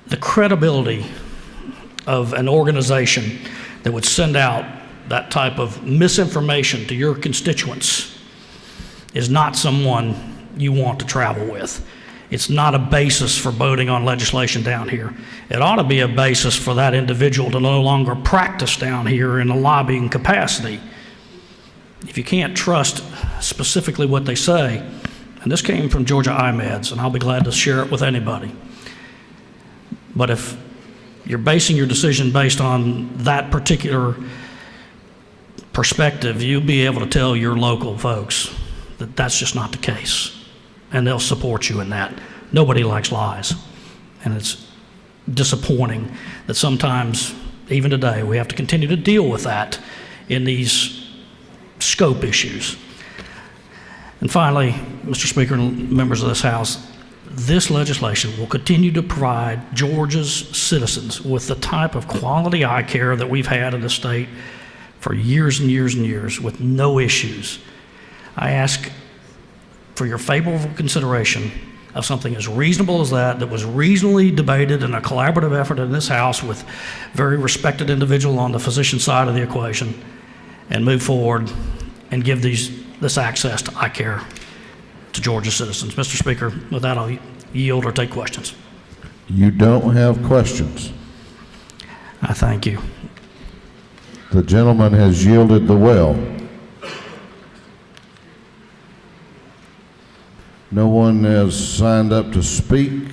the credibility of an organization that would send out that type of misinformation to your constituents is not someone you want to travel with. It's not a basis for voting on legislation down here. It ought to be a basis for that individual to no longer practice down here in a lobbying capacity. If you can't trust specifically what they say, and this came from Georgia IMEDS, and I'll be glad to share it with anybody. But if you're basing your decision based on that particular perspective, you'll be able to tell your local folks that that's just not the case, and they'll support you in that. Nobody likes lies, and it's disappointing that sometimes, even today, we have to continue to deal with that in these scope issues. And finally, Mr. Speaker and members of this House, this legislation will continue to provide Georgia's citizens with the type of quality eye care that we've had in the state for years and years and years with no issues. I ask for your favorable consideration of something as reasonable as that was reasonably debated in a collaborative effort in this House with very respected individual on the physician side of the equation, and move forward and give this access to eye care to Georgia citizens. Mr. Speaker, with that, I'll yield or take questions. You don't have questions. I thank you. The gentleman has yielded the well. No one has signed up to speak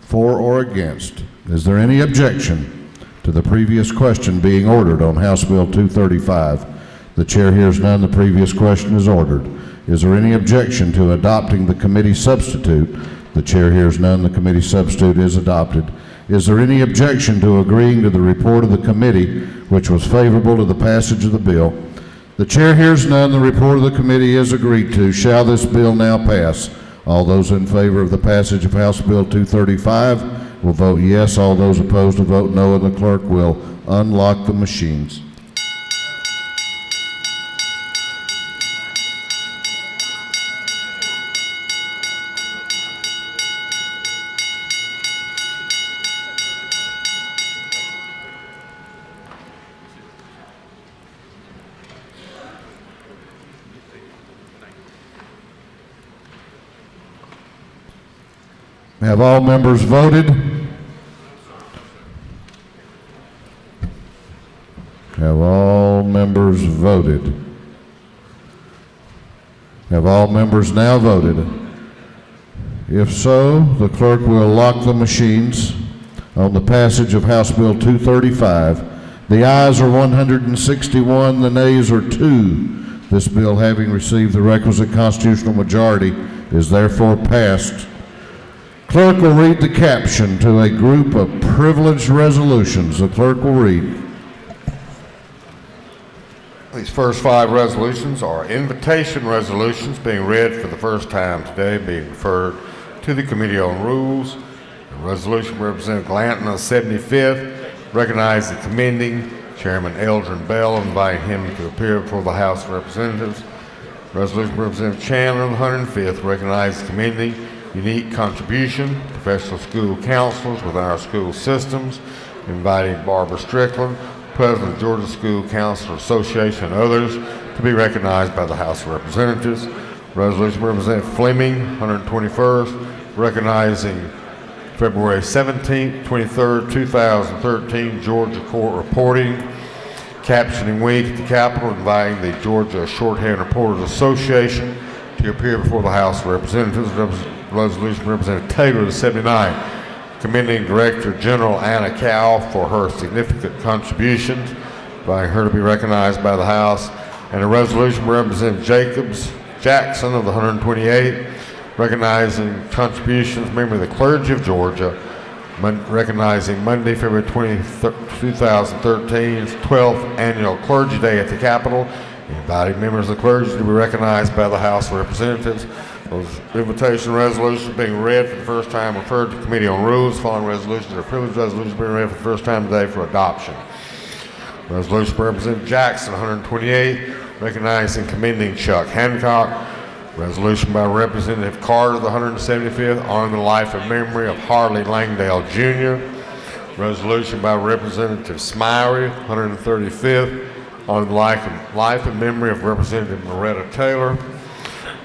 for or against. Is there any objection to the previous question being ordered on House Bill 235? The chair hears none. The previous question is ordered. Is there any objection to adopting the committee substitute? The chair hears none. The committee substitute is adopted. Is there any objection to agreeing to the report of the committee, which was favorable to the passage of the bill? The chair hears none. The report of the committee is agreed to. Shall this bill now pass? All those in favor of the passage of House Bill 235 will vote yes. All those opposed will vote no, and the clerk will unlock the machines. Have all members voted? Have all members voted? Have all members now voted? If so, the clerk will lock the machines on the passage of House Bill 235. The ayes are 161, the nays are 2. This bill, having received the requisite constitutional majority, is therefore passed. Clerk will read the caption to a group of privileged resolutions. The clerk will read. These first 5 resolutions are invitation resolutions being read for the first time today, being referred to the Committee on Rules. The resolution representing Glanton of 75th, recognizing and commending Chairman Eldrin Bell, inviting him to appear before the House of Representatives. Resolution representing Chandler of 105th, recognizing and commending unique contribution, professional school counselors within our school systems, inviting Barbara Strickland, President of Georgia School Counselor Association, and others to be recognized by the House of Representatives. Resolution representing Fleming, 121st, recognizing February 17th, 23rd, 2013, Georgia Court Reporting Captioning Week at the Capitol, inviting the Georgia Shorthand Reporters Association to appear before the House of Representatives. resolution by Representative Taylor to 79, commending Director General Anna Cow for her significant contributions, inviting her to be recognized by the House, and a resolution by Representative Jackson of the 128, recognizing contributions, members of the clergy of Georgia, recognizing Monday, February 20, 2013's 12th Annual Clergy Day at the Capitol, inviting members of the clergy to be recognized by the House of Representatives. Those invitation resolutions being read for the first time referred to Committee on Rules. Following resolutions are privileged resolutions being read for the first time today for adoption. Resolution by Representative Jackson, 128, recognizing and commending Chuck Hancock. Resolution by Representative Carter, the 175th, honoring the life and memory of Harley Langdale Jr. Resolution by Representative Smyrie, 135th, honoring the life and memory of Representative Loretta Taylor.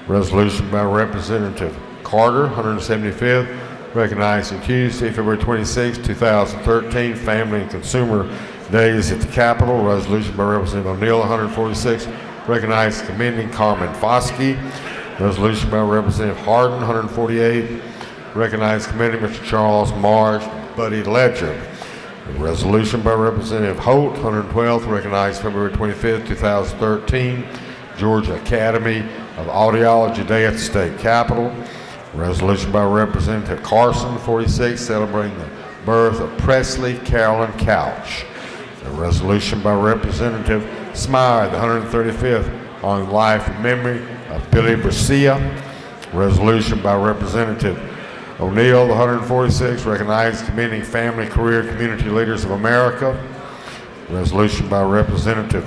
Resolution by Representative Carter, 175th, recognizing Tuesday, February 26, 2013, Family and Consumer Days at the Capitol. Resolution by Representative O'Neill, 146, recognizing and commending Carmen Foskey. Resolution by Representative Hardin, 148, recognizing and commending Mr. Charles Marsh, Buddy Ledger. A resolution by Representative Holt, 112, recognizing February 25, 2013, Georgia Academy of Audiology Day at the State Capitol. A resolution by Representative Carson, 46, celebrating the birth of Presley Carolyn Couch. A resolution by Representative Smyrie, the 135th, on life and memory of Billy Brescia. Resolution by Representative O'Neill, the 146, recognizing and commending family, career, community leaders of America. Resolution by Representative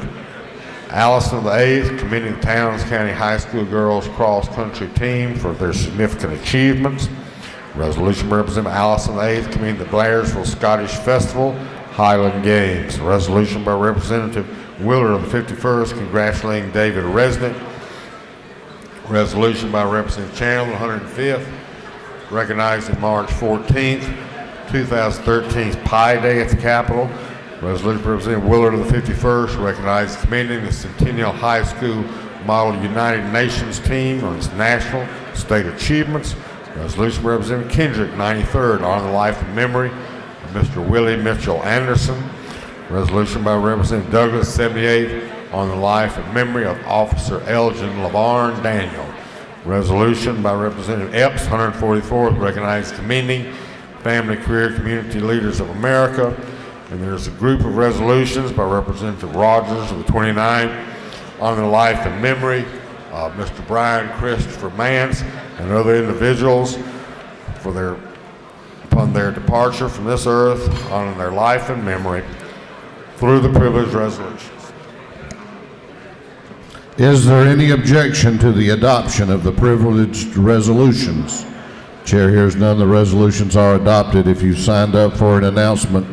Allison, the 8th, commending the Towns County High School girls cross-country team for their significant achievements. Resolution by Representative Allison, the 8th, commending the Blairsville Scottish Festival Highland Games. Resolution by Representative Willard of the 51st, congratulating David Resnick. Resolution by Representative Chandler, 105th, recognizing March 14th, 2013's Pi Day at the Capitol. Resolution by Representative Willard of the 51st, recognizing and commending the Centennial High School Model United Nations team on its national state achievements. Resolution by Representative Kendrick, 93rd, on the life and memory of Mr. Willie Mitchell Anderson. Resolution by Representative Douglas, 78th, on the life and memory of Officer Elgin LaVarn Daniel. Resolution by Representative Epps, 144th, recognizing and commending family, career, community leaders of America. And there's a group of resolutions by Representative Rogers of the 29th on the life and memory of Mr. Brian Christopher Mance and other individuals upon their departure from this earth, on their life and memory through the privileged resolutions. Is there any objection to the adoption of the privileged resolutions? Chair hears none. The resolutions are adopted. If you signed up for an announcement,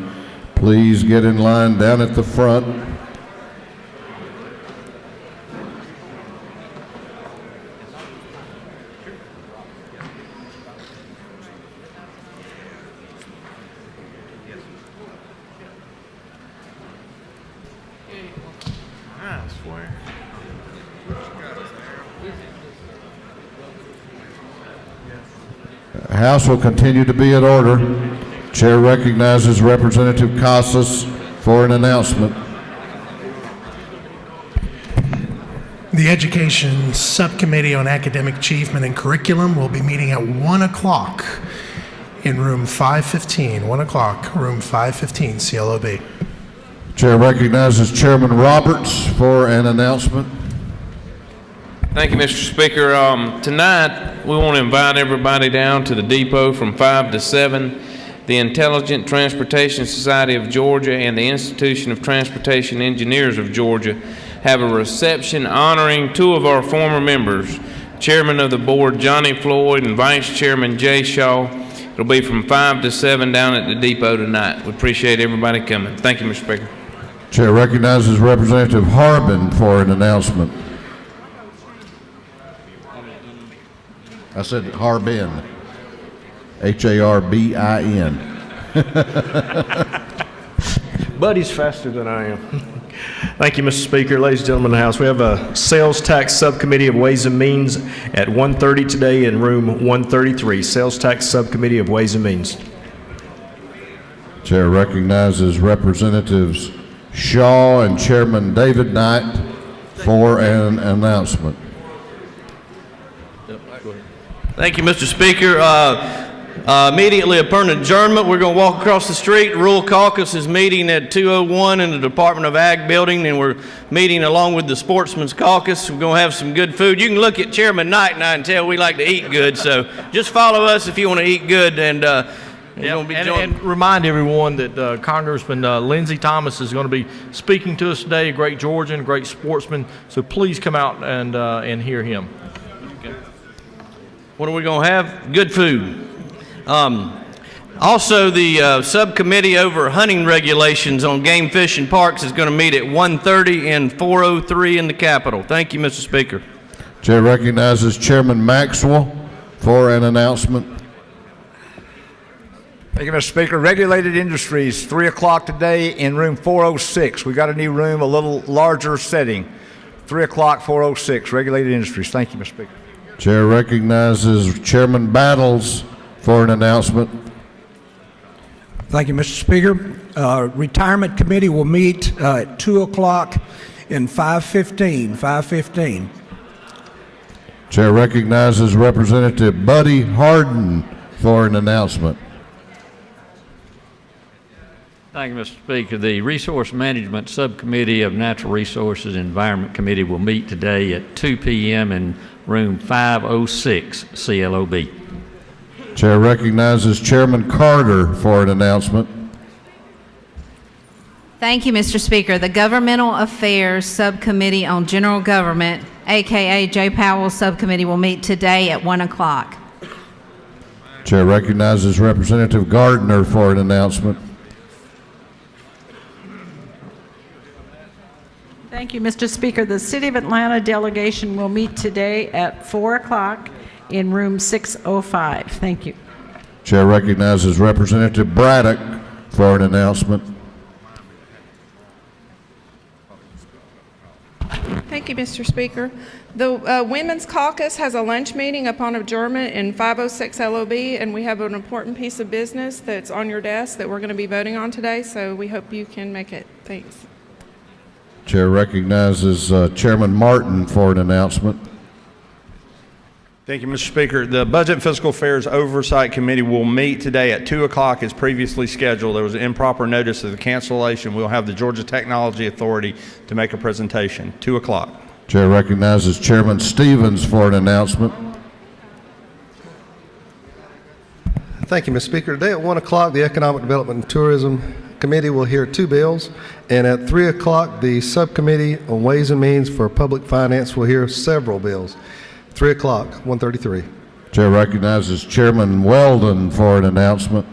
please get in line down at the front. The House will continue to be in order. Chair recognizes Representative Casas for an announcement. The Education Subcommittee on Academic Achievement and Curriculum will be meeting at 1 o'clock in room 515. 1 o'clock, room 515, CLOB. Chair recognizes Chairman Roberts for an announcement. Thank you, Mr. Speaker. Tonight, we want to invite everybody down to the depot from 5 to 7. The Intelligent Transportation Society of Georgia and the Institution of Transportation Engineers of Georgia have a reception honoring two of our former members, Chairman of the Board Johnny Floyd and Vice Chairman Jay Shaw. It'll be from 5 to 7 down at the depot tonight. We appreciate everybody coming. Thank you, Mr. Speaker. Chair recognizes Representative Harbin for an announcement. I said Harbin. Harbin. Buddy's faster than I am. Thank you, Mr. Speaker. Ladies and gentlemen of the House, we have a Sales Tax Subcommittee of Ways and Means at 1:30 today in room 133. Sales Tax Subcommittee of Ways and Means. Chair recognizes Representatives Shaw and Chairman David Knight for an announcement. Thank you, Mr. Speaker. Immediately upon adjournment, we're going to walk across the street. Rural Caucus is meeting at 201 in the Department of Ag building, and we're meeting along with the Sportsman's Caucus. We're going to have some good food. You can look at Chairman Knight and I and tell we like to eat good, so just follow us if you want to eat good. And remind everyone that Congressman Lindsey Thomas is going to be speaking to us today, a great Georgian, great sportsman, so please come out and hear him. Okay. What are we going to have? Good food. Also, the subcommittee over hunting regulations on game fish and parks is going to meet at 1:30 and 403 in the Capitol. Thank you, Mr. Speaker. Chair recognizes Chairman Maxwell for an announcement. Thank you, Mr. Speaker. Regulated Industries, 3 o'clock today in room 406. We got a new room, a little larger setting. 3 o'clock, 406, Regulated Industries. Thank you, Mr. Speaker. Chair recognizes Chairman Battles for an announcement. Thank you, Mr. Speaker. Retirement Committee will meet at 2 o'clock in 515. Chair recognizes Representative Buddy Harden for an announcement. Thank you, Mr. Speaker. The Resource Management Subcommittee of Natural Resources and Environment Committee will meet today at 2 p.m. in room 506, CLOB. Chair recognizes Chairman Carter for an announcement. Thank you, Mr. Speaker. The Governmental Affairs Subcommittee on General Government, aka Jay Powell Subcommittee, will meet today at 1 o'clock. Chair recognizes Representative Gardner for an announcement. Thank you, Mr. Speaker. The City of Atlanta delegation will meet today at 4 o'clock in room 605. Thank you. Chair recognizes Representative Braddock for an announcement. Thank you, Mr. Speaker. The Women's Caucus has a lunch meeting upon adjournment in 506 LOB, and we have an important piece of business that's on your desk that we're going to be voting on today, so we hope you can make it. Thanks. Chair recognizes Chairman Martin for an announcement. Thank you, Mr. Speaker. The Budget and Fiscal Affairs Oversight Committee will meet today at 2 o'clock as previously scheduled. There was an improper notice of the cancellation. We'll have the Georgia Technology Authority to make a presentation. 2 o'clock. Chair recognizes Chairman Stevens for an announcement. Thank you, Mr. Speaker. Today at 1 o'clock, the Economic Development and Tourism Committee will hear 2 bills, and at 3 o'clock, the Subcommittee on Ways and Means for Public Finance will hear several bills. 3 o'clock, 133. Chair recognizes Chairman Weldon for an announcement.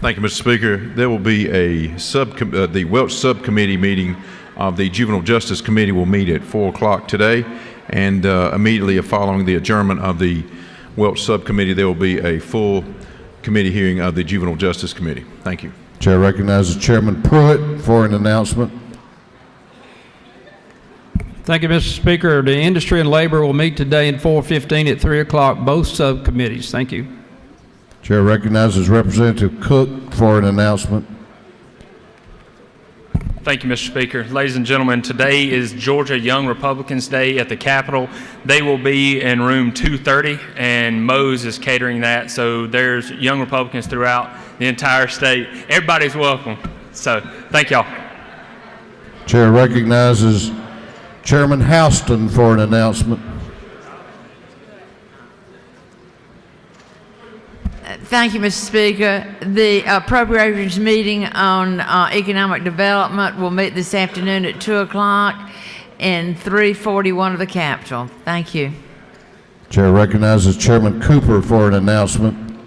Thank you, Mr. Speaker. There will be a the Welch Subcommittee meeting of the Juvenile Justice Committee will meet at 4 o'clock today, and immediately following the adjournment of the Welch Subcommittee, there will be a full committee hearing of the Juvenile Justice Committee. Thank you. Chair recognizes Chairman Pruitt for an announcement. Thank you, Mr. Speaker. The Industry and Labor will meet today in 415 at 3 o'clock, both subcommittees. Thank you. Chair recognizes Representative Cook for an announcement. Thank you, Mr. Speaker. Ladies and gentlemen, today is Georgia Young Republicans Day at the Capitol. They will be in room 230, and Moe's is catering that, so there's Young Republicans throughout the entire state. Everybody's welcome. So, thank y'all. Chair recognizes Chairman Houston for an announcement. Thank you, Mr. Speaker. The appropriations meeting on economic development will meet this afternoon at 2 o'clock in 341 of the Capitol. Thank you. Chair recognizes Chairman Cooper for an announcement.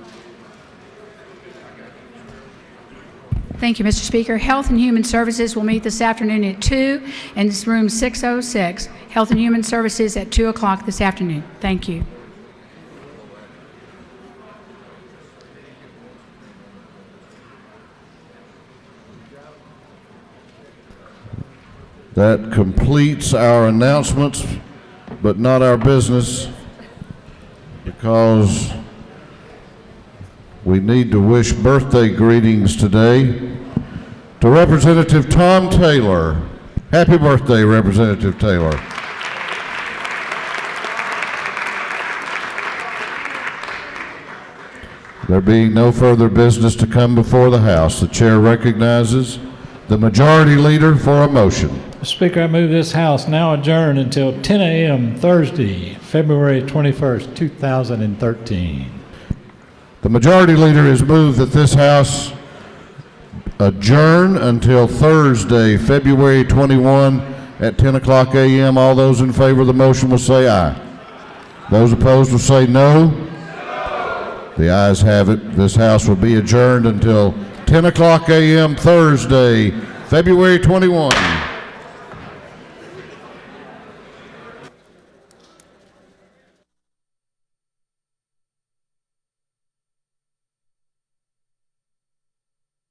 Thank you, Mr. Speaker. Health and Human Services will meet this afternoon at 2 in this room 606. Health and Human Services at 2 o'clock this afternoon. Thank you. That completes our announcements, but not our business, because we need to wish birthday greetings today to Representative Tom Taylor. Happy birthday, Representative Taylor. There being no further business to come before the House, the chair recognizes the majority leader for a motion. Mr. Speaker, I move this House now adjourn until 10 a.m. Thursday, February 21st, 2013. The majority leader has moved that this House adjourn until Thursday, February 21 at 10 o'clock a.m. All those in favor of the motion will say aye. Those opposed will say no. The ayes have it. This House will be adjourned until 10 o'clock a.m. Thursday, February 21.